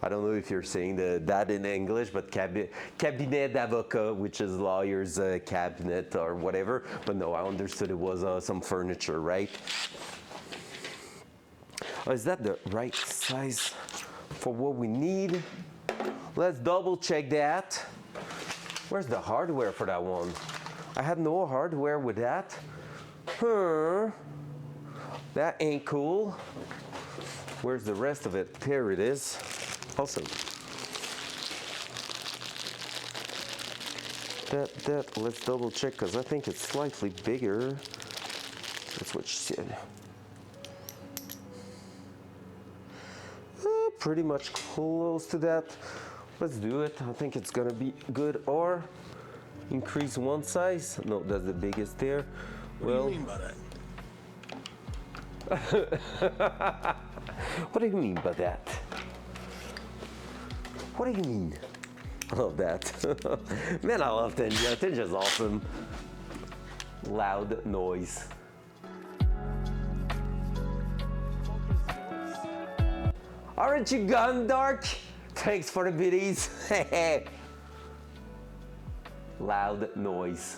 I don't know if you're saying that in English, but cabinet d'avocat, which is lawyer's cabinet or whatever. But no, I understood it was some furniture, right? Oh, is that the right size for what we need? Let's double check that. Where's the hardware for that one? I had no hardware with that. That ain't cool. Where's the rest of it? There it is. Awesome. Let's double check because I think it's slightly bigger. That's what she said. Pretty much close to that. Let's do it. I think it's gonna be good. Or increase one size. No, that's the biggest there. What do you mean by that? What do you mean by that? What do you mean? I love that. Man, I love Tinja. Tinja's awesome. Loud noise. Aren't you gone, Dark? Thanks for the biddies. Loud noise.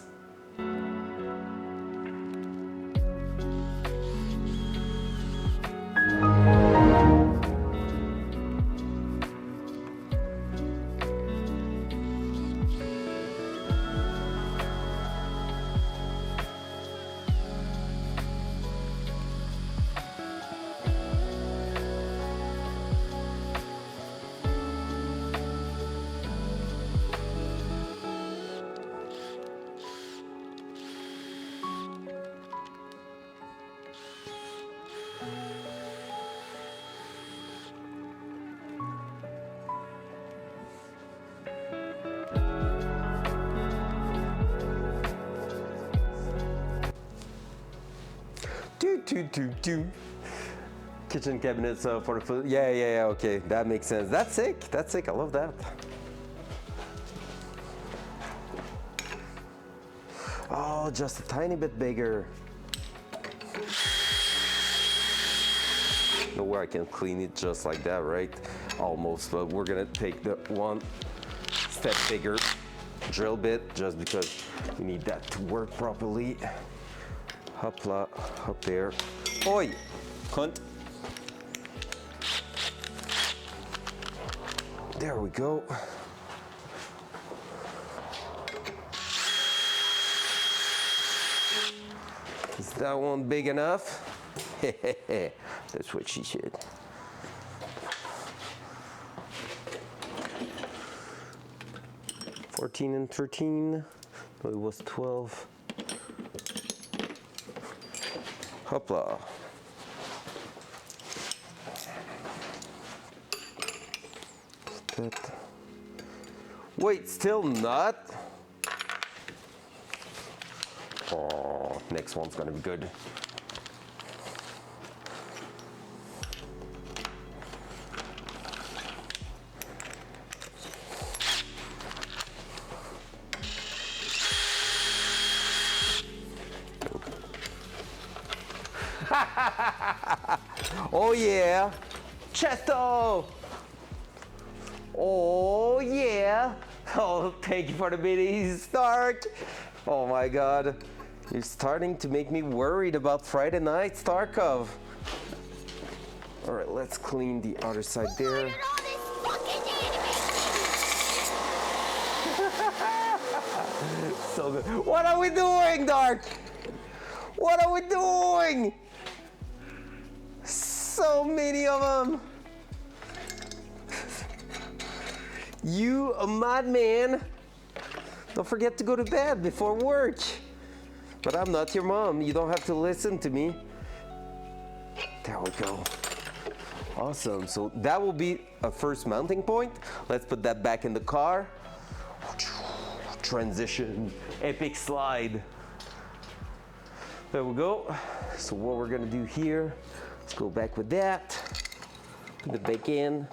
Kitchen cabinets for the food. Yeah, okay, that makes sense. That's sick, I love that. Oh, just a tiny bit bigger. No way I can clean it just like that, right? Almost, but we're gonna take the one step bigger drill bit just because we need that to work properly. Hopla, up there. Oi, hunt. There we go. Is that one big enough? That's what she said. $14 and $13. No, it was 12. Hopla. That. Wait, still not? Oh, next one's gonna be good. Oh yeah, Chesto! Oh yeah! Oh, thank you for the biddies, Stark! Oh my god, you're starting to make me worried about Friday night, Starkov. Alright, let's clean the other side there. So good. What are we doing, Dark? What are we doing? So many of them. You a madman. Don't forget to go to bed before work. But I'm not your mom. You don't have to listen to me. There we go. Awesome. So that will be a first mounting point. Let's put that back in the car. Transition. Epic slide. There we go. So what we're gonna do here, let's go back with that. Put it back in.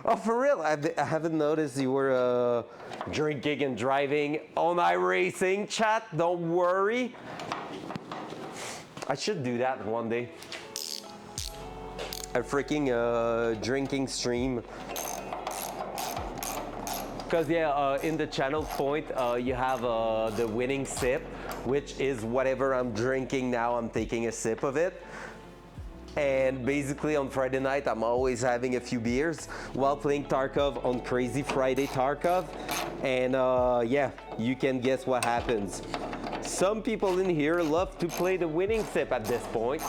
Oh, for real? I haven't noticed you were drinking and driving on iRacing, chat. Don't worry. I should do that one day. A freaking drinking stream. Because yeah, in the channel point, you have the winning sip, which is whatever I'm drinking now, I'm taking a sip of it. And basically on Friday night, I'm always having a few beers while playing Tarkov on Crazy Friday Tarkov. And yeah, you can guess what happens. Some people in here love to play the winning sip at this point.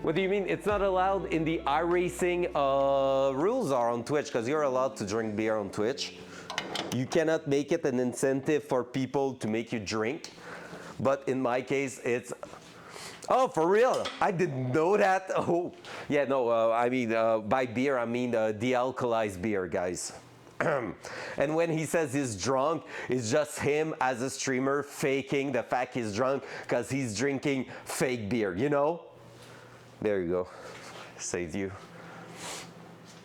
What do you mean? It's not allowed in the iRacing rules are on Twitch, because you're allowed to drink beer on Twitch. You cannot make it an incentive for people to make you drink. But in my case, it's... Oh, for real? I didn't know that. Oh, yeah, no, I mean, by beer, I mean de-alcoholized beer, guys. And when he says he's drunk, it's just him as a streamer faking the fact he's drunk because he's drinking fake beer, you know? There you go. Saved you.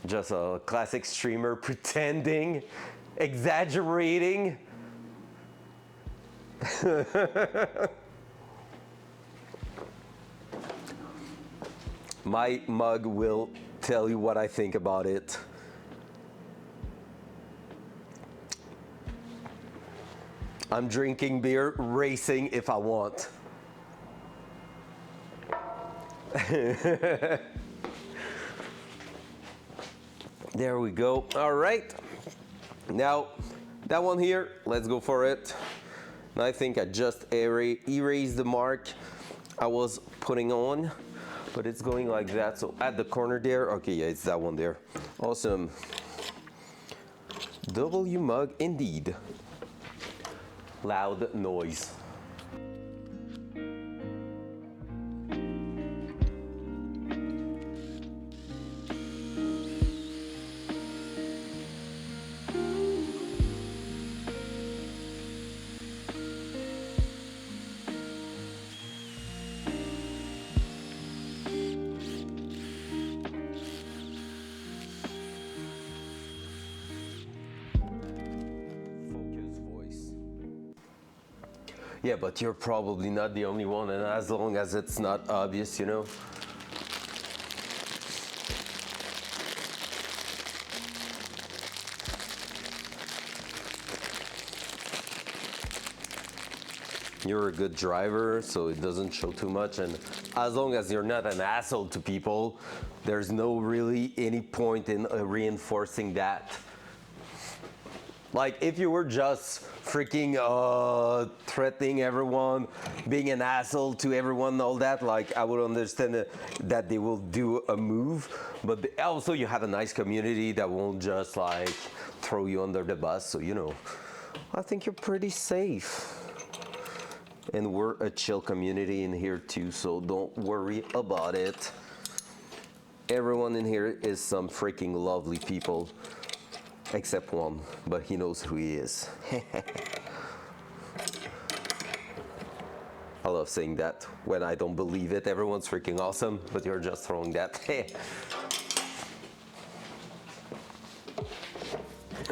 Just a classic streamer pretending, exaggerating. My mug will tell you what I think about it. I'm drinking beer, racing if I want. There we go. All right. Now, that one here, let's go for it. And I think I just erased the mark I was putting on, but it's going like that. So at the corner there, okay, yeah, it's that one there. Awesome. W mug indeed. Loud noise. Yeah, but you're probably not the only one, and as long as it's not obvious, you know. You're a good driver, so it doesn't show too much, and as long as you're not an asshole to people, there's no really any point in reinforcing that. Like, if you were just freaking threatening everyone, being an asshole to everyone, all that, like, I would understand that they will do a move, but also you have a nice community that won't just, like, throw you under the bus, so, you know, I think you're pretty safe. And we're a chill community in here too, so don't worry about it. Everyone in here is some freaking lovely people, except one, but he knows who he is. I love saying that when I don't believe it. Everyone's freaking awesome, but you're just throwing that.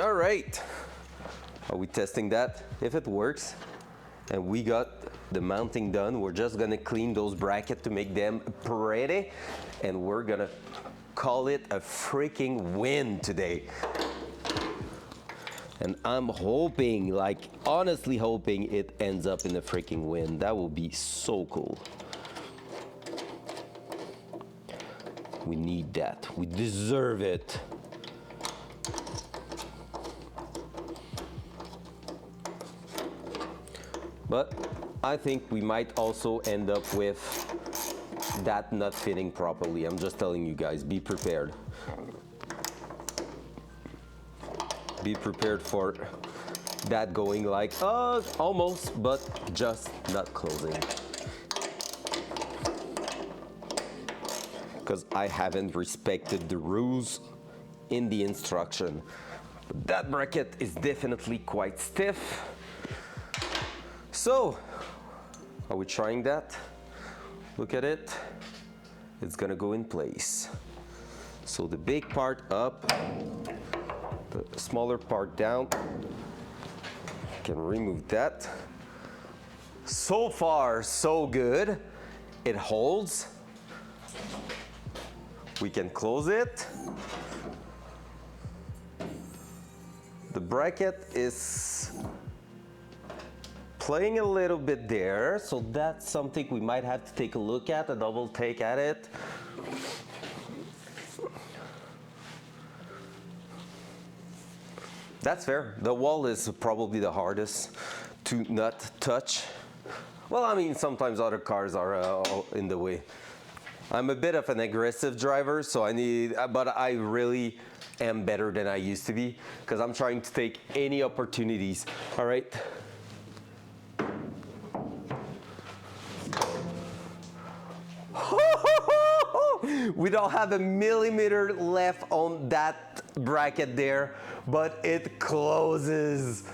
All right, are we testing that? If it works, and we got the mounting done, we're just gonna clean those brackets to make them pretty, and we're gonna call it a freaking win today. And I'm hoping, like honestly hoping, it ends up in a freaking win. That will be so cool. We need that. We deserve it. But I think we might also end up with that not fitting properly. I'm just telling you guys, be prepared. Be prepared for that going like, almost, but just not closing. Because I haven't respected the rules in the instruction. That bracket is definitely quite stiff. So, are we trying that? Look at it. It's gonna go in place. So the big part up, the smaller part down. Can remove that. So far, so good. It holds. We can close it. The bracket is playing a little bit there, so that's something we might have to take a look at, a double take at it. That's fair. The wall is probably the hardest to not touch. Well, I mean, sometimes other cars are in the way. I'm a bit of an aggressive driver, so but I really am better than I used to be, because I'm trying to take any opportunities. All right. We don't have a millimeter left on that bracket there, but it closes.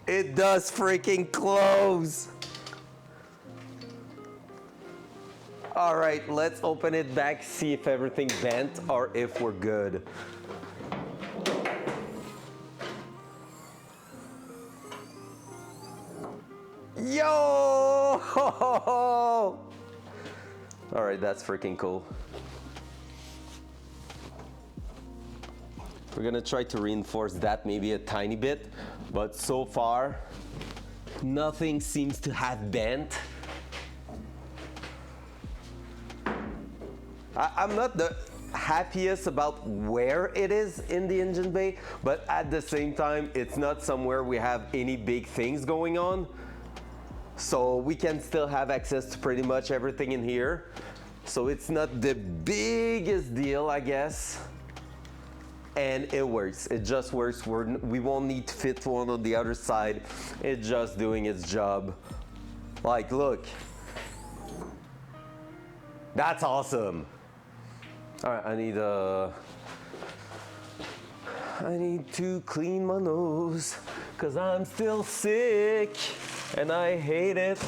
It does freaking close. All right, let's open it back, see if everything's bent or if we're good. Yo! All right, that's freaking cool. We're gonna try to reinforce that maybe a tiny bit, but so far, nothing seems to have bent. I'm not the happiest about where it is in the engine bay, but at the same time, it's not somewhere we have any big things going on. So we can still have access to pretty much everything in here. So it's not the biggest deal, I guess. And it works, it just works. We won't need to fit one on the other side. It's just doing its job. Like, look. That's awesome. All right, I need to clean my nose, 'cause I'm still sick and I hate it.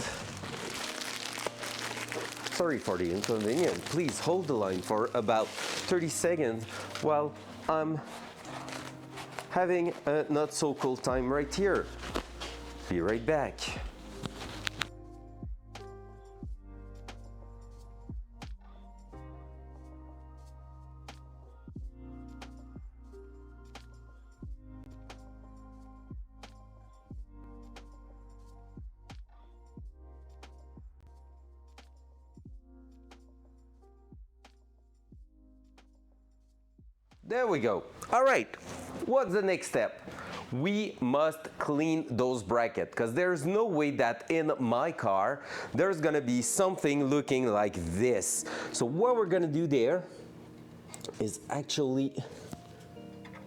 Sorry for the inconvenience. Please hold the line for about 30 seconds while I'm having a not so cool time right here. Be right back. There we go. All right, what's the next step? We must clean those brackets because there's no way that in my car there's gonna be something looking like this. So what we're gonna do there is actually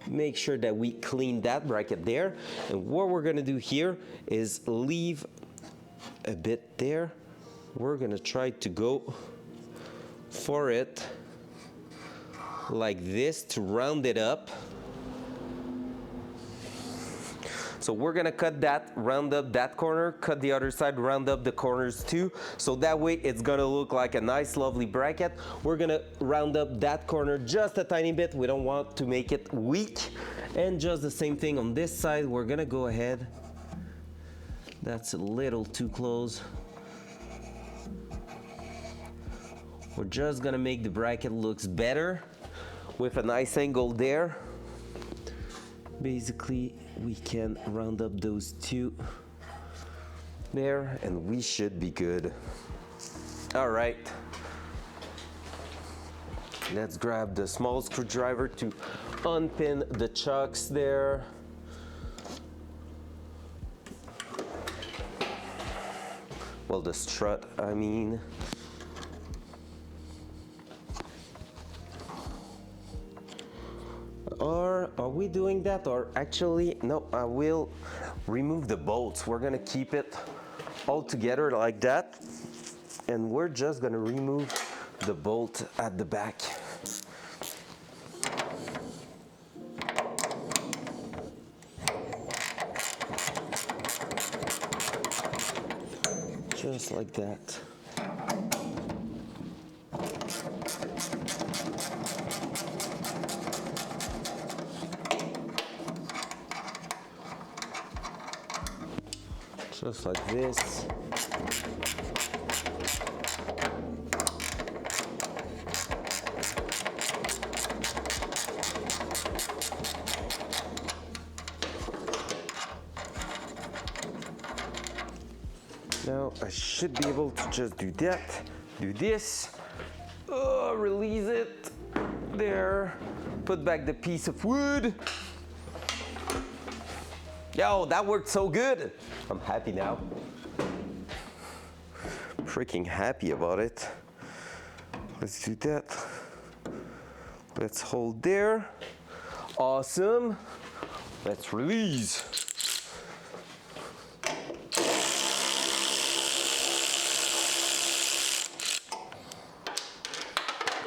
make sure that we clean that bracket there, and what we're gonna do here is leave a bit there. We're gonna try to go for it like this to round it up. So we're gonna cut that, round up that corner, cut the other side, round up the corners too. So that way it's gonna look like a nice lovely bracket. We're gonna round up that corner just a tiny bit. We don't want to make it weak. And just the same thing on this side, we're gonna go ahead. That's a little too close. We're just gonna make the bracket looks better with a nice angle there. Basically, we can round up those two there and we should be good. All right. Let's grab the small screwdriver to unpin the chucks there. Well, the strut, I mean. Or are we doing that? Or actually, no, I will remove the bolts. We're gonna keep it all together like that. And we're just gonna remove the bolt at the back. Just like that. Just like this. Now I should be able to just do that, do this, release it, there, put back the piece of wood. Yo, that worked so good. I'm happy now. Freaking happy about it. Let's do that. Let's hold there. Awesome. Let's release.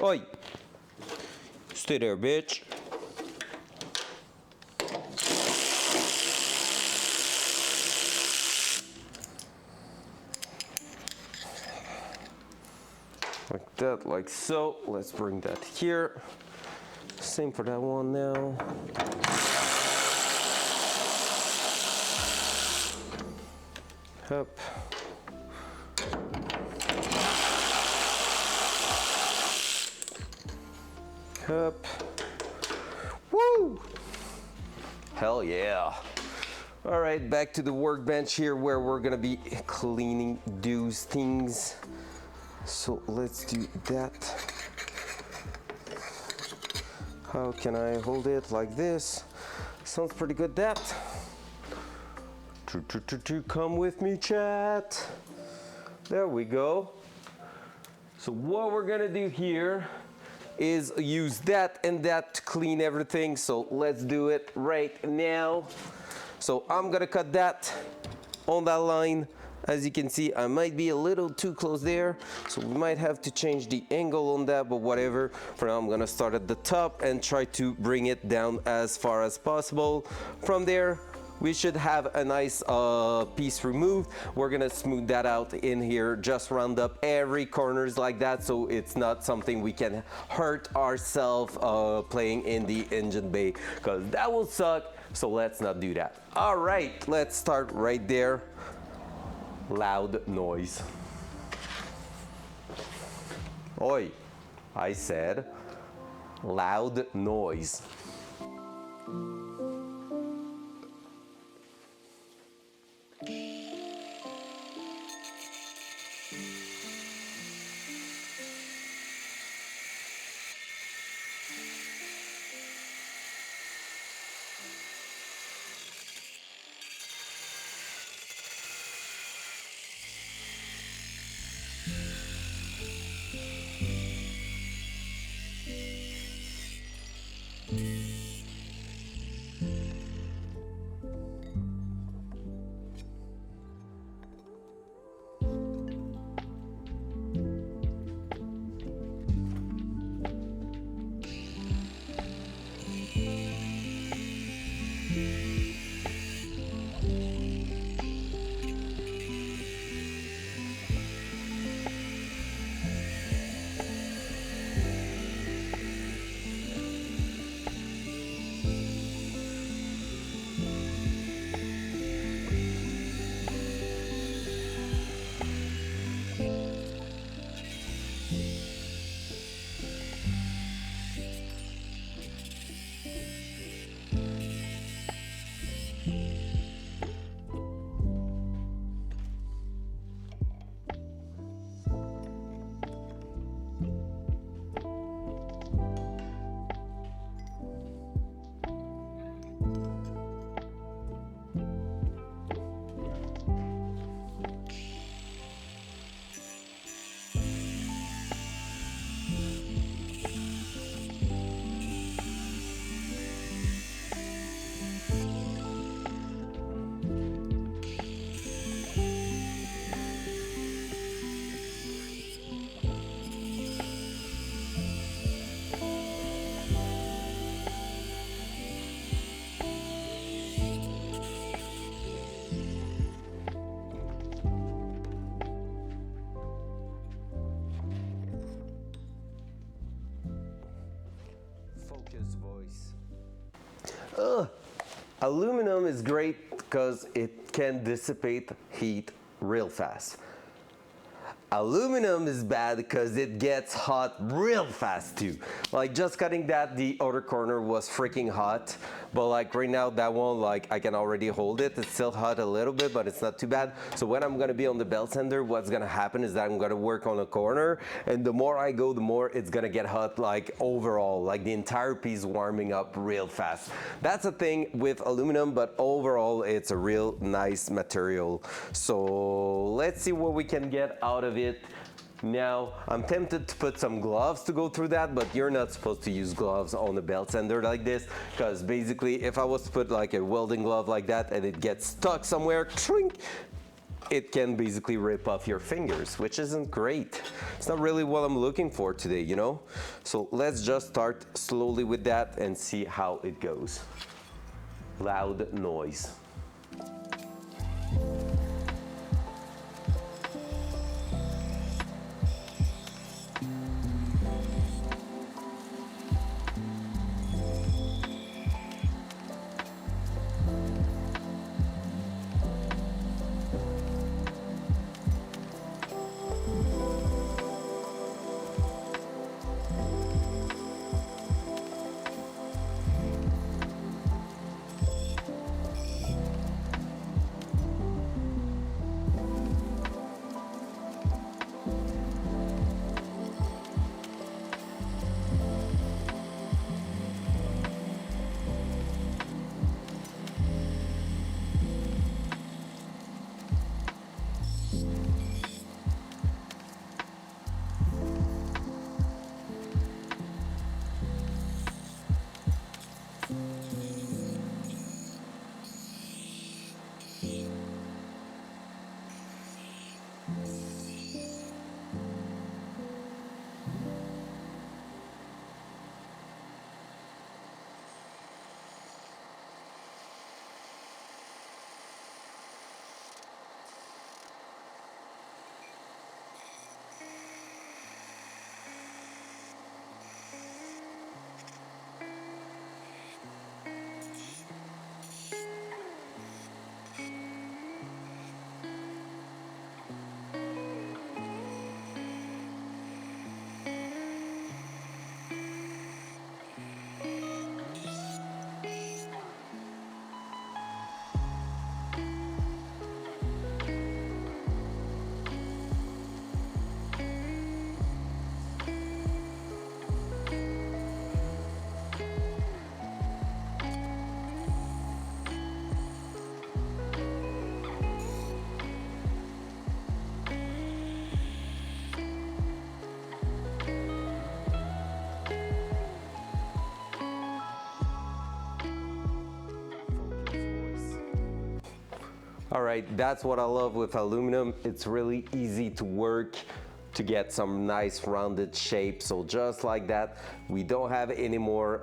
Oi. Stay there, bitch. Like that, like so. Let's bring that here. Same for that one now. Up. Up. Woo! Hell yeah. All right, back to the workbench here where we're gonna be cleaning those things. So let's do that. How can I hold it like this? Sounds pretty good, that. Come with me, chat. There we go. So what we're gonna do here is use that and that to clean everything. So let's do it right now. So I'm gonna cut that on that line. As you can see, I might be a little too close there, so we might have to change the angle on that, but whatever. For now, I'm gonna start at the top and try to bring it down as far as possible. From there, we should have a nice piece removed. We're gonna smooth that out in here, just round up every corners like that, so it's not something we can hurt ourselves playing in the engine bay, because that will suck, so let's not do that. All right, let's start right there. Loud noise. Oi, I said loud noise. Focus voice. Aluminum is great because it can dissipate heat real fast. Aluminum is bad because it gets hot real fast too. Like just cutting that, the outer corner was freaking hot, but like right now that one, like I can already hold it. It's still hot a little bit, but it's not too bad. So when I'm gonna be on the belt sander, what's gonna happen is that I'm gonna work on a corner, and the more I go, the more it's gonna get hot, like overall, like the entire piece warming up real fast. That's a thing with aluminum, but overall it's a real nice material. So let's see what we can get out of it. Now, I'm tempted to put some gloves to go through that, but you're not supposed to use gloves on a belt sander like this, because basically if I was to put like a welding glove like that and it gets stuck somewhere, it can basically rip off your fingers, which isn't great. It's not really what I'm looking for today, you know? So let's just start slowly with that and see how it goes. Loud noise. All right, that's what I love with aluminum. It's really easy to work to get some nice rounded shape. So just like that, we don't have any more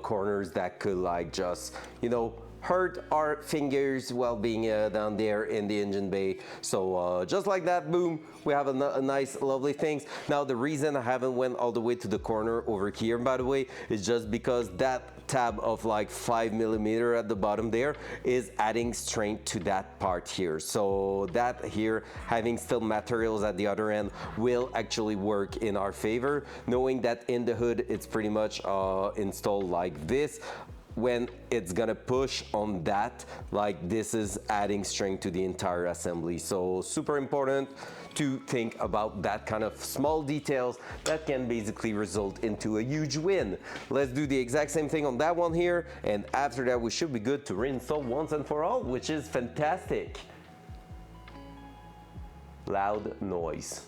corners that could like just, you know, hurt our fingers while being down there in the engine bay. So just like that, boom, we have a nice lovely things. Now the reason I haven't went all the way to the corner over here, by the way, is just because that tab of like 5mm at the bottom there is adding strength to that part here. So that here, having still materials at the other end, will actually work in our favor, knowing that in the hood it's pretty much installed like this. When it's gonna push on that, like this is adding strength to the entire assembly. So super important to think about that kind of small details that can basically result into a huge win. Let's do the exact same thing on that one here, and after that we should be good to reinstall once and for all, which is fantastic. Loud noise.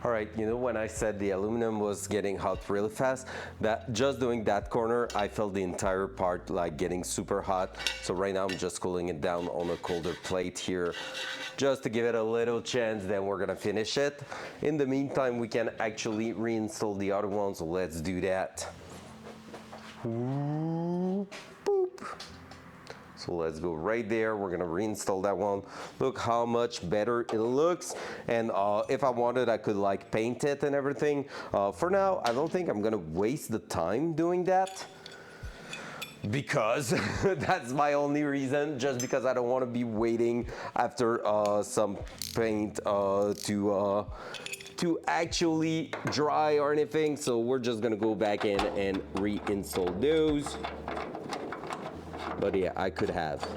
All right, you know when I said the aluminum was getting hot really fast, that just doing that corner, I felt the entire part like getting super hot. So right now I'm just cooling it down on a colder plate here, just to give it a little chance, then we're gonna finish it. In the meantime, we can actually reinstall the other one, so let's do that. Boop. So let's go right there. We're gonna reinstall that one. Look how much better it looks. And if I wanted, I could like paint it and everything. For now, I don't think I'm gonna waste the time doing that, because that's my only reason, just because I don't want to be waiting after some paint to actually dry or anything. So we're just gonna go back in and reinstall those. But yeah, I could have.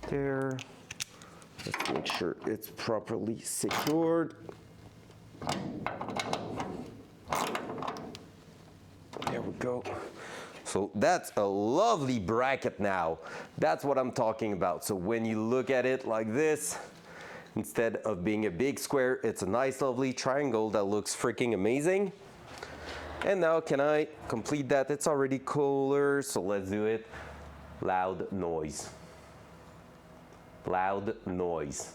There. Let's make sure it's properly secured. There we go. So that's a lovely bracket now. That's what I'm talking about. So when you look at it like this, instead of being a big square, it's a nice lovely triangle that looks freaking amazing. And now can I complete that? It's already cooler, so let's do it. Loud noise. Loud noise.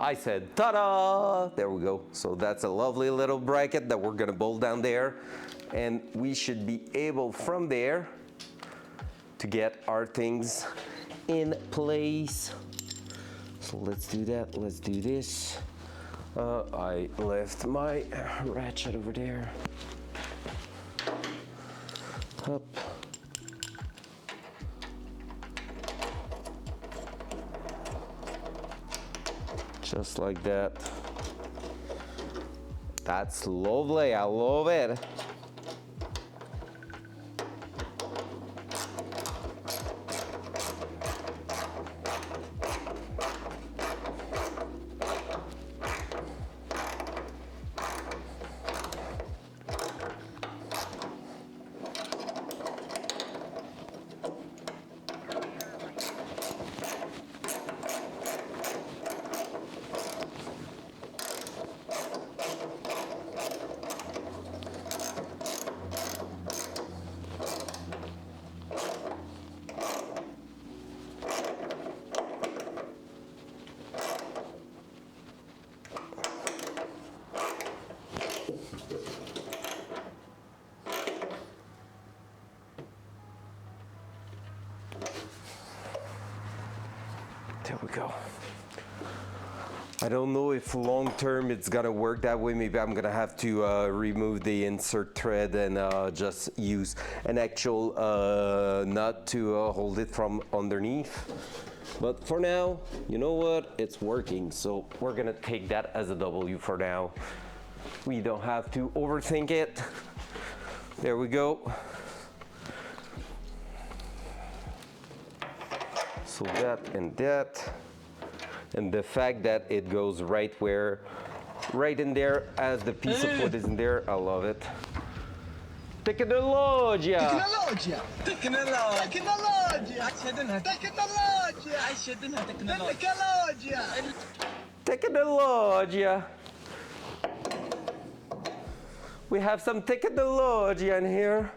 I said, ta-da! There we go. So that's a lovely little bracket that we're gonna bolt down there. And we should be able from there to get our things in place. So let's do that, let's do this. I left my ratchet over there. Up. Just like that. That's lovely, I love it. There we go. I don't know if long term it's gonna work that way. Maybe I'm gonna have to remove the insert thread and just use an actual nut to hold it from underneath. But for now, you know what? It's working. So we're gonna take that as a W for now. We don't have to overthink it. There we go. So that and that. And the fact that it goes right in there as the piece of wood is in there, I love it. Technologia! Technologia! Technologia! I shouldn't have technologia! Technologia! We have some technologia in here.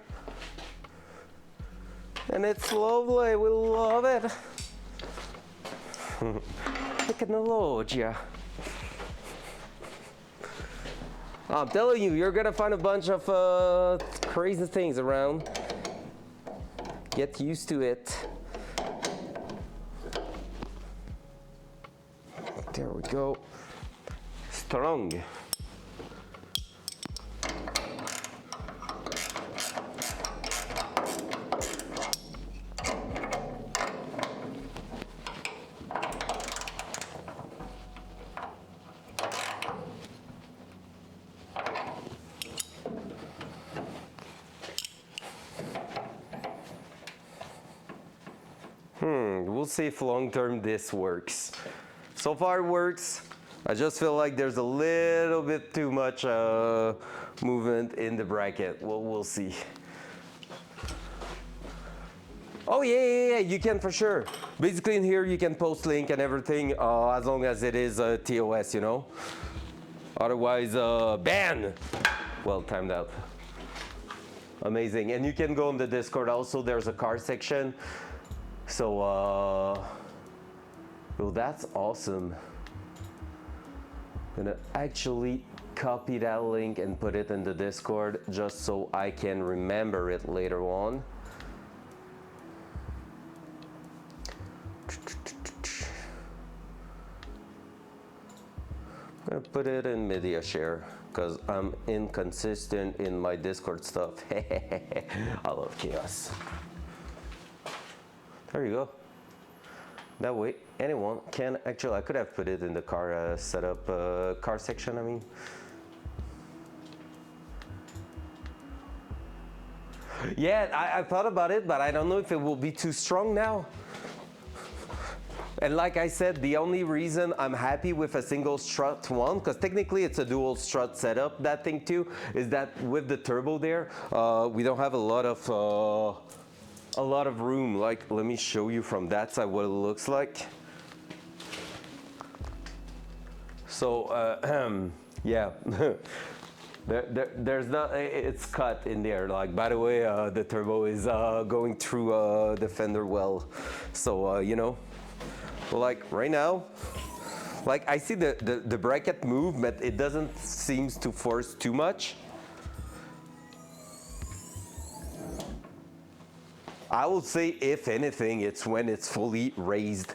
And it's lovely, we love it. Technologia. I'm telling you, you're gonna find a bunch of crazy things around. Get used to it. There we go. Strong. We'll see if long term this works. So far it works. I just feel like there's a little bit too much movement in the bracket. Well, we'll see. Oh yeah, you can for sure. Basically in here you can post link and everything as long as it is TOS, you know. Otherwise, ban. Well, timed out. Amazing. And you can go on the Discord also. There's a car section. So, well, that's awesome. I'm gonna actually copy that link and put it in the Discord just so I can remember it later on. I'm gonna put it in media share because I'm inconsistent in my Discord stuff. I love chaos. There you go. That way, anyone can actually, I could have put it in the car setup, car section, I mean. Yeah, I thought about it, but I don't know if it will be too strong now. And like I said, the only reason I'm happy with a single strut one, because technically it's a dual strut setup, that thing too, is that with the turbo there, we don't have a lot of room. Like, let me show you from that side what it looks like. So, yeah, there's not, it's cut in there. Like, by the way, the turbo is going through the fender well. So, you know, like right now, Like I see the bracket move, but it doesn't seem to force too much. I will say, if anything, it's when it's fully raised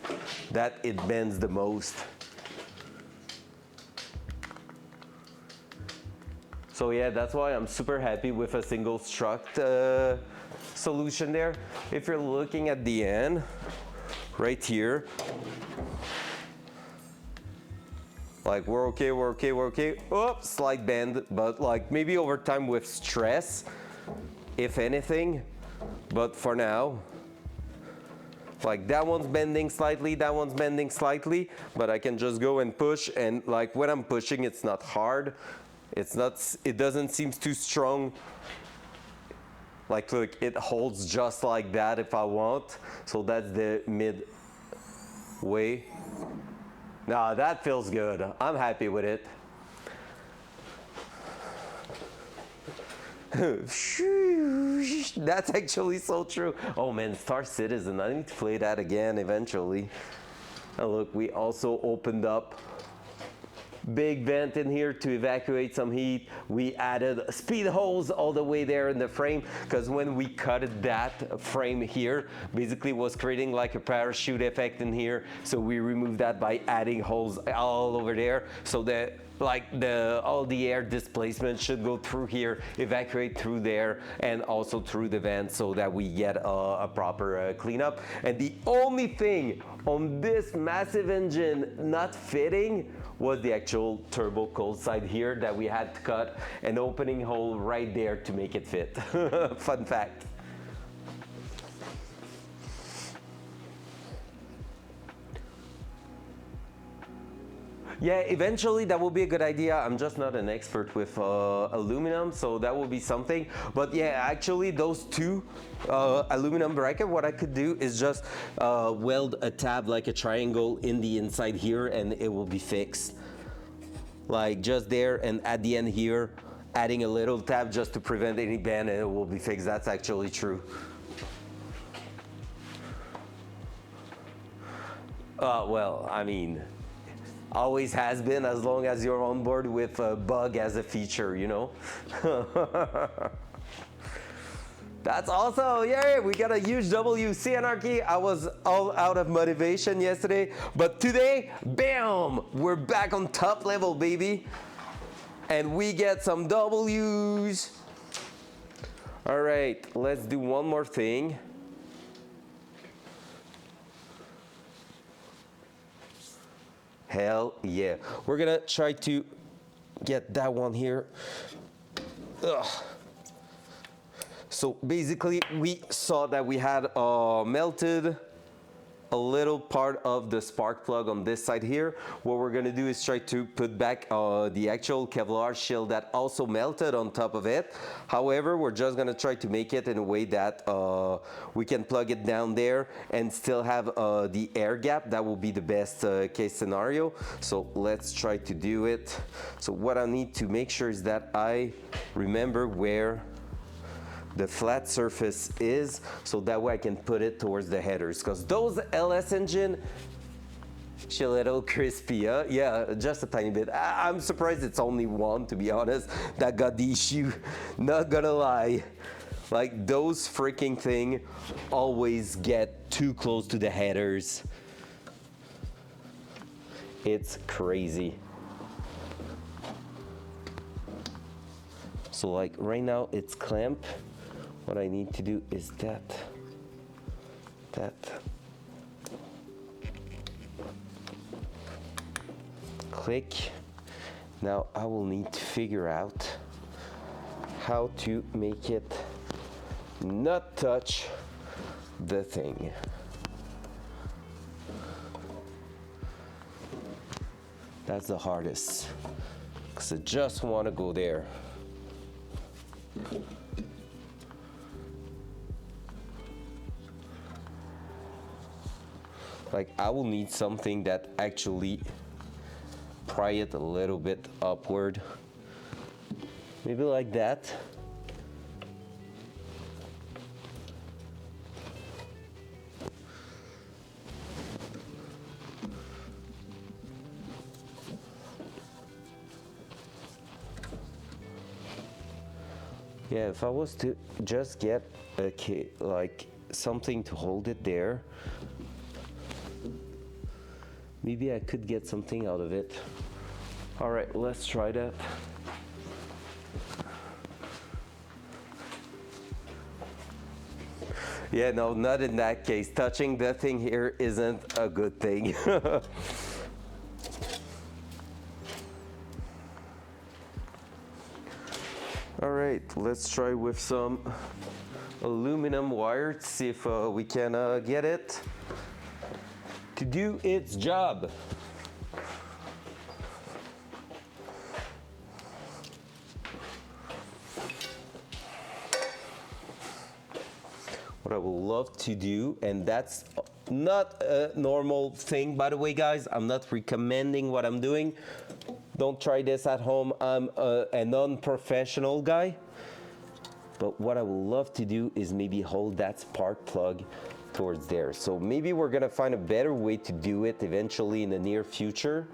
that it bends the most. So yeah, that's why I'm super happy with a single strut solution there. If you're looking at the end, right here, like we're okay, we're okay, we're okay. Oh, slight bend, but like maybe over time with stress, if anything. But for now, like that one's bending slightly, that one's bending slightly, but I can just go and push, and like when I'm pushing, it's not hard. It doesn't seem too strong. Like look, it holds just like that if I want. So that's the mid way. Nah, that feels good. I'm happy with it. That's actually so true. Oh man, Star Citizen, I need to play that again eventually. And look, we also opened up big vent in here to evacuate some heat. We added speed holes all the way there in the frame, because when we cut that frame here, basically was creating like a parachute effect in here. So we removed that by adding holes all over there, so that like all the air displacement should go through here, evacuate through there, and also through the vent, so that we get a proper cleanup. And the only thing on this massive engine not fitting was the actual turbo cold side here, that we had to cut an opening hole right there to make it fit. Fun fact. Yeah, eventually that will be a good idea. I'm just not an expert with aluminum, so that will be something. But yeah, actually those two aluminum bracket, what I could do is just weld a tab like a triangle in the inside here, and it will be fixed. Like just there, and at the end here, adding a little tab just to prevent any bend, and it will be fixed. That's actually true. Well, I mean, always has been, as long as you're on board with a bug as a feature, you know? That's also, yay, we got a huge W. CNRK, I was all out of motivation yesterday, but today, bam, we're back on top level, baby. And we get some W's. All right, let's do one more thing. Hell yeah. We're gonna try to get that one here. Ugh. So basically, we saw that we had melted a little part of the spark plug on this side here. What we're gonna do is try to put back the actual Kevlar shield that also melted on top of it. However, we're just gonna try to make it in a way that we can plug it down there and still have the air gap. That will be the best case scenario. So let's try to do it. So what I need to make sure is that I remember where the flat surface is, so that way I can put it towards the headers, because those LS engine, a little crispy, huh? Yeah, just a tiny bit. I'm surprised it's only one, to be honest, that got the issue. Not gonna lie. Like, those freaking thing always get too close to the headers. It's crazy. So like right now it's clamped. What I need to do is that. Click. Now I will need to figure out how to make it not touch the thing. That's the hardest, because I just want to go there. Like, I will need something that actually pry it a little bit upward. Maybe like that. Yeah, if I was to just get like something to hold it there, maybe I could get something out of it. All right, let's try that. Yeah, no, not in that case. Touching the thing here isn't a good thing. All right, let's try with some aluminum wire to see if we can get it to do its job. What I would love to do, and that's not a normal thing, by the way, guys. I'm not recommending what I'm doing. Don't try this at home. I'm a non-professional guy. But what I would love to do is maybe hold that spark plug towards there. So maybe we're gonna find a better way to do it eventually in the near future.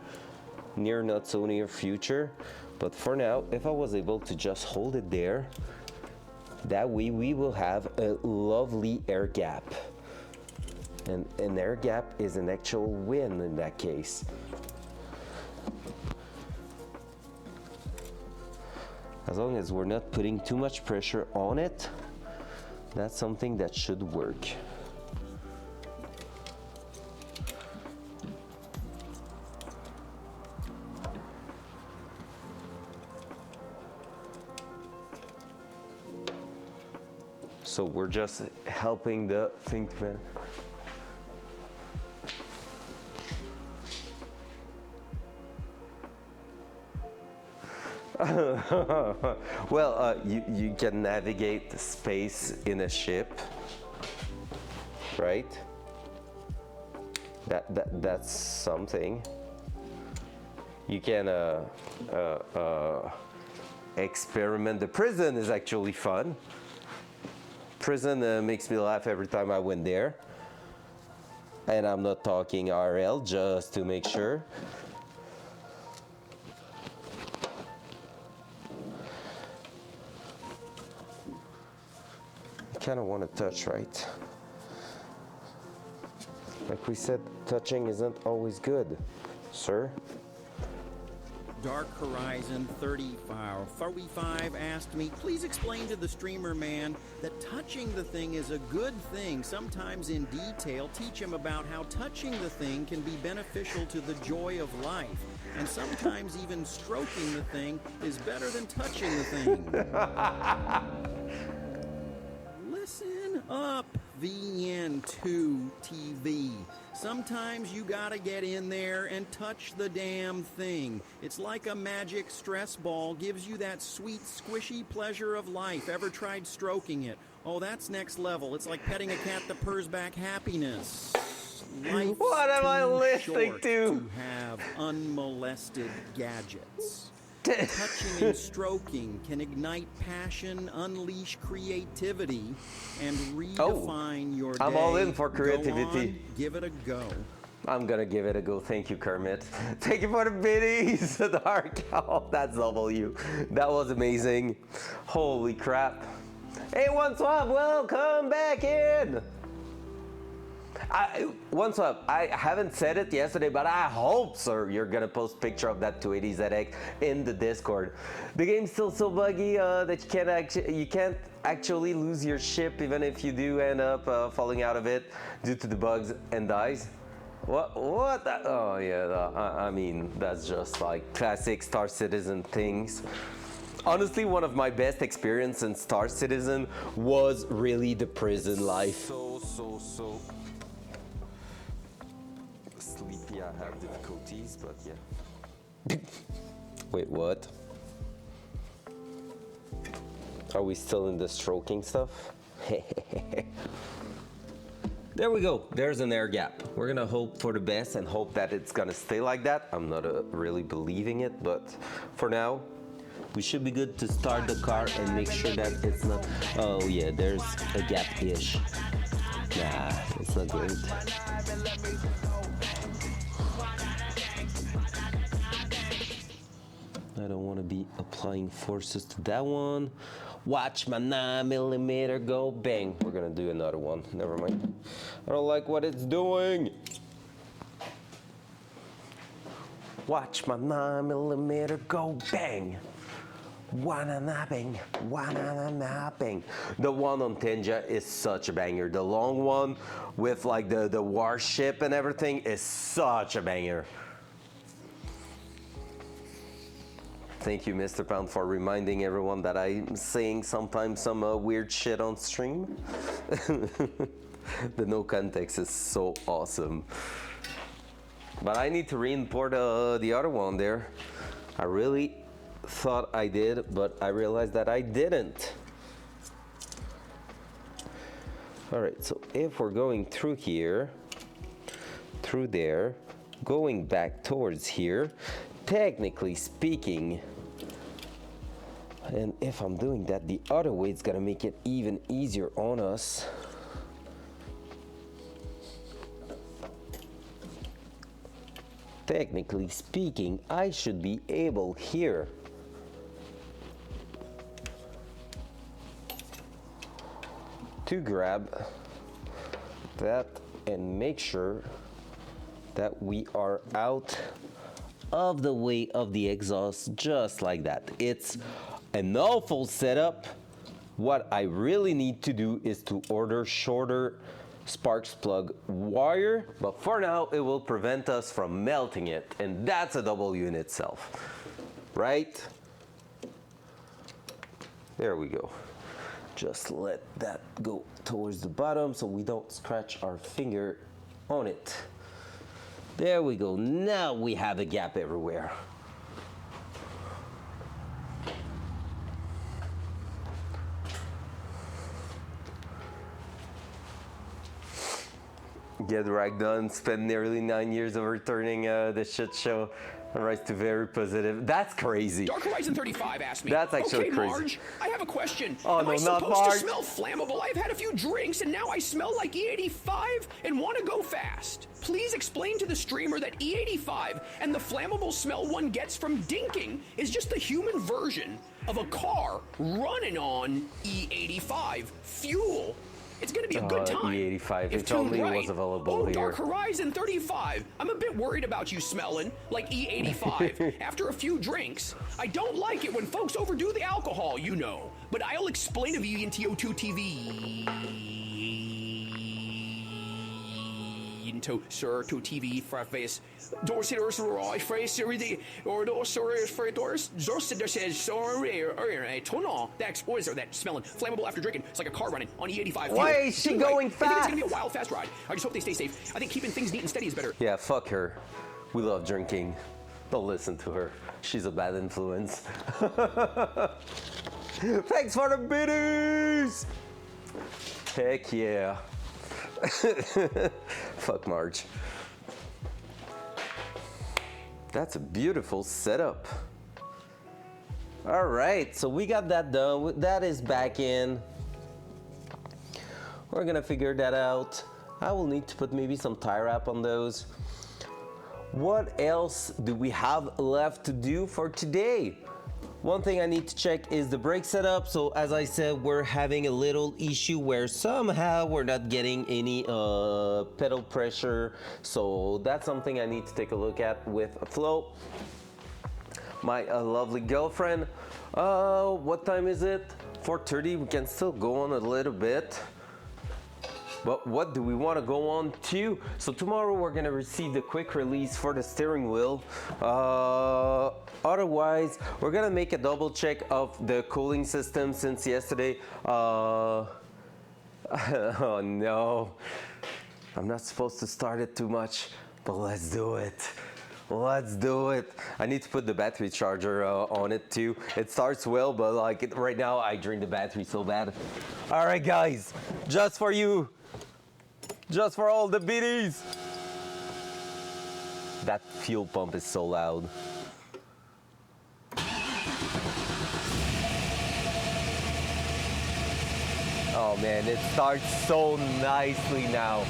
Near, not so near future. But for now, if I was able to just hold it there, that way we will have a lovely air gap. And an air gap is an actual win in that case. As long as we're not putting too much pressure on it, that's something that should work. So we're just helping the thing to well, you can navigate the space in a ship, right? That's something. You can experiment. The prison is actually fun. Prison makes me laugh every time I went there. And I'm not talking RL, just to make sure. I kind of want to touch, right? Like we said, touching isn't always good, sir. Dark Horizon 35 asked me, please explain to the streamer man that touching the thing is a good thing. Sometimes in detail, teach him about how touching the thing can be beneficial to the joy of life. And sometimes even stroking the thing is better than touching the thing. Listen up, VN2 TV. Sometimes you gotta get in there and touch the damn thing. It's like a magic stress ball, gives you that sweet, squishy pleasure of life. Ever tried stroking it? Oh, that's next level. It's like petting a cat that purrs back happiness. Life's what am I listening short to? Have unmolested gadgets. Touching and stroking can ignite passion, unleash creativity, and redefine your day. I'm all in for creativity. Go on, give it a go. I'm gonna give it a go. Thank you, Kermit. Thank you for the biddies. Dark. Oh, that's W. That was amazing. Holy crap. Hey, One Swap, welcome back in. One Swap, I haven't said it yesterday, but I hope, sir, you're gonna post a picture of that 280ZX in the Discord. The game's still so buggy that you can't actually lose your ship even if you do end up falling out of it due to the bugs and dies. What? Oh yeah, I mean, that's just like classic Star Citizen things. Honestly, one of my best experiences in Star Citizen was really the prison life. So sleepy, I have difficulties, but yeah. Wait, what? Are we still in the stroking stuff? There we go, there's an air gap. We're gonna hope for the best and hope that it's gonna stay like that. I'm not really believing it, but for now, we should be good to start the car and make sure that it's not, oh yeah, there's a gap-ish. Nah, it's not great. I don't want to be applying forces to that one. Watch my 9mm go bang. We're gonna do another one. Never mind. I don't like what it's doing. Watch my 9mm go bang. Wanna bang, wanna bang. The one on Tenja is such a banger. The long one with like the warship and everything is such a banger. Thank you, Mr. Pound, for reminding everyone that I'm saying sometimes some weird shit on stream. The no context is so awesome. But I need to re-import the other one there. I really thought I did, but I realized that I didn't. All right, so if we're going through here, through there, going back towards here, technically speaking, and if I'm doing that the other way, it's gonna make it even easier on us. Technically speaking, I should be able here to grab that and make sure that we are out of the way of the exhaust, just like that. It's an awful setup. What I really need to do is to order shorter sparks plug wire, but for now it will prevent us from melting it, and that's a W in itself, right? There we go. Just let that go towards the bottom so we don't scratch our finger on it. There we go. Now we have a gap everywhere. Get rag done, spend nearly 9 years of returning the shit show. Rise to very positive. That's crazy. Dark Horizon 35 asked me. That's actually okay, crazy. Marge, I have a question. Oh, Am no, I not supposed Marge. to smell flammable? I've had a few drinks and now I smell like E85 and want to go fast. Please explain to the streamer that E85 and the flammable smell one gets from dinking is just the human version of a car running on E85 fuel. It's gonna be a good time. E85, if if only tuned it was right. available Oh, here. Dark Horizon 35. I'm a bit worried about you smelling like E85 after a few drinks. I don't like it when folks overdo the alcohol, you know. But I'll explain to VNTO2 TV. To sir to TV face dorsitors right face or dorsitors for dorsitors says sorry or tunnel that's what is there that smelling flammable after drinking. It's like a car running on E85. Why is she going I think it's fast? gonna be a wild fast ride. I just hope they stay safe. I think keeping things neat and steady is better. Yeah, fuck her. We love drinking. Don't listen to her. She's a bad influence. Thanks for the biddies! Heck yeah. Fuck Marge. That's a beautiful setup. All right, so we got that done. That is back in. We're gonna figure that out. I will need to put maybe some tie wrap on those. What else do we have left to do for today? One thing I need to check is the brake setup. So as I said, we're having a little issue where somehow we're not getting any pedal pressure. So that's something I need to take a look at with Flo, my lovely girlfriend. What time is it? 4:30. We can still go on a little bit. But what do we want to go on to? So tomorrow we're gonna receive the quick release for the steering wheel. Otherwise, we're gonna make a double check of the cooling system since yesterday. Oh no, I'm not supposed to start it too much, but let's do it. Let's do it. I need to put the battery charger on it too. It starts well, but like right now I drain the battery so bad. All right, guys, just for you. Just for all the biddies. That fuel pump is so loud. Oh man, it starts so nicely now.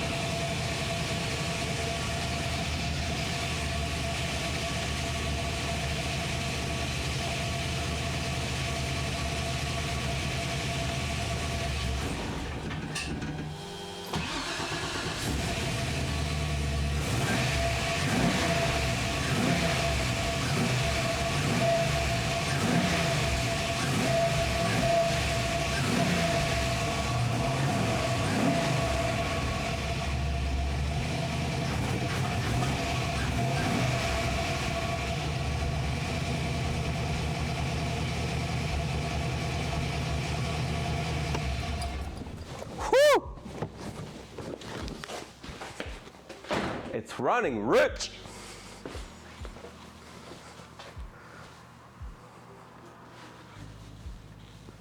running rich.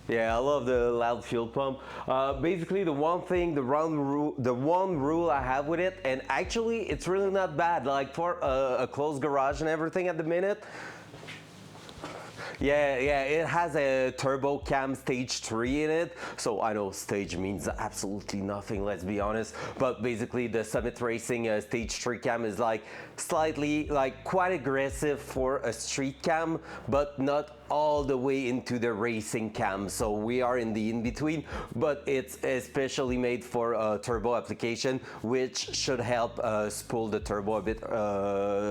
Yeah, I love the loud fuel pump. Basically, the one rule I have with it, and actually, it's really not bad. Like for a closed garage and everything at the minute. Yeah, it has a turbo cam stage 3 in it. So I know stage means absolutely nothing, let's be honest. But basically the Summit Racing stage 3 cam is like slightly, like quite aggressive for a street cam, but not all the way into the racing cam. So we are in the in-between, but it's especially made for a turbo application, which should help spool the turbo a bit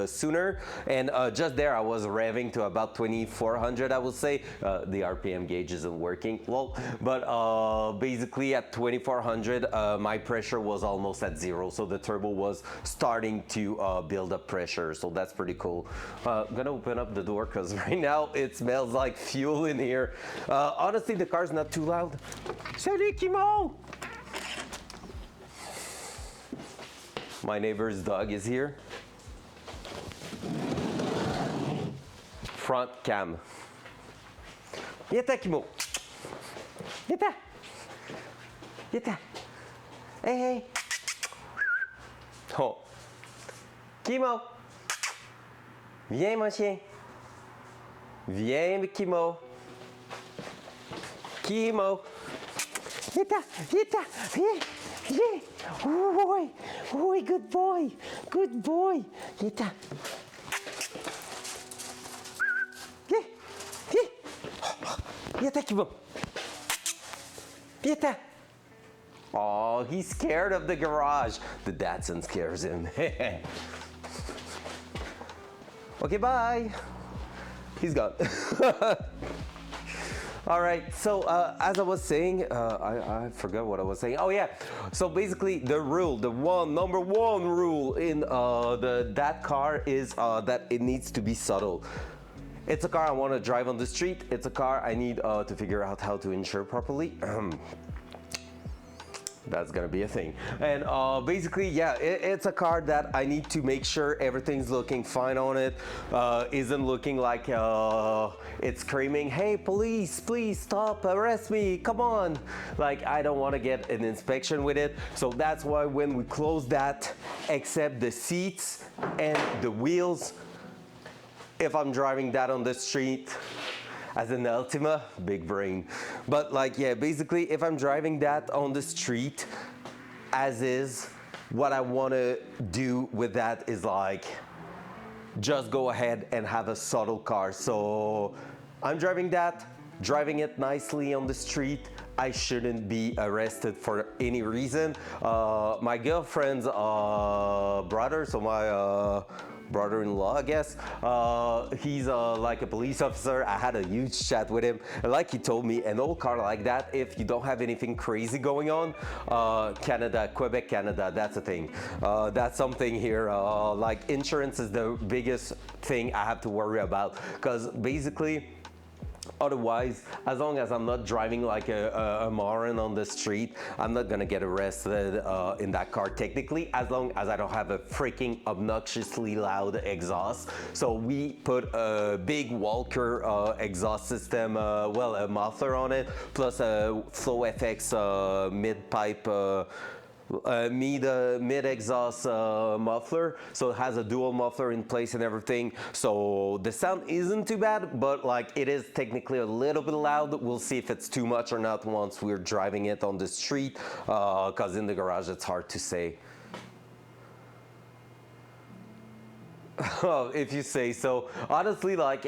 sooner. And just there I was revving to about 2400, I would say. The RPM gauge isn't working, well, but basically at 2400 my pressure was almost at 0, so the turbo was starting to build up pressure, so that's pretty cool. I'm gonna open up the door because right now it smells like fuel in here. Honestly, the car's not too loud. Salut Kimo! My neighbor's dog is here. Front cam. Yeta Kimo. Yeta. Yeta. Hey, hey. Oh. Kimo. Viens, mon chien. Viens, Kimo. Kimo. Yeta, Yeta, viens, viens. Oui, oui, good boy, good boy. Yeta. Viens, viens. Yeta, Kimo. Yeta. Oh, he's scared of the garage. The Datsun scares him. Okay, bye. He's gone. All right, so as I was saying, I forgot what I was saying. Oh yeah, so basically the rule, number one rule in that car is that it needs to be subtle. It's a car I want to drive on the street. It's a car I need to figure out how to insure properly. That's gonna be a thing. And basically, yeah, it's a car that I need to make sure everything's looking fine on it, isn't looking like it's screaming, hey police, please stop, arrest me, come on. Like, I don't want to get an inspection with it. So that's why when we close that, except the seats and the wheels, if I'm driving that on the street, as an Ultima, big brain. But like, yeah, basically if I'm driving that on the street as is, what I want to do with that is like, just go ahead and have a subtle car. So I'm driving it nicely on the street. I shouldn't be arrested for any reason. My girlfriend's brother, so my brother-in-law, I guess. He's like a police officer. I had a huge chat with him, and like he told me, an old car like that, if you don't have anything crazy going on, Canada, Quebec, Canada, that's a thing. That's something here. Like insurance is the biggest thing I have to worry about, because basically, otherwise, as long as I'm not driving like a moron on the street, I'm not gonna get arrested in that car technically, as long as I don't have a freaking obnoxiously loud exhaust. So we put a big Walker exhaust system, well, a muffler on it, plus a Flow FX mid-pipe mid-exhaust muffler, so it has a dual muffler in place and everything, so the sound isn't too bad, but like it is technically a little bit loud. We'll see if it's too much or not once we're driving it on the street, because in the garage it's hard to say. If you say so. Honestly, like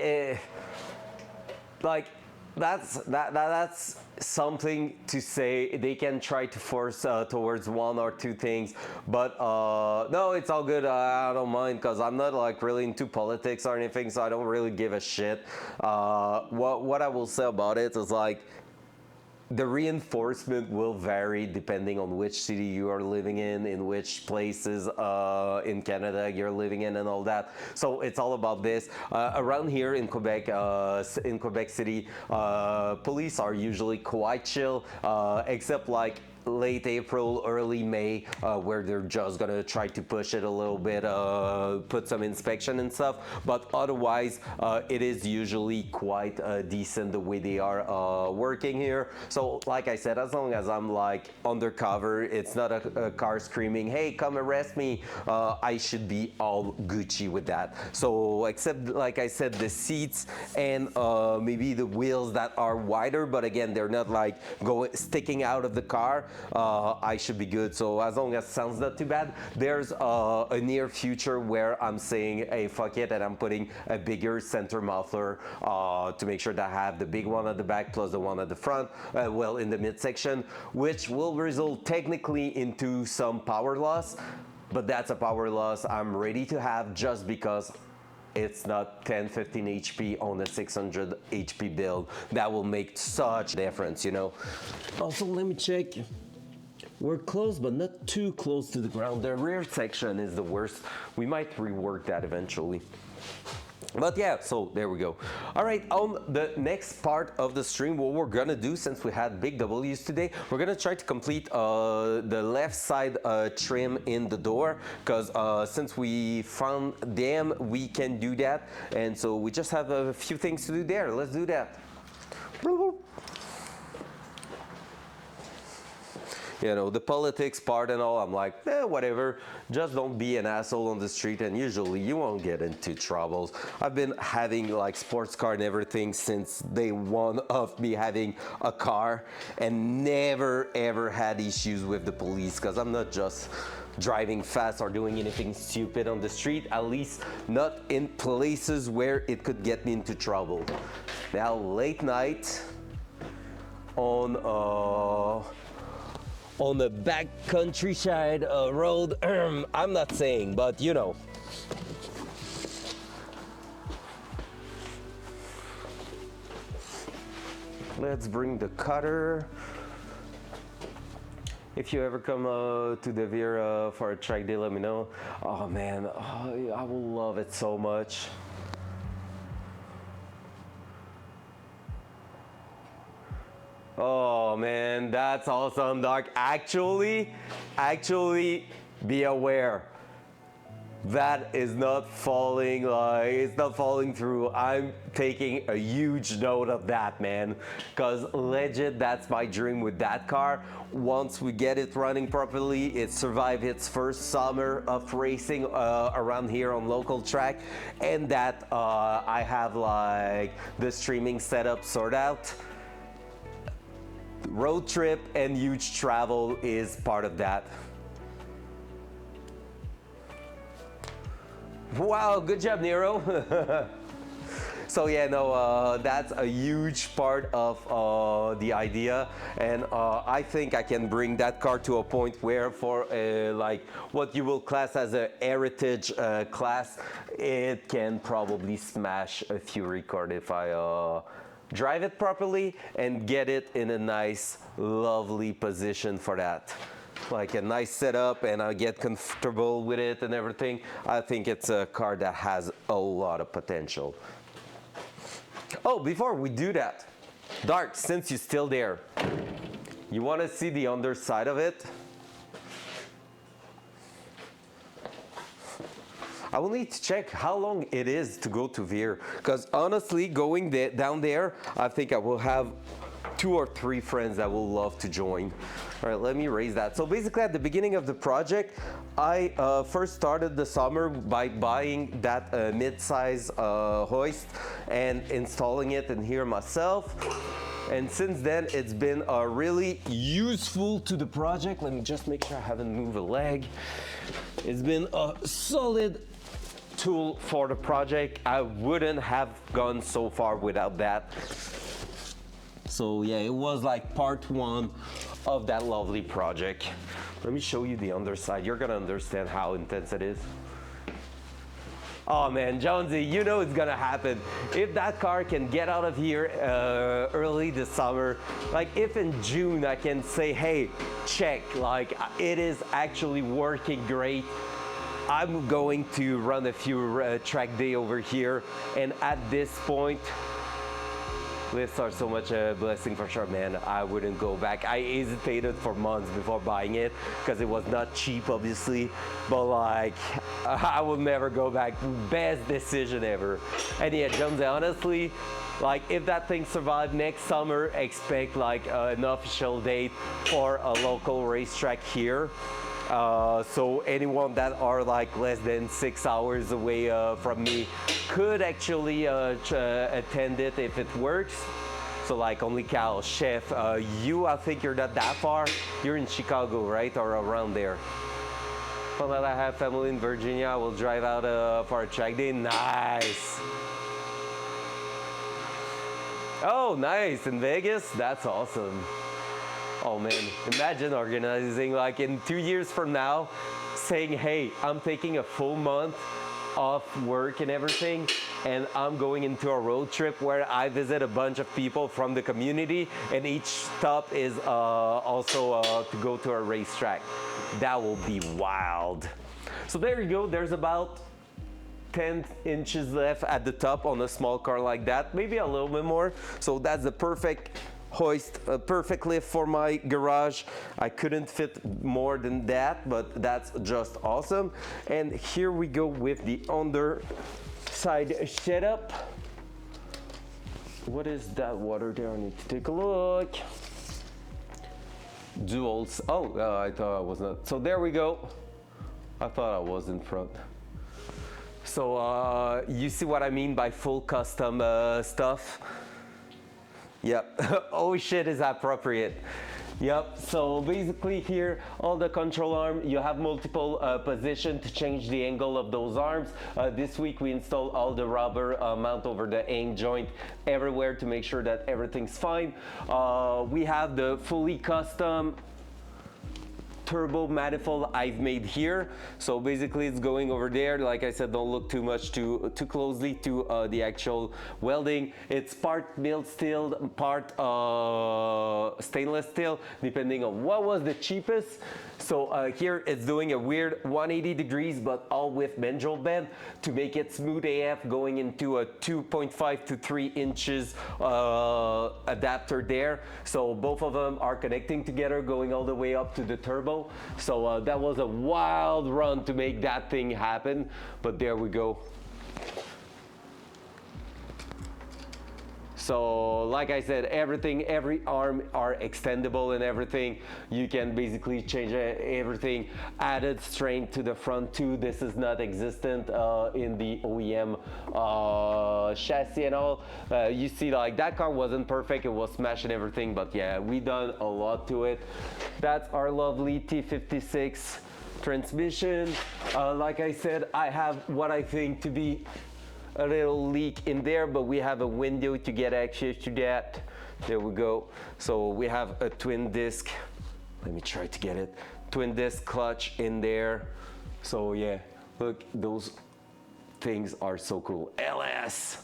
that's something to say. They can try to force towards one or two things, but no, it's all good. I don't mind, because I'm not like really into politics or anything, so I don't really give a shit. What I will say about it is like, the reinforcement will vary depending on which city you are living in which places in Canada you're living in, and all that. So it's all about this. Around here in Quebec City, police are usually quite chill, except like late April, early May, where they're just gonna try to push it a little bit, put some inspection and stuff. But otherwise, it is usually quite decent the way they are working here. So like I said, as long as I'm like undercover, it's not a car screaming, hey, come arrest me, I should be all Gucci with that. So except, like I said, the seats and maybe the wheels that are wider, but again, they're not like sticking out of the car, I should be good. So as long as sounds not too bad, there's a near future where I'm saying, hey, fuck it, and I'm putting a bigger center muffler to make sure that I have the big one at the back plus the one at the front, well, in the midsection, which will result technically into some power loss, but that's a power loss I'm ready to have just because it's not 10-15 HP on a 600 HP build. That will make such a difference, you know. Also, let me check. We're close, but not too close to the ground. The rear section is the worst. We might rework that eventually. But yeah, so there we go. All right, on the next part of the stream, what we're gonna do, since we had big W's today, we're gonna try to complete the left side trim in the door, because since we found them, we can do that. And so we just have a few things to do there. Let's do that. You know, the politics part and all, I'm like, whatever, just don't be an asshole on the street and usually you won't get into troubles. I've been having like sports car and everything since day one of me having a car and never ever had issues with the police, because I'm not just driving fast or doing anything stupid on the street, at least not in places where it could get me into trouble. Now, late night on the back countryside road, I'm not saying, but you know. Let's bring the cutter. If you ever come to the Veer for a track day, let me know. Oh man, I will love it so much. Oh man, that's awesome, Doc. Actually, be aware. That is not falling, it's not falling through. I'm taking a huge note of that, man. Cause legit, that's my dream with that car. Once we get it running properly, it survived its first summer of racing around here on local track. And that I have like the streaming setup sorted out. Road trip and huge travel is part of that. Wow, good job, Nero. So yeah, no, that's a huge part of the idea, and I think I can bring that car to a point where for like what you will class as a heritage class, it can probably smash a few records if I drive it properly and get it in a nice, lovely position for that. Like a nice setup, and I get comfortable with it and everything. I think it's a car that has a lot of potential. Oh, before we do that, Dark, since you're still there, you want to see the underside of it? I will need to check how long it is to go to Veer, because honestly, going down there, I think I will have 2 or 3 friends that will love to join. All right, let me raise that. So basically at the beginning of the project, I first started the summer by buying that mid-size hoist and installing it in here myself. And since then, it's been really useful to the project. Let me just make sure I haven't moved a leg. It's been a solid tool for the project. I wouldn't have gone so far without that. So yeah, it was like part 1 of that lovely project. Let me show you the underside. You're gonna understand how intense it is. Oh man, Jonesy, you know it's gonna happen. If that car can get out of here early this summer, like if in June I can say, hey, check, like it is actually working great. I'm going to run a few track day over here, and at this point, Lifts are so much a blessing for sure, man. I wouldn't go back. I hesitated for months before buying it because it was not cheap, obviously. But like, I will never go back. Best decision ever. And yeah, Jonesy, honestly, like if that thing survived next summer, expect like an official date for a local racetrack here. So anyone that are like less than 6 hours away from me could actually attend it if it works. So like only Cal, Chef, you, I think you're not that far. You're in Chicago, right? Or around there. Well, that I have family in Virginia, I will drive out for a track day. Nice. Oh, nice. In Vegas? That's awesome. Oh man, imagine organizing like in 2 years from now, saying, hey, I'm taking a full month off work and everything, and I'm going into a road trip where I visit a bunch of people from the community, and each stop is also to go to a racetrack. That will be wild. So there you go, there's about 10 inches left at the top on a small car like that, maybe a little bit more. So that's the perfect hoist, a perfect lift for my garage. I couldn't fit more than that, but that's just awesome. And here we go with the underside setup. What is that water there? I need to take a look. Duals. Oh, I thought I was not. So there we go. I thought I was in front. So you see what I mean by full custom stuff? Yep. Oh shit is appropriate. Yep, so basically here on the control arm you have multiple positions to change the angle of those arms. This week we installed all the rubber mount over the hang joint everywhere to make sure that everything's fine. We have the fully custom turbo manifold I've made here. So basically it's going over there. Like I said, don't look too much too closely to the actual welding. It's part mild steel, part stainless steel, depending on what was the cheapest. So here it's doing a weird 180 degrees, but all with mandrel bend to make it smooth AF, going into a 2.5 to 3 inches adapter there. So both of them are connecting together, going all the way up to the turbo. So that was a wild run to make that thing happen, but there we go. So like I said, everything, every arm are extendable and everything. You can basically change everything. Added strength to the front too. This is not existent in the OEM chassis and all. You see, like that car wasn't perfect. It was smashing everything, but yeah, we done a lot to it. That's our lovely T56 transmission. Like I said, I have what I think to be a little leak in there, but we have a window to get access to that. There we go. So we have a twin disc. Let me try to get it. Twin disc clutch in there. So yeah, look, those things are so cool. LS.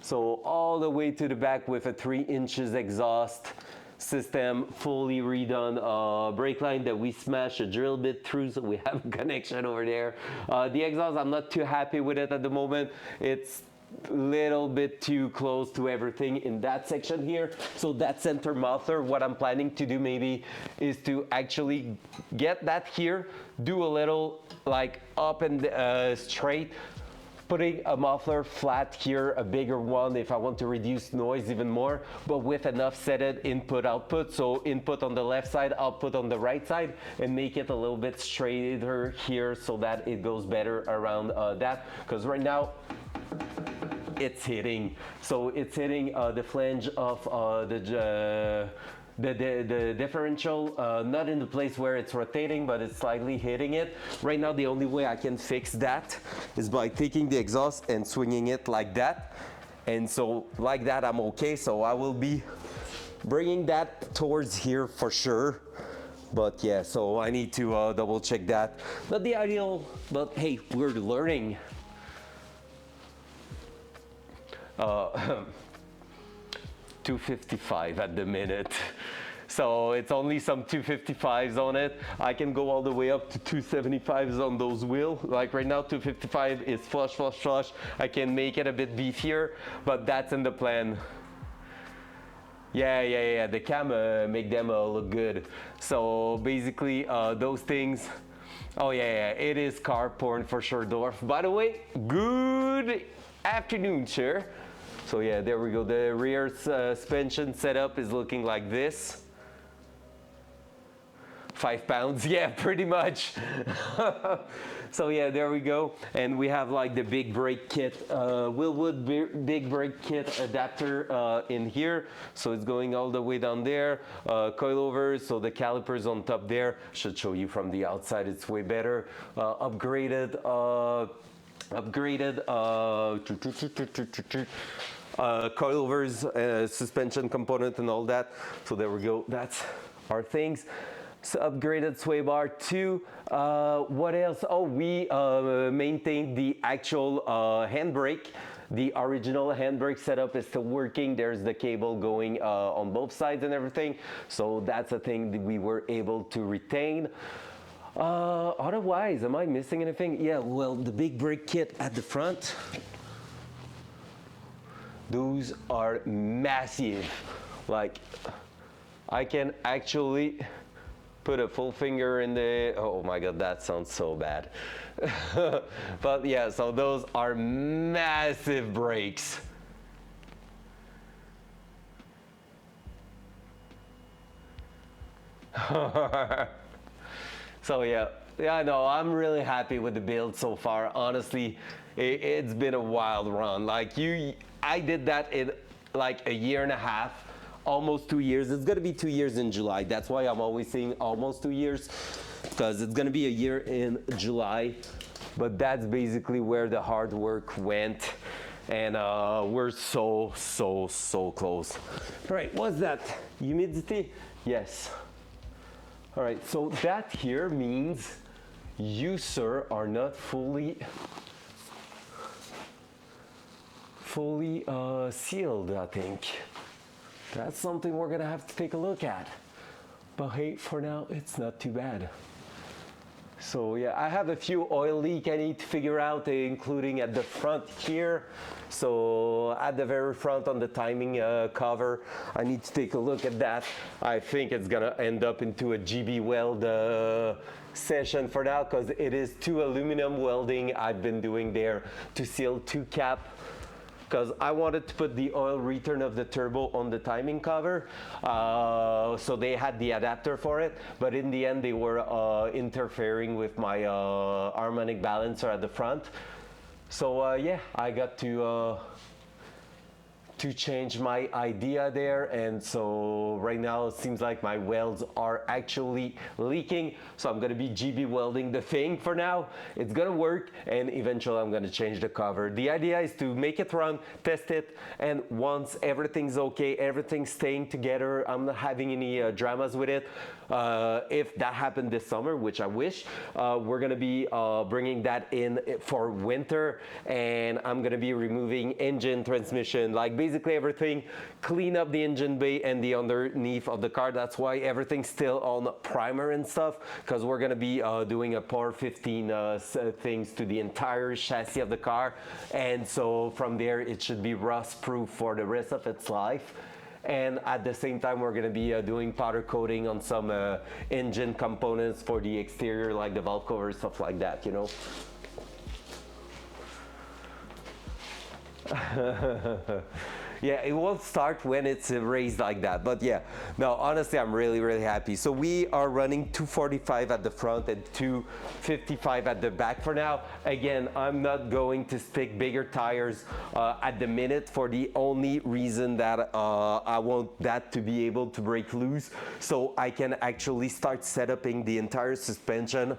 So all the way to the back with a 3 inches exhaust system, fully redone brake line that we smashed a drill bit through, so we have a connection over there. The exhaust, I'm not too happy with it at the moment. It's a little bit too close to everything in that section here. So that center muffler, what I'm planning to do maybe is to actually get that here, do a little like up and straight, putting a muffler flat here, a bigger one if I want to reduce noise even more, but with enough set input output. So input on the left side, output on the right side, and make it a little bit straighter here so that it goes better around that. Because right now it's hitting. So it's hitting the flange of the differential, not in the place where it's rotating, but it's slightly hitting it. Right now, the only way I can fix that is by taking the exhaust and swinging it like that. And so like that, I'm okay. So I will be bringing that towards here for sure. But yeah, so I need to double check that. Not the ideal, but hey, we're learning. 255 at the minute. So it's only some 255s on it. I can go all the way up to 275s on those wheels. Like right now, 255 is flush, flush, flush. I can make it a bit beefier, but that's in the plan. Yeah. The cam make them look good. So basically, those things. Oh yeah, it is car porn for sure, Dorf. By the way, good afternoon, sir. So yeah, there we go. The rear suspension setup is looking like this. 5 pounds, yeah, pretty much. So yeah, there we go. And we have like the big brake kit, Willwood big brake kit adapter in here. So it's going all the way down there. Coilovers, so the calipers on top there. Should show you from the outside, it's way better. Upgraded coilovers, suspension component and all that. So there we go, that's our things. So upgraded sway bar too. What else? Oh, we maintained the actual handbrake. The original handbrake setup is still working. There's the cable going on both sides and everything. So that's a thing that we were able to retain. Otherwise, am I missing anything? Yeah, well, the big brake kit at the front. Those are massive. Like, I can actually put a full finger in the, oh my god, that sounds so bad. But yeah, so those are massive brakes. So yeah, no, I'm really happy with the build so far. Honestly, it's been a wild run. Like I did that in like a year and a half. Almost 2 years. It's gonna be 2 years in July. That's why I'm always saying almost 2 years, because it's gonna be a year in July. But that's basically where the hard work went, and we're so close. All right, what's that? Humidity? Yes. All right, so that here means you, sir, are not fully sealed, I think. That's something we're gonna have to take a look at. But hey, for now, it's not too bad. So yeah, I have a few oil leak I need to figure out, including at the front here. So at the very front on the timing cover, I need to take a look at that. I think it's gonna end up into a GB weld session for now, because it is 2 aluminum welding I've been doing there to seal 2 cap. Because I wanted to put the oil return of the turbo on the timing cover, so they had the adapter for it, but in the end they were interfering with my harmonic balancer at the front. So yeah, I got to change my idea there, and so right now it seems like my welds are actually leaking, so I'm gonna be GB welding the thing for now. It's gonna work, and eventually I'm gonna change the cover. The idea is to make it run, test it, and once everything's okay, everything's staying together, I'm not having any dramas with it, if that happened this summer, which I wish, we're gonna be bringing that in for winter, and I'm gonna be removing engine, transmission, like basically everything, clean up the engine bay and the underneath of the car. That's why everything's still on primer and stuff, because we're gonna be doing a Power 15 things to the entire chassis of the car, and so from there it should be rust proof for the rest of its life. And at the same time, we're gonna be doing powder coating on some engine components for the exterior, like the valve cover, stuff like that, you know. Yeah, it won't start when it's raised like that, but yeah, no, honestly, I'm really happy. So we are running 245 at the front and 255 at the back for now. Again, I'm not going to stick bigger tires at the minute, for the only reason that I want that to be able to break loose, so I can actually start setting the entire suspension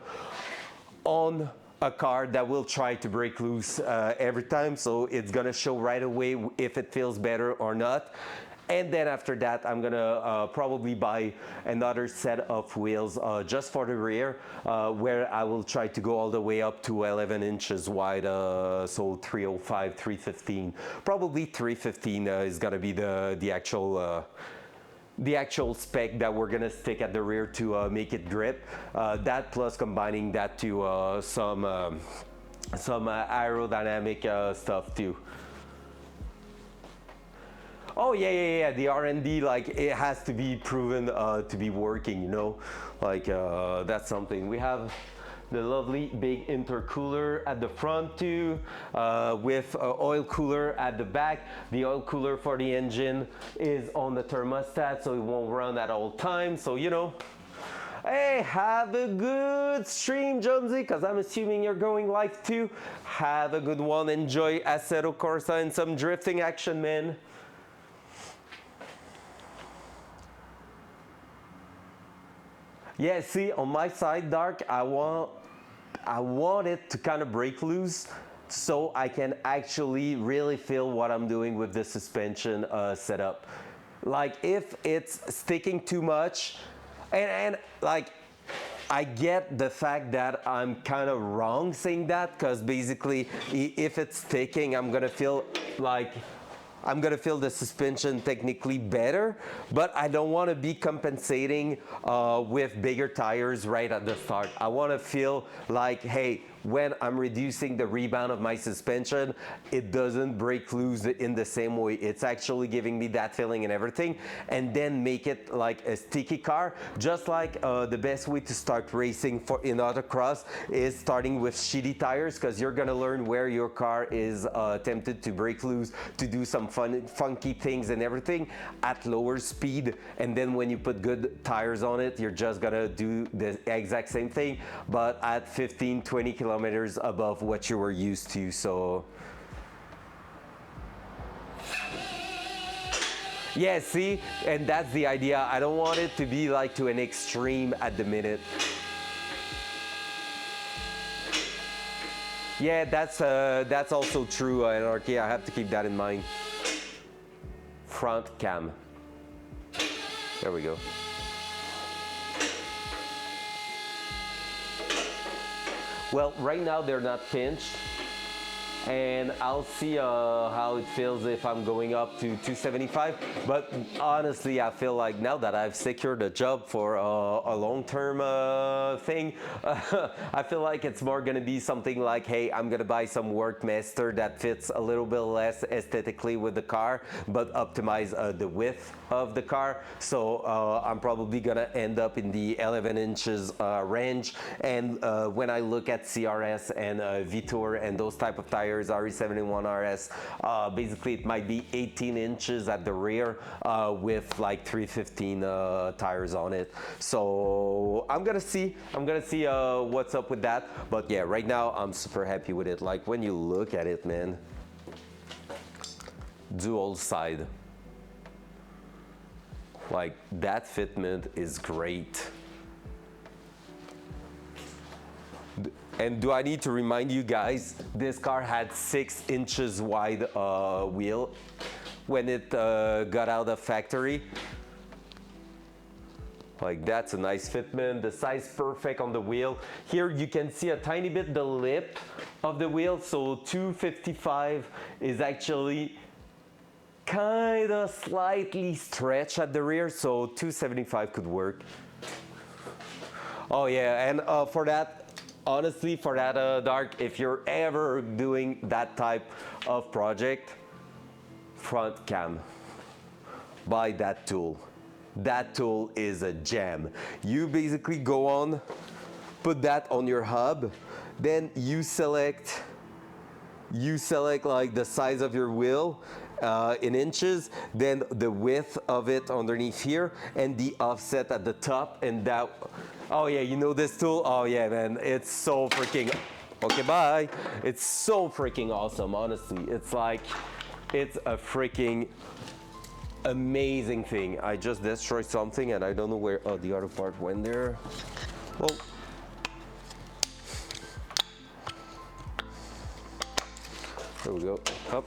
on a car that will try to break loose every time, so it's gonna show right away if it feels better or not. And then after that, I'm gonna probably buy another set of wheels just for the rear, where I will try to go all the way up to 11 inches wide, so 305, 315. Probably 315 is gonna be the actual the actual spec that we're gonna stick at the rear to make it grip. That plus combining that to some aerodynamic stuff too. Oh yeah. The R&D, like, it has to be proven to be working, you know. Like that's something. We have the lovely big intercooler at the front too, with oil cooler at the back. The oil cooler for the engine is on the thermostat, so it won't run at all times. So, you know, hey, have a good stream, Jonesy, because I'm assuming you're going live too. Have a good one. Enjoy Assetto Corsa and some drifting action, man. Yeah, see, on my side, Dark, I want it to kind of break loose so I can actually really feel what I'm doing with the suspension setup. Like, if it's sticking too much, and like, I get the fact that I'm kind of wrong saying that, because basically, if it's sticking, I'm gonna feel the suspension technically better, but I don't want to be compensating with bigger tires right at the start. I want to feel like, hey, when I'm reducing the rebound of my suspension, it doesn't break loose in the same way. It's actually giving me that feeling and everything, and then make it like a sticky car. Just like the best way to start racing in autocross is starting with shitty tires, because you're gonna learn where your car is tempted to break loose, to do some funky things and everything at lower speed, and then when you put good tires on it, you're just gonna do the exact same thing, but at 15-20 kilometers above what you were used to. So yeah, see, and that's the idea. I don't want it to be like to an extreme at the minute. Yeah, that's also true, Anarchy. I have to keep that in mind. Front cam. There we go. Well, right now they're not pinched, and I'll see how it feels if I'm going up to 275. But honestly, I feel like now that I've secured a job for a long-term thing, I feel like it's more gonna be something like, hey, I'm gonna buy some Workmaster that fits a little bit less aesthetically with the car, but optimize the width of the car. So I'm probably gonna end up in the 11 inches range. And when I look at CRS and Vitour and those type of tires, RE71 RS, basically it might be 18 inches at the rear with like 315 tires on it. So I'm gonna see what's up with that. But yeah, right now I'm super happy with it. Like, when you look at it, man, dual side, like, that fitment is great. And do I need to remind you guys, this car had 6 inches wide wheel when it got out of factory. Like, that's a nice fitment. The size perfect on the wheel. Here you can see a tiny bit the lip of the wheel. So 255 is actually kind of slightly stretched at the rear. So 275 could work. Oh yeah, and for that, honestly, for that, Dark, if you're ever doing that type of project, front cam, buy that tool. That tool is a gem. You basically go on, put that on your hub, then you select like the size of your wheel in inches, then the width of it underneath here, and the offset at the top, and that. Oh yeah, you know this tool? Oh yeah, man, it's so freaking, okay, bye. It's so freaking awesome, honestly. It's like, it's a freaking amazing thing. I just destroyed something and I don't know where, oh, the other part went there. Well, there we go, up.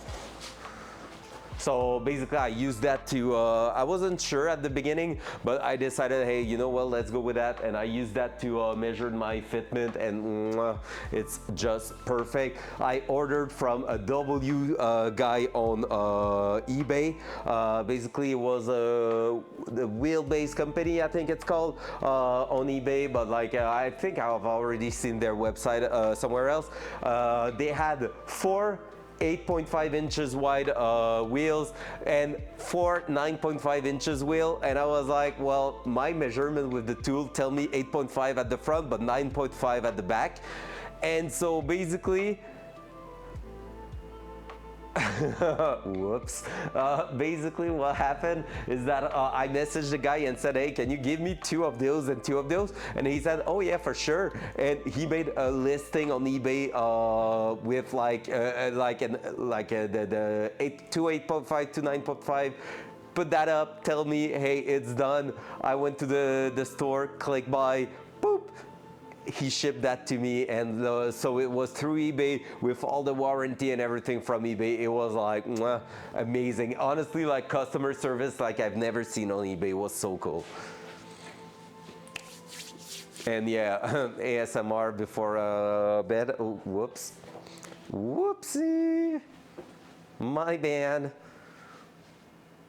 So basically I used that to, I wasn't sure at the beginning, but I decided, hey, you know what, let's go with that. And I used that to measure my fitment, and it's just perfect. I ordered from a W guy on eBay. Basically it was the wheelbase company, I think it's called, on eBay, but like I think I've already seen their website somewhere else. They had 4 8.5 inches wide wheels and 4 9.5 inches wheel, and I was like, well, my measurement with the tool tell me 8.5 at the front but 9.5 at the back. And so basically whoops. Basically what happened is that I messaged the guy and said, hey, can you give me 2 of those and 2 of those? And he said, oh yeah, for sure. And he made a listing on eBay with the 8.5 to 9.5. Put that up, tell me, hey, it's done. I went to the store, click buy, boop. He shipped that to me, and so it was through eBay with all the warranty and everything from eBay. It was like amazing. Honestly, like customer service like I've never seen on eBay. It was so cool. And yeah, ASMR before bed. Oh, whoops. Whoopsie. My bad.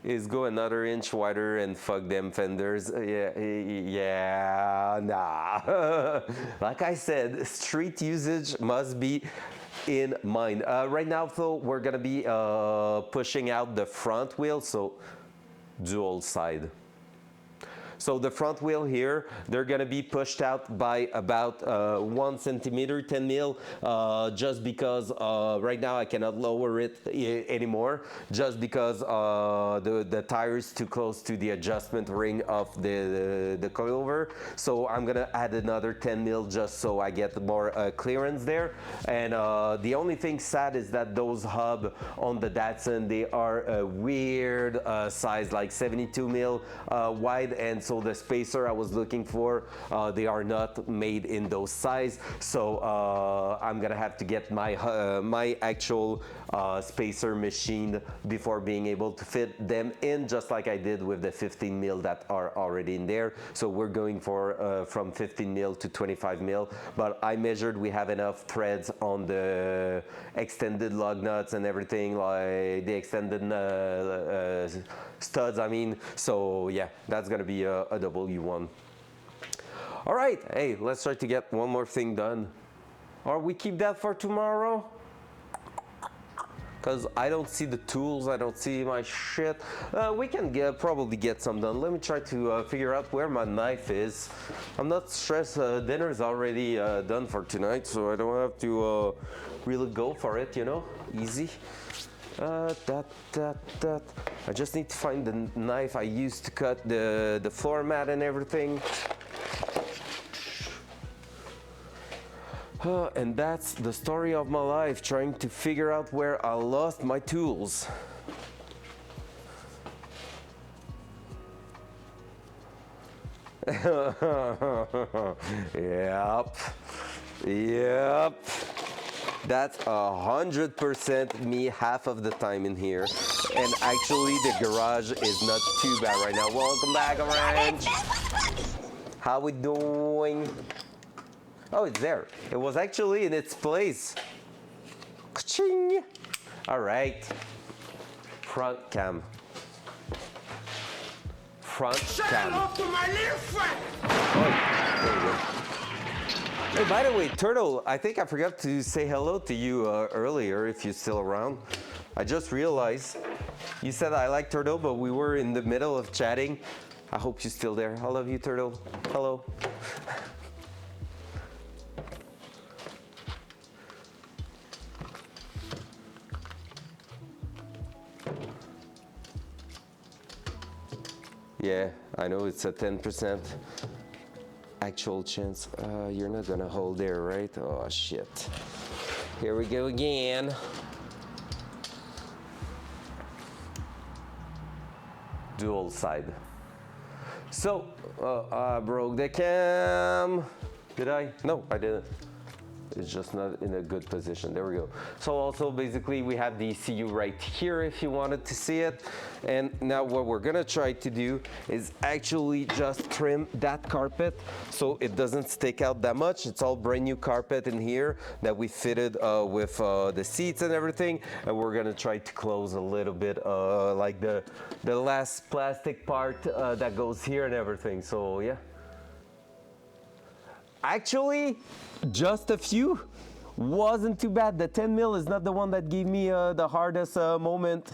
Is go another inch wider and fuck them fenders. Yeah, nah. Like I said, street usage must be in mind. Right now, though, we're gonna be pushing out the front wheel, so dual side. So the front wheel here, they're gonna be pushed out by about 1 centimeter, 10 mil, just because right now I cannot lower it anymore, just because the tire is too close to the adjustment ring of the coilover. So I'm gonna add another 10 mil just so I get more clearance there. And the only thing sad is that those hub on the Datsun, they are a weird size, like 72 mil wide, and so the spacer I was looking for, they are not made in those size. So I'm gonna have to get my my actual spacer machined before being able to fit them in, just like I did with the 15 mil that are already in there. So we're going for from 15 mil to 25 mil, but I measured we have enough threads on the extended lug nuts and everything, like the extended studs, I mean. So yeah, that's gonna be a W1. All right, hey, let's try to get one more thing done. Or we keep that for tomorrow? Because I don't see the tools, I don't see my shit. We can probably get some done. Let me try to figure out where my knife is. I'm not stressed, dinner's already done for tonight, so I don't have to really go for it, you know, easy. I just need to find the knife I used to cut the floor mat and everything. And that's the story of my life, trying to figure out where I lost my tools. Yep. That's 100% me half of the time in here. And actually the garage is not too bad right now. Welcome back, Orange. How we doing? Oh, it's there. It was actually in its place. Ka-ching! All right. Front cam. Front cam. off to my little friend! Oh, there we go. Hey, by the way, Turtle, I think I forgot to say hello to you earlier, if you're still around. I just realized you said I like Turtle, but we were in the middle of chatting. I hope you're still there. I love you, Turtle. Hello. Yeah, I know it's a 10% actual chance. You're not gonna hold there, right? Oh, shit. Here we go again. Dual side. So, I broke the cam. Did I? No, I didn't. It's just not in a good position. There we go. So also basically we have the ECU right here if you wanted to see it. And now what we're gonna try to do is actually just trim that carpet so it doesn't stick out that much. It's all brand new carpet in here that we fitted with the seats and everything. And we're gonna try to close a little bit like the last plastic part that goes here and everything. So yeah. Actually, just a few wasn't too bad. The 10 mil is not the one that gave me the hardest moment.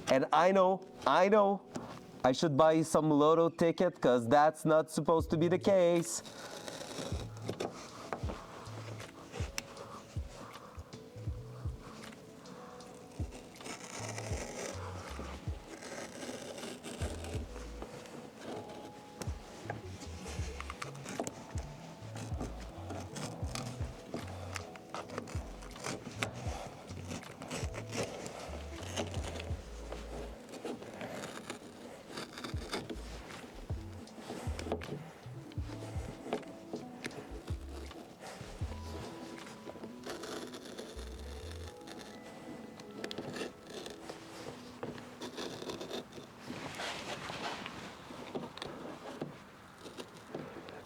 And I know, I should buy some lotto ticket because that's not supposed to be the case.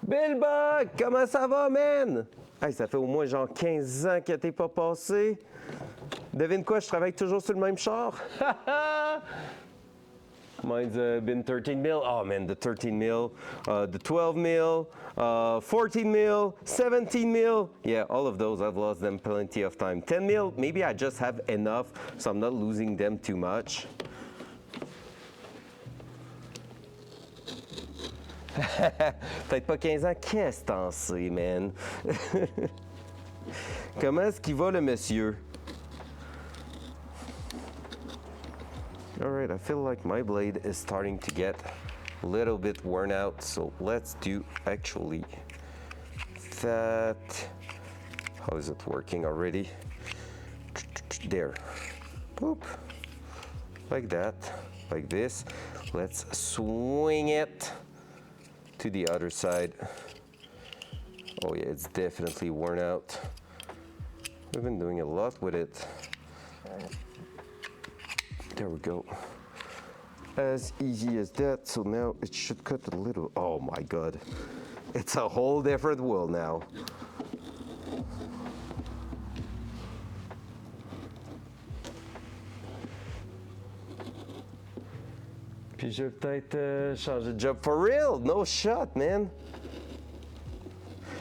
Billbug, comment ça va, man? Hey, ça fait au moins genre 15 ans que t'es pas passé. Devine quoi, je travaille toujours sur le même char. Mine's been 13 mil. Oh man, the 13 mil, the 12 mil, 14 mil, 17 mil. Yeah, all of those, I've lost them plenty of time. 10 mil, maybe I just have enough, so I'm not losing them too much. Peut-être pas 15 ans, qu'est-ce que t'en sais, man? Comment est-ce qu'il va, le monsieur? Alright, I feel like my blade is starting to get a little bit worn out, so let's do actually that. How is it working already? There. Boop. Like that. Like this. Let's swing it to the other side. Oh yeah, it's definitely worn out. We've been doing a lot with it. There we go. As easy as that. So now it should cut a little. Oh my god. It's a whole different world now. Puis je vais peut-être changer de job. For real? No shot, man.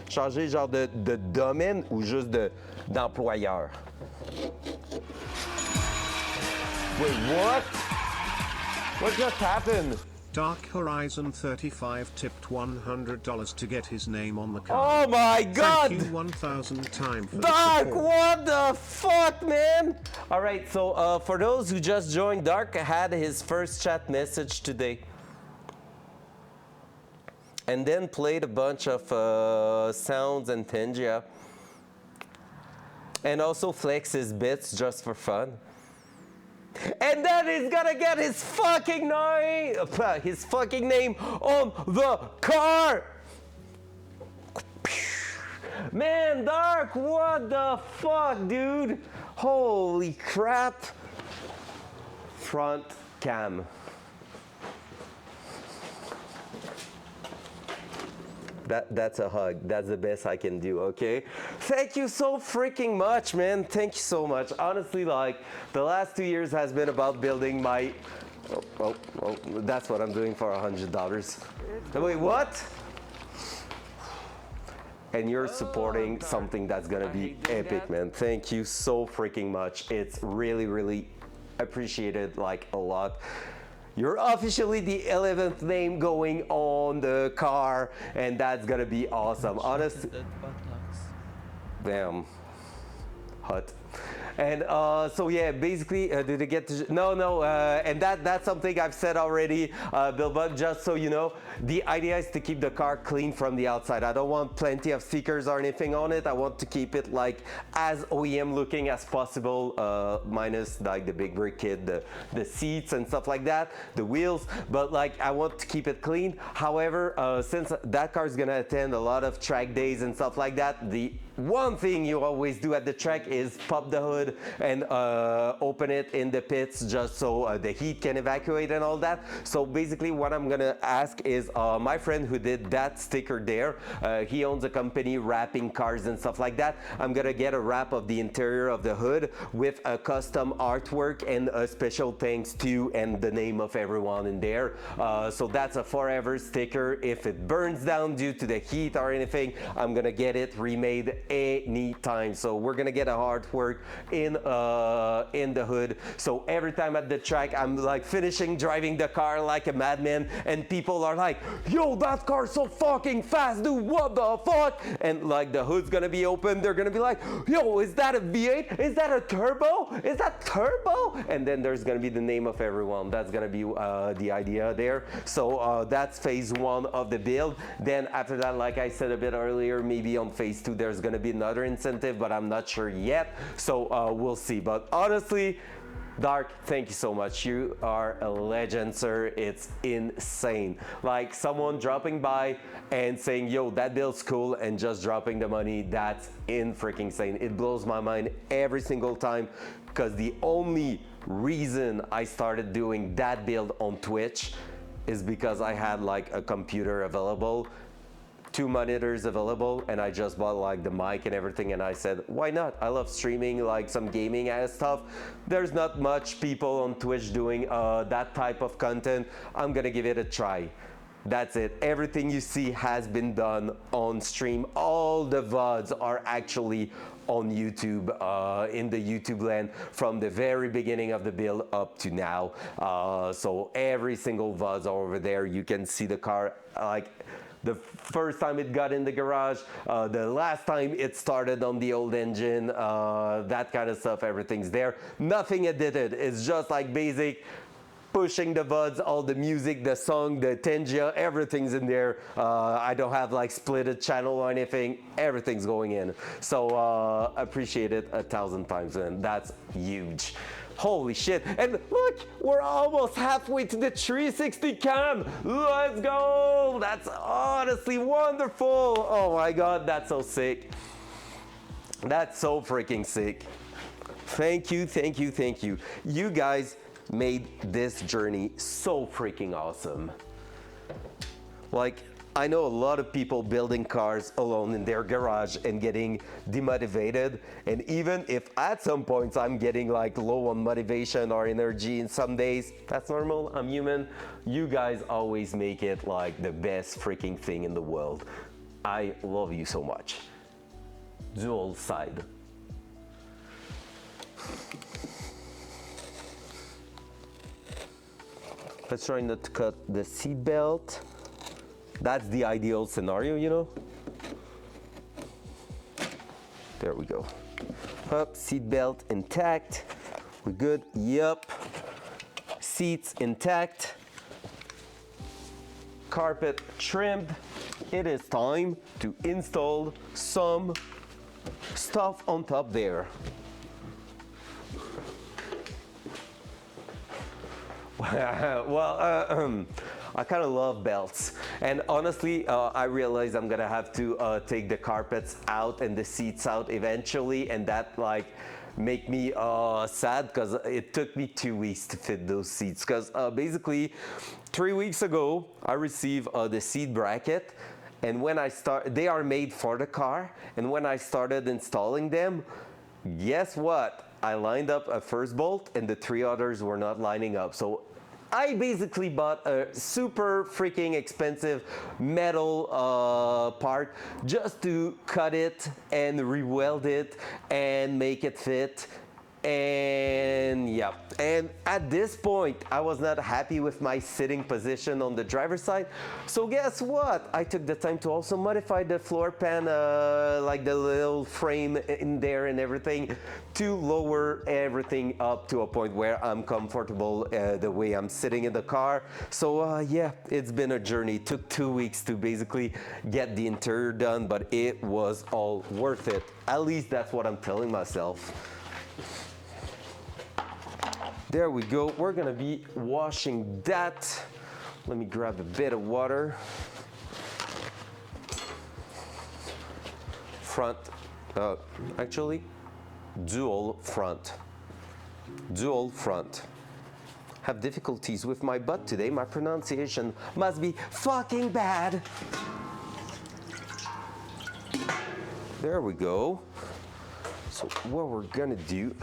Changer genre de domaine ou juste d'employeur? Wait, what? What just happened? Dark Horizon 35 tipped $100 to get his name on the card. Oh my god! Thank you 1,000 times for Dark, the support. what the fuck, man? Alright, so for those who just joined, Dark had his first chat message today. And then played a bunch of sounds and Tengia. And also flex his bits just for fun. And then he's gonna get his fucking name on the car. Man, Dark, what the fuck, dude? Holy crap. Front cam. That's a hug. That's the best I can do, okay? Thank you so freaking much, man. Thank you so much. Honestly, like, the last 2 years has been about building my... Oh, that's what I'm doing for $100. Wait, what? And you're supporting something that's gonna be epic, man. Thank you so freaking much. It's really, really appreciated, like, a lot. You're officially the 11th name going on the car, and that's gonna be awesome. Honest. Damn. Hot. And so yeah, basically, did it get to? No, and that's something I've said already, Bill Buck. Just so you know, the idea is to keep the car clean from the outside. I don't want plenty of stickers or anything on it. I want to keep it like as OEM looking as possible, minus like the big brick kit, the seats and stuff like that, the wheels. But like I want to keep it clean. However, since that car is gonna attend a lot of track days and stuff like that, the one thing you always do at the track is pop the hood and open it in the pits just so the heat can evacuate and all that. So basically what I'm gonna ask is my friend who did that sticker there, he owns a company wrapping cars and stuff like that. I'm gonna get a wrap of the interior of the hood with a custom artwork and a special thanks to and the name of everyone in there. So that's a forever sticker. If it burns down due to the heat or anything, I'm gonna get it remade anytime. So we're gonna get a artwork in the hood. So every time at the track, I'm like finishing driving the car like a madman, and people are like, "Yo, that car's so fucking fast, dude! What the fuck?" And like the hood's gonna be open, they're gonna be like, "Yo, is that a V8? Is that a turbo? Is that turbo?" And then there's gonna be the name of everyone. That's gonna be the idea there. So that's phase one of the build. Then after that, like I said a bit earlier, maybe on phase two there's gonna be another incentive, but I'm not sure yet. So we'll see. But honestly, Dark, thank you so much. You are a legend, sir. It's insane. Like someone dropping by and saying, "Yo, that build's cool," and just dropping the money, that's freaking insane. It blows my mind every single time, because the only reason I started doing that build on Twitch is because I had like a computer available, 2 monitors available, and I just bought like the mic and everything, and I said, why not? I love streaming like some gaming stuff. There's not much people on Twitch doing that type of content. I'm gonna give it a try. That's it. Everything you see has been done on stream. All the VODs are actually on YouTube, in the YouTube land, from the very beginning of the build up to now. So every single VODs are over there. You can see the car, like the first time it got in the garage, the last time it started on the old engine, that kind of stuff, everything's there. Nothing edited. It's just like basic pushing the VODs, all the music, the song, the Tengia, everything's in there. I don't have like split a channel or anything. Everything's going in. So appreciate it 1,000 times, and that's huge. Holy shit. And look, we're almost halfway to the 360 cam. Let's go. That's honestly wonderful. Oh my God, that's so sick. That's so freaking sick. Thank you, thank you, thank you. You guys made this journey so freaking awesome. Like, I know a lot of people building cars alone in their garage and getting demotivated, and even if at some points I'm getting like low on motivation or energy in some days, that's normal, I'm human. You guys always make it like the best freaking thing in the world. I love you so much. Dual side. Let's try not to cut the seat belt. That's the ideal scenario, you know? There we go. Up, seat belt intact. We're good, yep. Seats intact. Carpet trimmed. It is time to install some stuff on top there. Well, I kind of love belts, and honestly I realize I'm gonna have to take the carpets out and the seats out eventually, and that like make me sad, because it took me 2 weeks to fit those seats, because basically 3 weeks ago I received the seat bracket, and when they are made for the car, and when I started installing them, guess what? I lined up a first bolt and the 3 others were not lining up. So I basically bought a super freaking expensive metal part just to cut it and re-weld it and make it fit. And yeah, and at this point I was not happy with my sitting position on the driver's side, so guess what, I took the time to also modify the floor pan, like the little frame in there and everything, to lower everything up to a point where I'm comfortable the way I'm sitting in the car. So yeah, it's been a journey. It took 2 weeks to basically get the interior done, but it was all worth it. At least that's what I'm telling myself. There we go. We're gonna be washing that. Let me grab a bit of water. Front Actually, dual front. Dual front. Have difficulties with my butt today. My pronunciation must be fucking bad. There we go. So what we're gonna do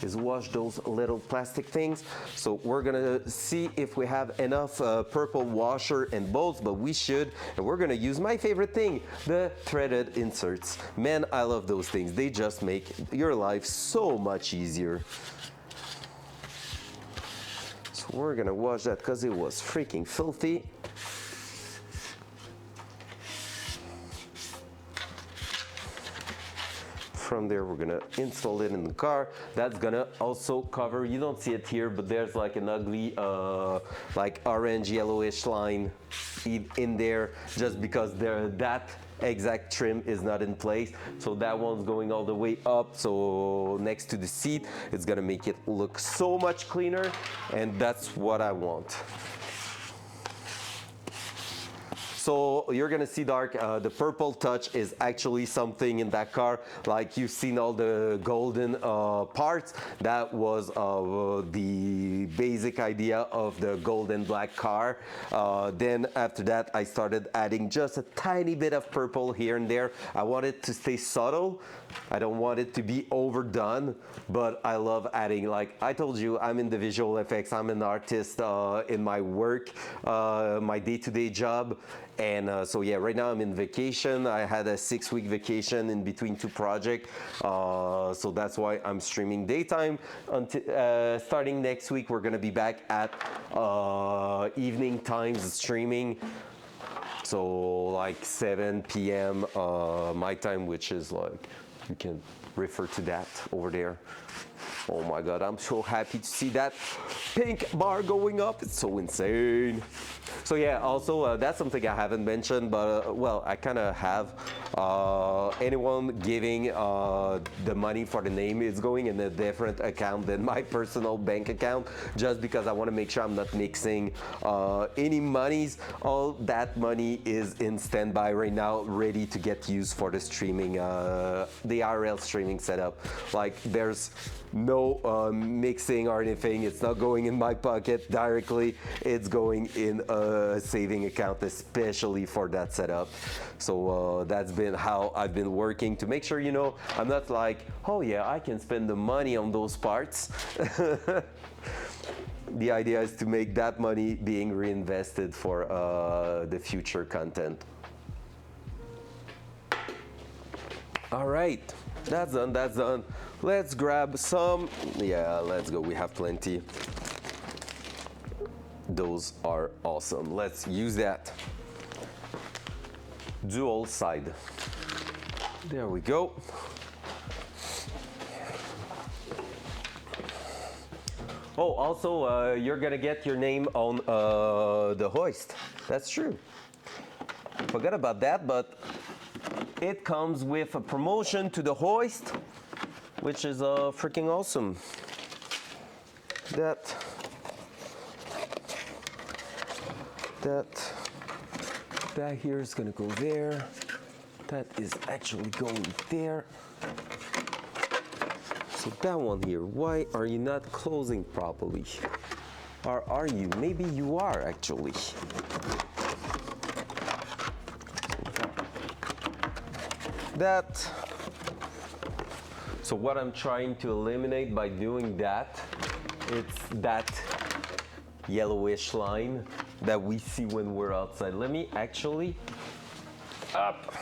is wash those little plastic things. So we're gonna see if we have enough purple washer and bowls, but we should. And we're gonna use my favorite thing, the threaded inserts. Man, I love those things. They just make your life so much easier. So we're gonna wash that because it was freaking filthy. From there, we're gonna install it in the car. That's gonna also cover, you don't see it here, but there's like an ugly, like orange yellowish line in there, just because that exact trim is not in place. So that one's going all the way up, so next to the seat, it's gonna make it look so much cleaner, and that's what I want. So you're gonna see, Dark, the purple touch is actually something in that car. Like you've seen all the golden parts. That was the basic idea of the golden black car. Then after that, I started adding just a tiny bit of purple here and there. I want it to stay subtle. I don't want it to be overdone, but I love adding, like I told you, I'm in the visual effects. I'm an artist in my work, my day-to-day job. And so yeah, right now I'm in vacation. I had a 6-week vacation in between 2 projects. So that's why I'm streaming daytime. Until, starting next week, we're gonna be back at evening times streaming. So like 7 p.m. My time, which is like, you can refer to that over there. Oh my God, I'm so happy to see that pink bar going up. It's so insane. So yeah, also that's something I haven't mentioned, but well, I kind of have. Anyone giving the money for the name is going in a different account than my personal bank account, just because I want to make sure I'm not mixing any monies. All that money is in standby right now, ready to get used for the streaming, the IRL streaming setup. Like there's no mixing or anything. It's not going in my pocket directly. It's going in a saving account, especially for that setup. So that's been how I've been working to make sure, you know, I'm not like, oh yeah, I can spend the money on those parts. The idea is to make that money being reinvested for the future content. All right, that's done, that's done. Let's grab some, yeah, let's go, we have plenty. Those are awesome, let's use that. Dual side. There we go. Oh, also, you're gonna get your name on the hoist. That's true. Forgot about that, but it comes with a promotion to the hoist, which is freaking awesome. That here is gonna go there. That is actually going there. So that one here, why are you not closing properly? Or are you? Maybe you are actually. That. So what I'm trying to eliminate by doing that, it's that yellowish line that we see when we're outside. Let me actually up.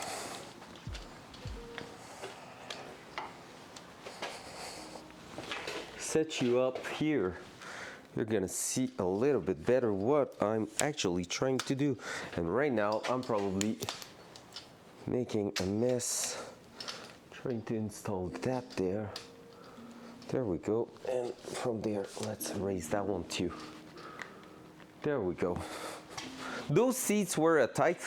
Set you up here. You're gonna see a little bit better what I'm actually trying to do. And right now I'm probably making a mess trying to install that there. There we go. And from there, let's raise that one too. There we go. Those seats were a tight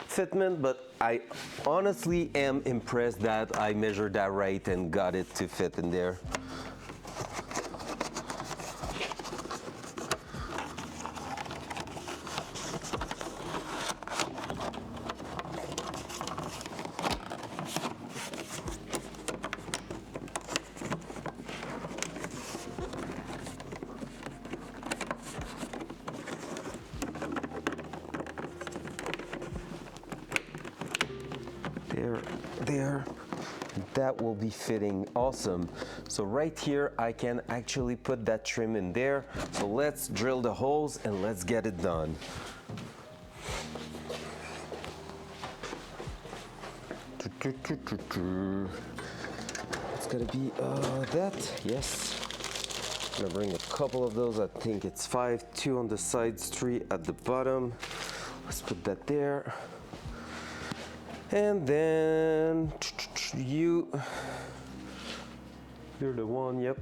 fitment, but I honestly am impressed that I measured that right and got it to fit in there. that will be fitting awesome. So right here, I can actually put that trim in there. So let's drill the holes and let's get it done. It's gonna be that, yes. I'm gonna bring a couple of those. I think it's 5, 2 on the sides, 3 at the bottom. Let's put that there. And then you're the one, yep.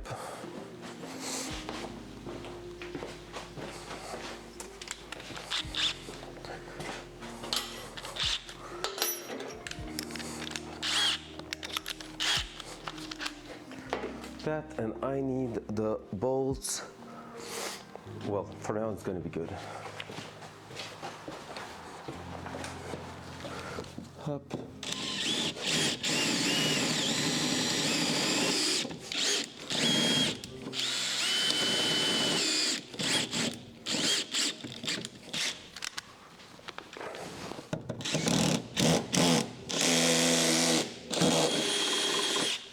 That, and I need the bolts. Well, for now it's gonna be good. Up.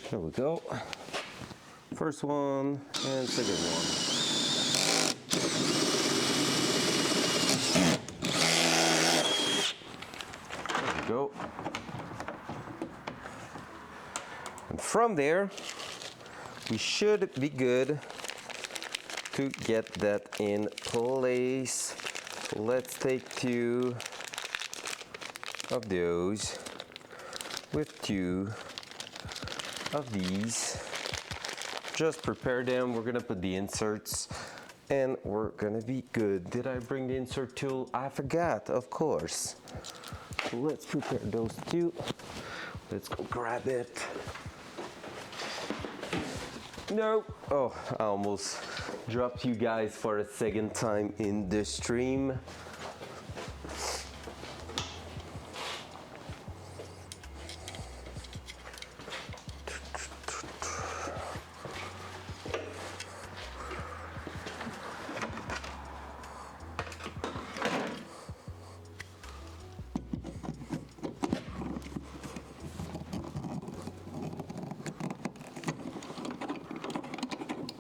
There we go. First one and second one. There we go. And from there, we should be good to get that in place. Let's take 2 of those with 2 of these. Just prepare them. We're gonna put the inserts and we're gonna be good. Did I bring the insert tool? I forgot, of course. So let's prepare those 2. Let's go grab it. No, oh, I almost dropped you guys for a second time in the stream.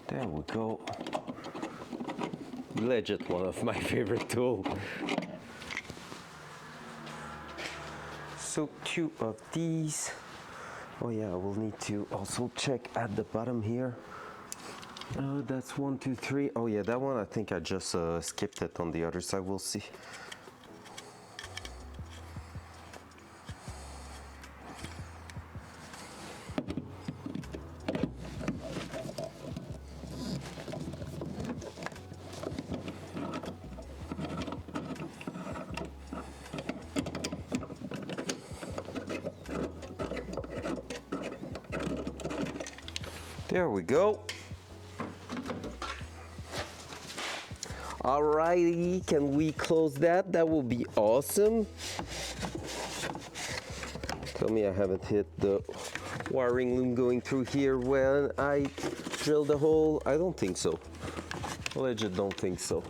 There we go. Legit one of my favorite tools. So 2 of these. Oh yeah, I will need to also check at the bottom here. That's 1, 2, 3. Oh yeah, that one I think I just skipped it on the other side. We'll see. There we go. Alrighty, can we close that? That will be awesome. Tell me I haven't hit the wiring loom going through here when I drill the hole. I don't think so. Legit don't think so.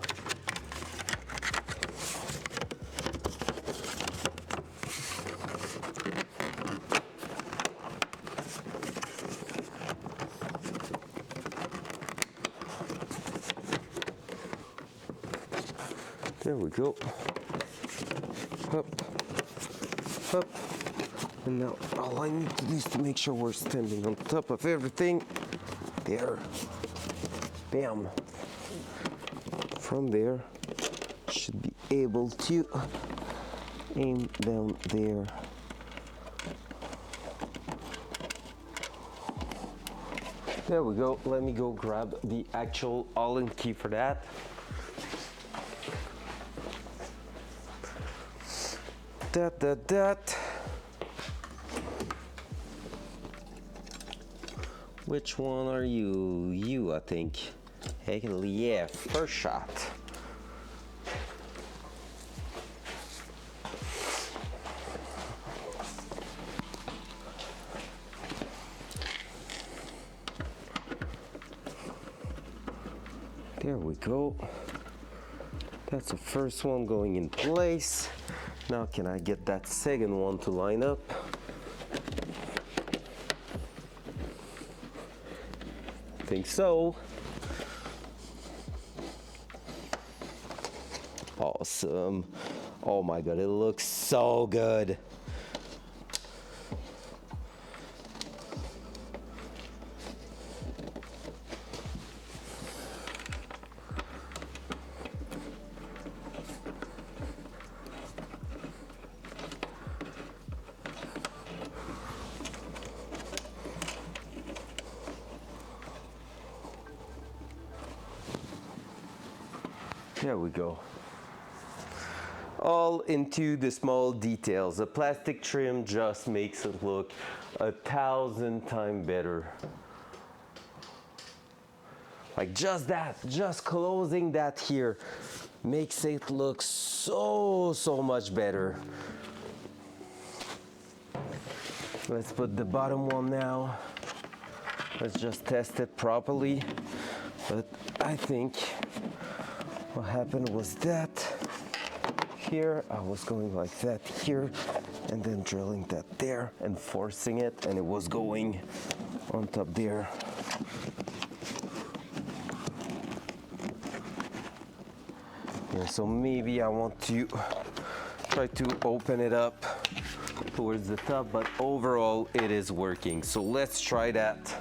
There we go. Up, up. And now all I need to do is to make sure we're standing on top of everything. There. Bam. From there, should be able to aim down there. There we go. Let me go grab the actual Allen key for that. That. Which one are you? You, I think. Heck yeah, first shot. There we go. That's the first one going in place. Now can I get that second one to line up? think so. Awesome. Oh my god, it looks so good. There we go. All into the small details. The plastic trim just makes it look 1,000 times better. Like just that, just closing that here makes it look so much better. Let's put the bottom one now. Let's just test it properly. But I think what happened was that here, I was going like that here, and then drilling that there and forcing it, and it was going on top there. Yeah, so maybe I want to try to open it up towards the top, but overall it is working. So let's try that.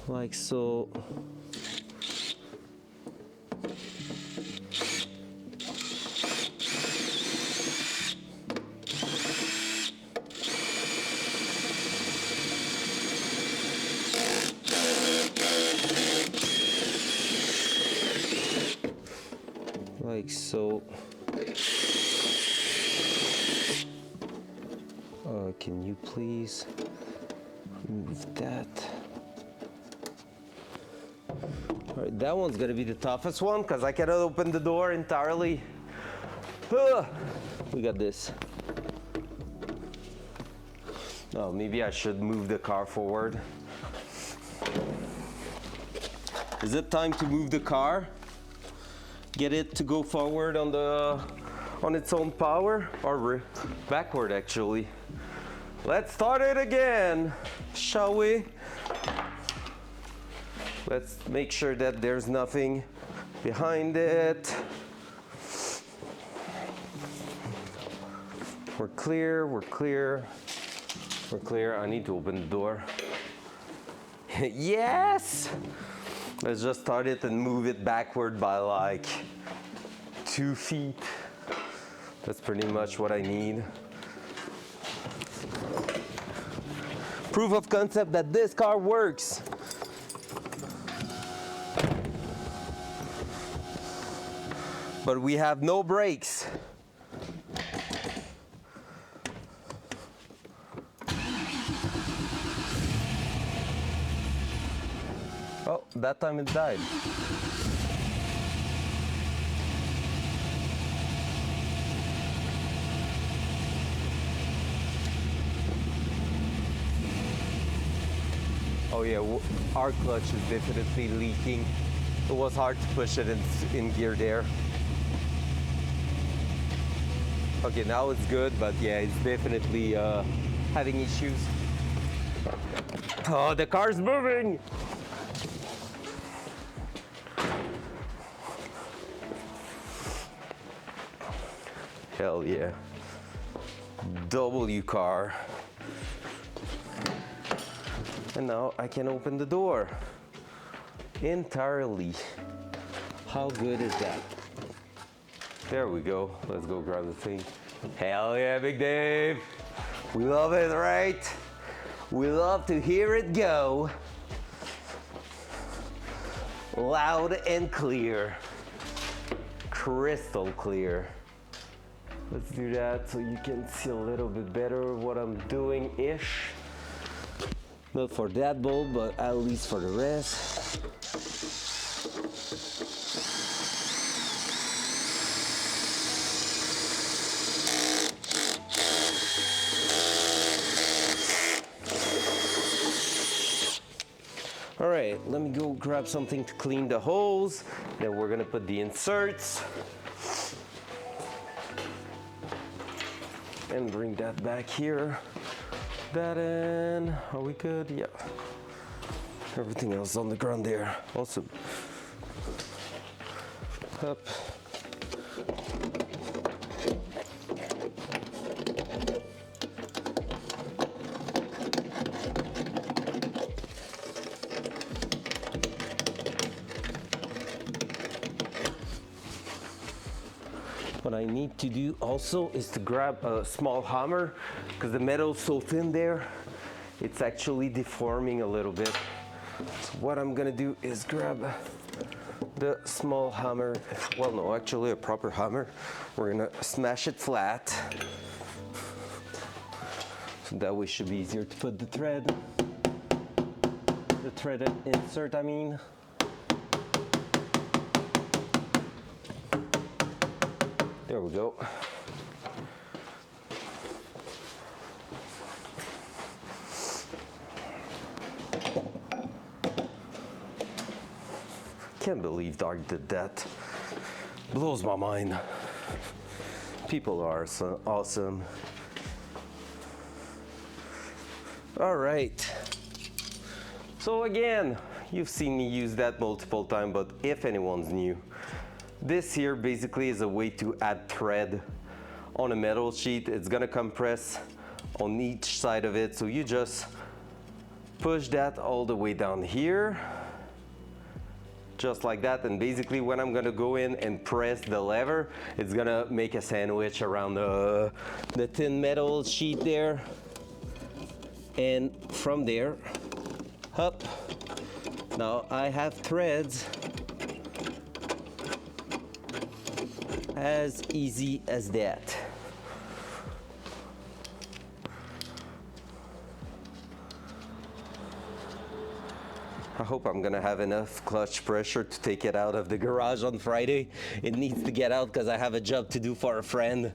Like so. Like so. Can you please move that? Alright, that one's gonna be the toughest one because I cannot open the door entirely. We got this. Oh, maybe I should move the car forward. Is it time to move the car? Get it to go forward on its own power, or backward actually. Let's start it again, shall we? Let's make sure that there's nothing behind it. We're clear, we're clear, we're clear. I need to open the door. Yes! Let's just start it and move it backward by like 2 feet. That's pretty much what I need. Proof of concept that this car works. But we have no brakes. Oh, that time it died. Oh yeah, our clutch is definitely leaking. It was hard to push it in gear there. Okay, now it's good, but yeah, it's definitely having issues. Oh, the car's moving! Hell yeah. W car. And now I can open the door entirely. How good is that? There we go. Let's go grab the thing. Hell yeah, Big Dave. We love it, right? We love to hear it go. Loud and clear. Crystal clear. Let's do that so you can see a little bit better what I'm doing-ish. Not for that bolt, but at least for the rest. right, let me go grab something to clean the holes. Then we're gonna put the inserts. And bring that back here. That in. Are we good? Yeah. Everything else on the ground there. Awesome. Up. What I need to do also is to grab a small hammer because the metal is so thin there, it's actually deforming a little bit. So what I'm gonna do is grab the small hammer, well no, actually a proper hammer. We're gonna smash it flat. So that way it should be easier to put the threaded insert, I mean. There we go. Can't believe Dark did that. Blows my mind. People are so awesome. All right. So again, you've seen me use that multiple times, but if anyone's new, this here basically is a way to add thread on a metal sheet. It's gonna compress on each side of it. So you just push that all the way down here, just like that. And basically when I'm gonna go in and press the lever, it's gonna make a sandwich around the thin metal sheet there. And from there, up. Now I have threads. As easy as that. I hope I'm gonna have enough clutch pressure to take it out of the garage on Friday. It needs to get out because I have a job to do for a friend.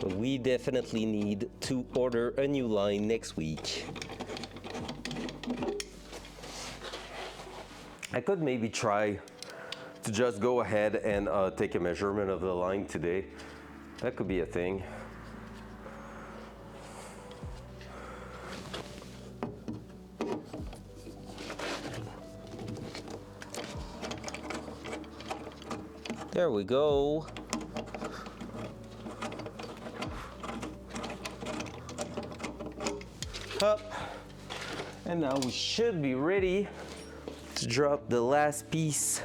But we definitely need to order a new line next week. I could maybe try to just go ahead and take a measurement of the line today. That could be a thing. There we go. Up. And now we should be ready to drop the last piece.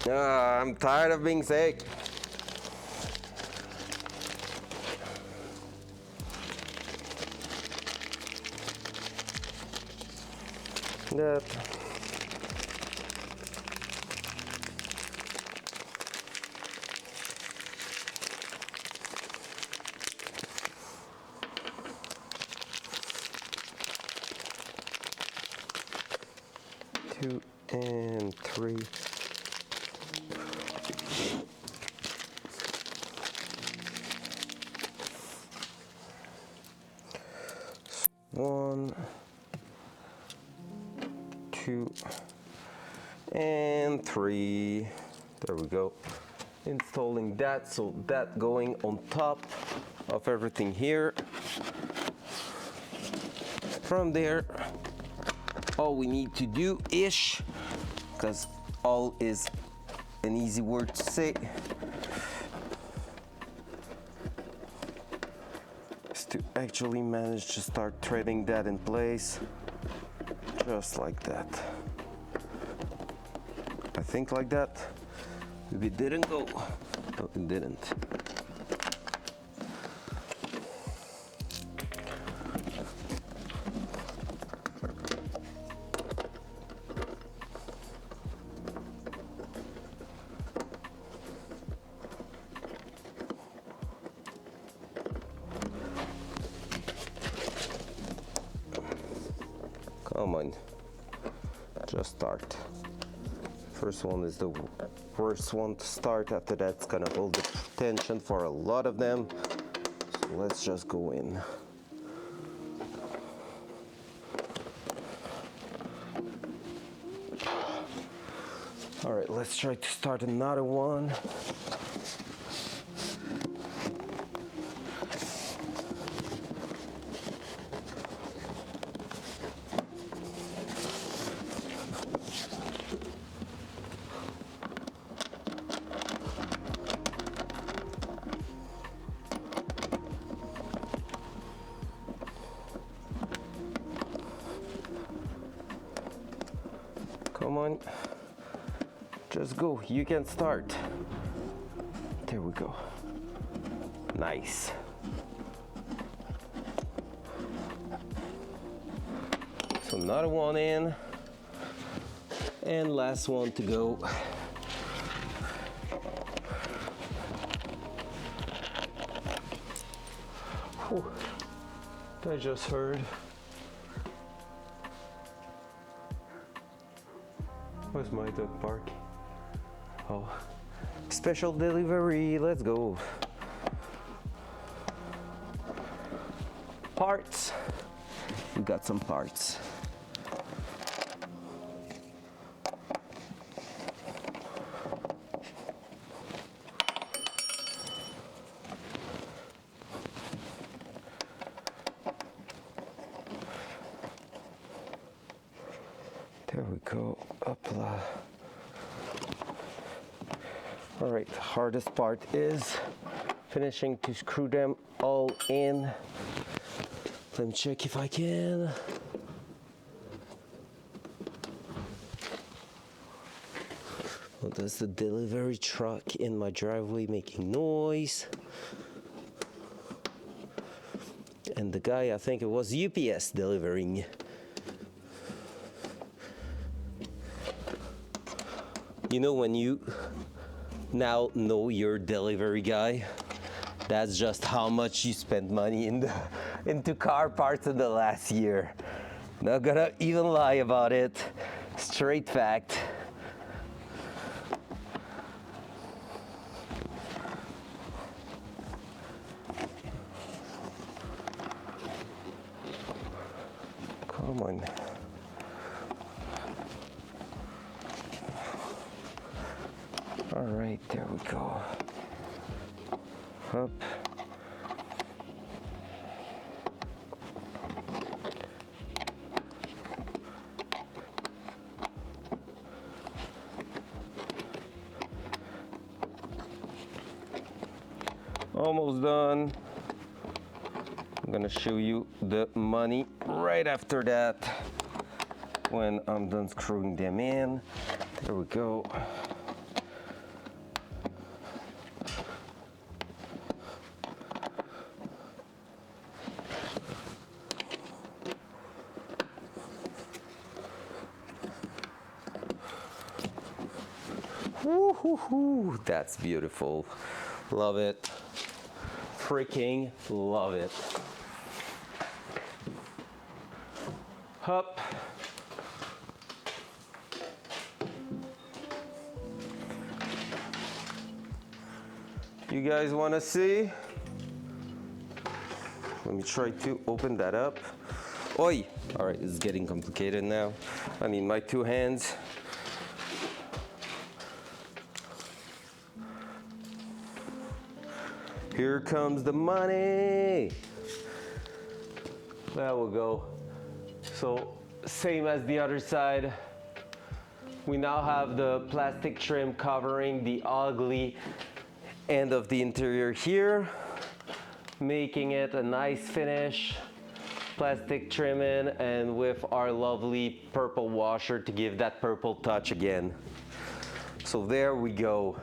I'm tired of being sick. Yep. Two and three. One, two, and three. There we go. Installing that, so that going on top of everything here. From there, all we need to do ish, because all is an easy word to say, is to actually manage to start threading that in place, just like that. I think like that. Maybe it didn't go. No, it didn't. Come on, just start. First one is the worst one to start. After that, it's gonna hold the tension for a lot of them. So let's just go in. All right, let's try to start another one. Come on, just go, you can start. There we go, nice. So another one in, and last one to go. Whew. I just heard. Where's my dog barking? Oh, special delivery, let's go. Parts, we got some parts. There we go, upla. All right, the hardest part is finishing to screw them all in. Let me check if I can. Well, there's the delivery truck in my driveway making noise. And the guy, I think it was UPS delivering. You know, when you now know your delivery guy, that's just how much you spent money into car parts in the last year. Not gonna even lie about it. Straight fact. Come on. All right, there we go. Up. Almost done. I'm gonna show you the money right after that when I'm done screwing them in. There we go. Woo-hoo-hoo, that's beautiful. Love it. Freaking love it. Hup. You guys want to see? Let me try to open that up. Oi! All right, it's getting complicated now. I need my two hands. Here comes the money. There we go. So same as the other side. We now have the plastic trim covering the ugly end of the interior here, making it a nice finish. Plastic trim in, and with our lovely purple washer to give that purple touch again. So there we go.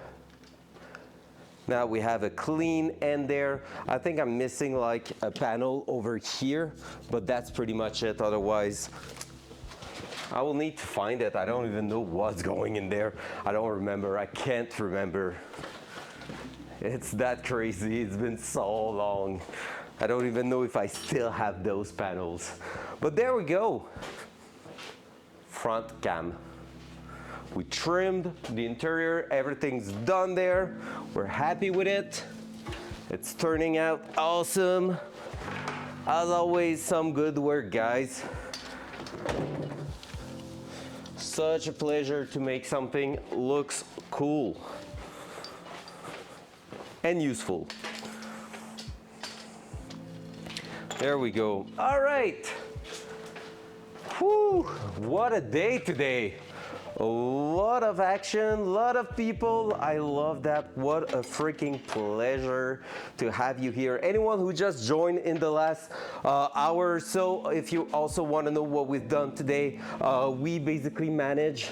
Now we have a clean end there. I think I'm missing like a panel over here, but that's pretty much it. Otherwise, I will need to find it. I don't even know what's going in there. I don't remember. I can't remember. It's that crazy. It's been so long. I don't even know if I still have those panels. But there we go. Front cam. We trimmed the interior, everything's done there. We're happy with it. It's turning out awesome. As always, some good work, guys. Such a pleasure to make something looks cool and useful. There we go. All right. Whew, what a day today. A lot of action, a lot of people. I love that. What a freaking pleasure to have you here. Anyone who just joined in the last hour or so, if you also want to know what we've done today, we basically managed,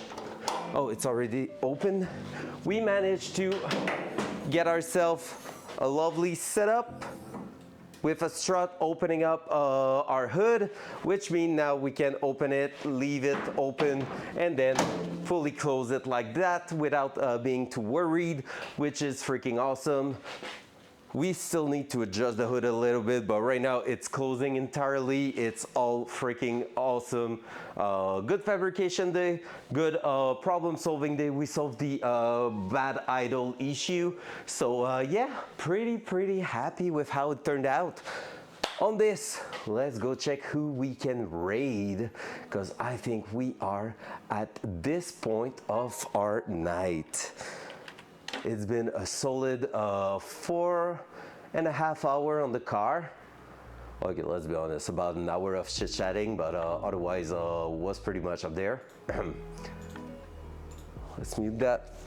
oh, it's already open. We managed to get ourselves a lovely setup with a strut opening up our hood, which means now we can open it, leave it open, and then fully close it like that without being too worried, which is freaking awesome. We still need to adjust the hood a little bit, but right now it's closing entirely. It's all freaking awesome. Good fabrication day, good problem solving day. We solved the bad idle issue. So yeah, pretty happy with how it turned out. On this, let's go check who we can raid, because I think we are at this point of our night. It's been a solid 4.5 hours on the car. Okay, let's be honest, about an hour of chit-chatting, but otherwise was pretty much up there. Let's mute that.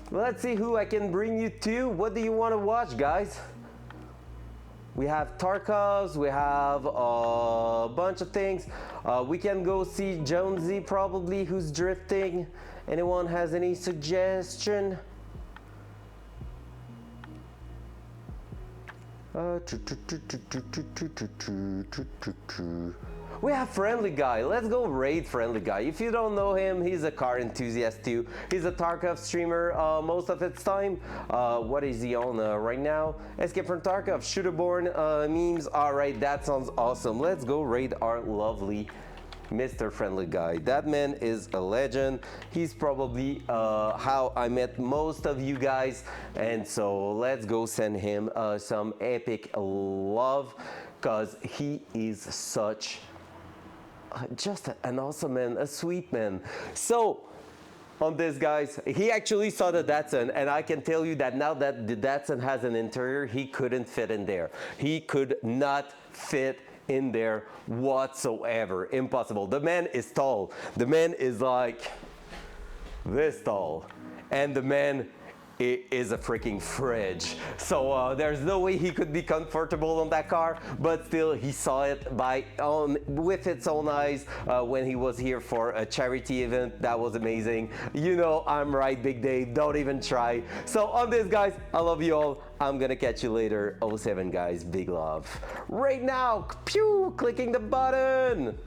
Let's see who I can bring you to. What do you want to watch, guys? We have Tarkovs, we have a bunch of things. We can go see Jonesy probably, who's drifting. Anyone has any suggestion? We have Friendly Guy. Let's go raid Friendly Guy. If you don't know him, he's a car enthusiast too. He's a Tarkov streamer most of its time. What is he on right now? Escape from Tarkov, Shooterborn memes. All right, that sounds awesome. Let's go raid our lovely Mr. Friendly Guy. That man is a legend. He's probably how I met most of you guys, and so let's go send him some epic love, because he is such just an awesome man, a sweet man. So on this, guys, he actually saw the Datsun, and I can tell you that now that the Datsun has an interior, he couldn't fit in there. He could not fit in there whatsoever. Impossible. The man is tall. The man is like this tall, and the man is a freaking fridge. So there's no way he could be comfortable on that car, but still he saw it with its own eyes when he was here for a charity event. That was amazing. You know I'm right, Big Dave. Don't even try. So on this, guys, I love you all. I'm gonna catch you later. 07 guys, big love. Right now, pew, clicking the button.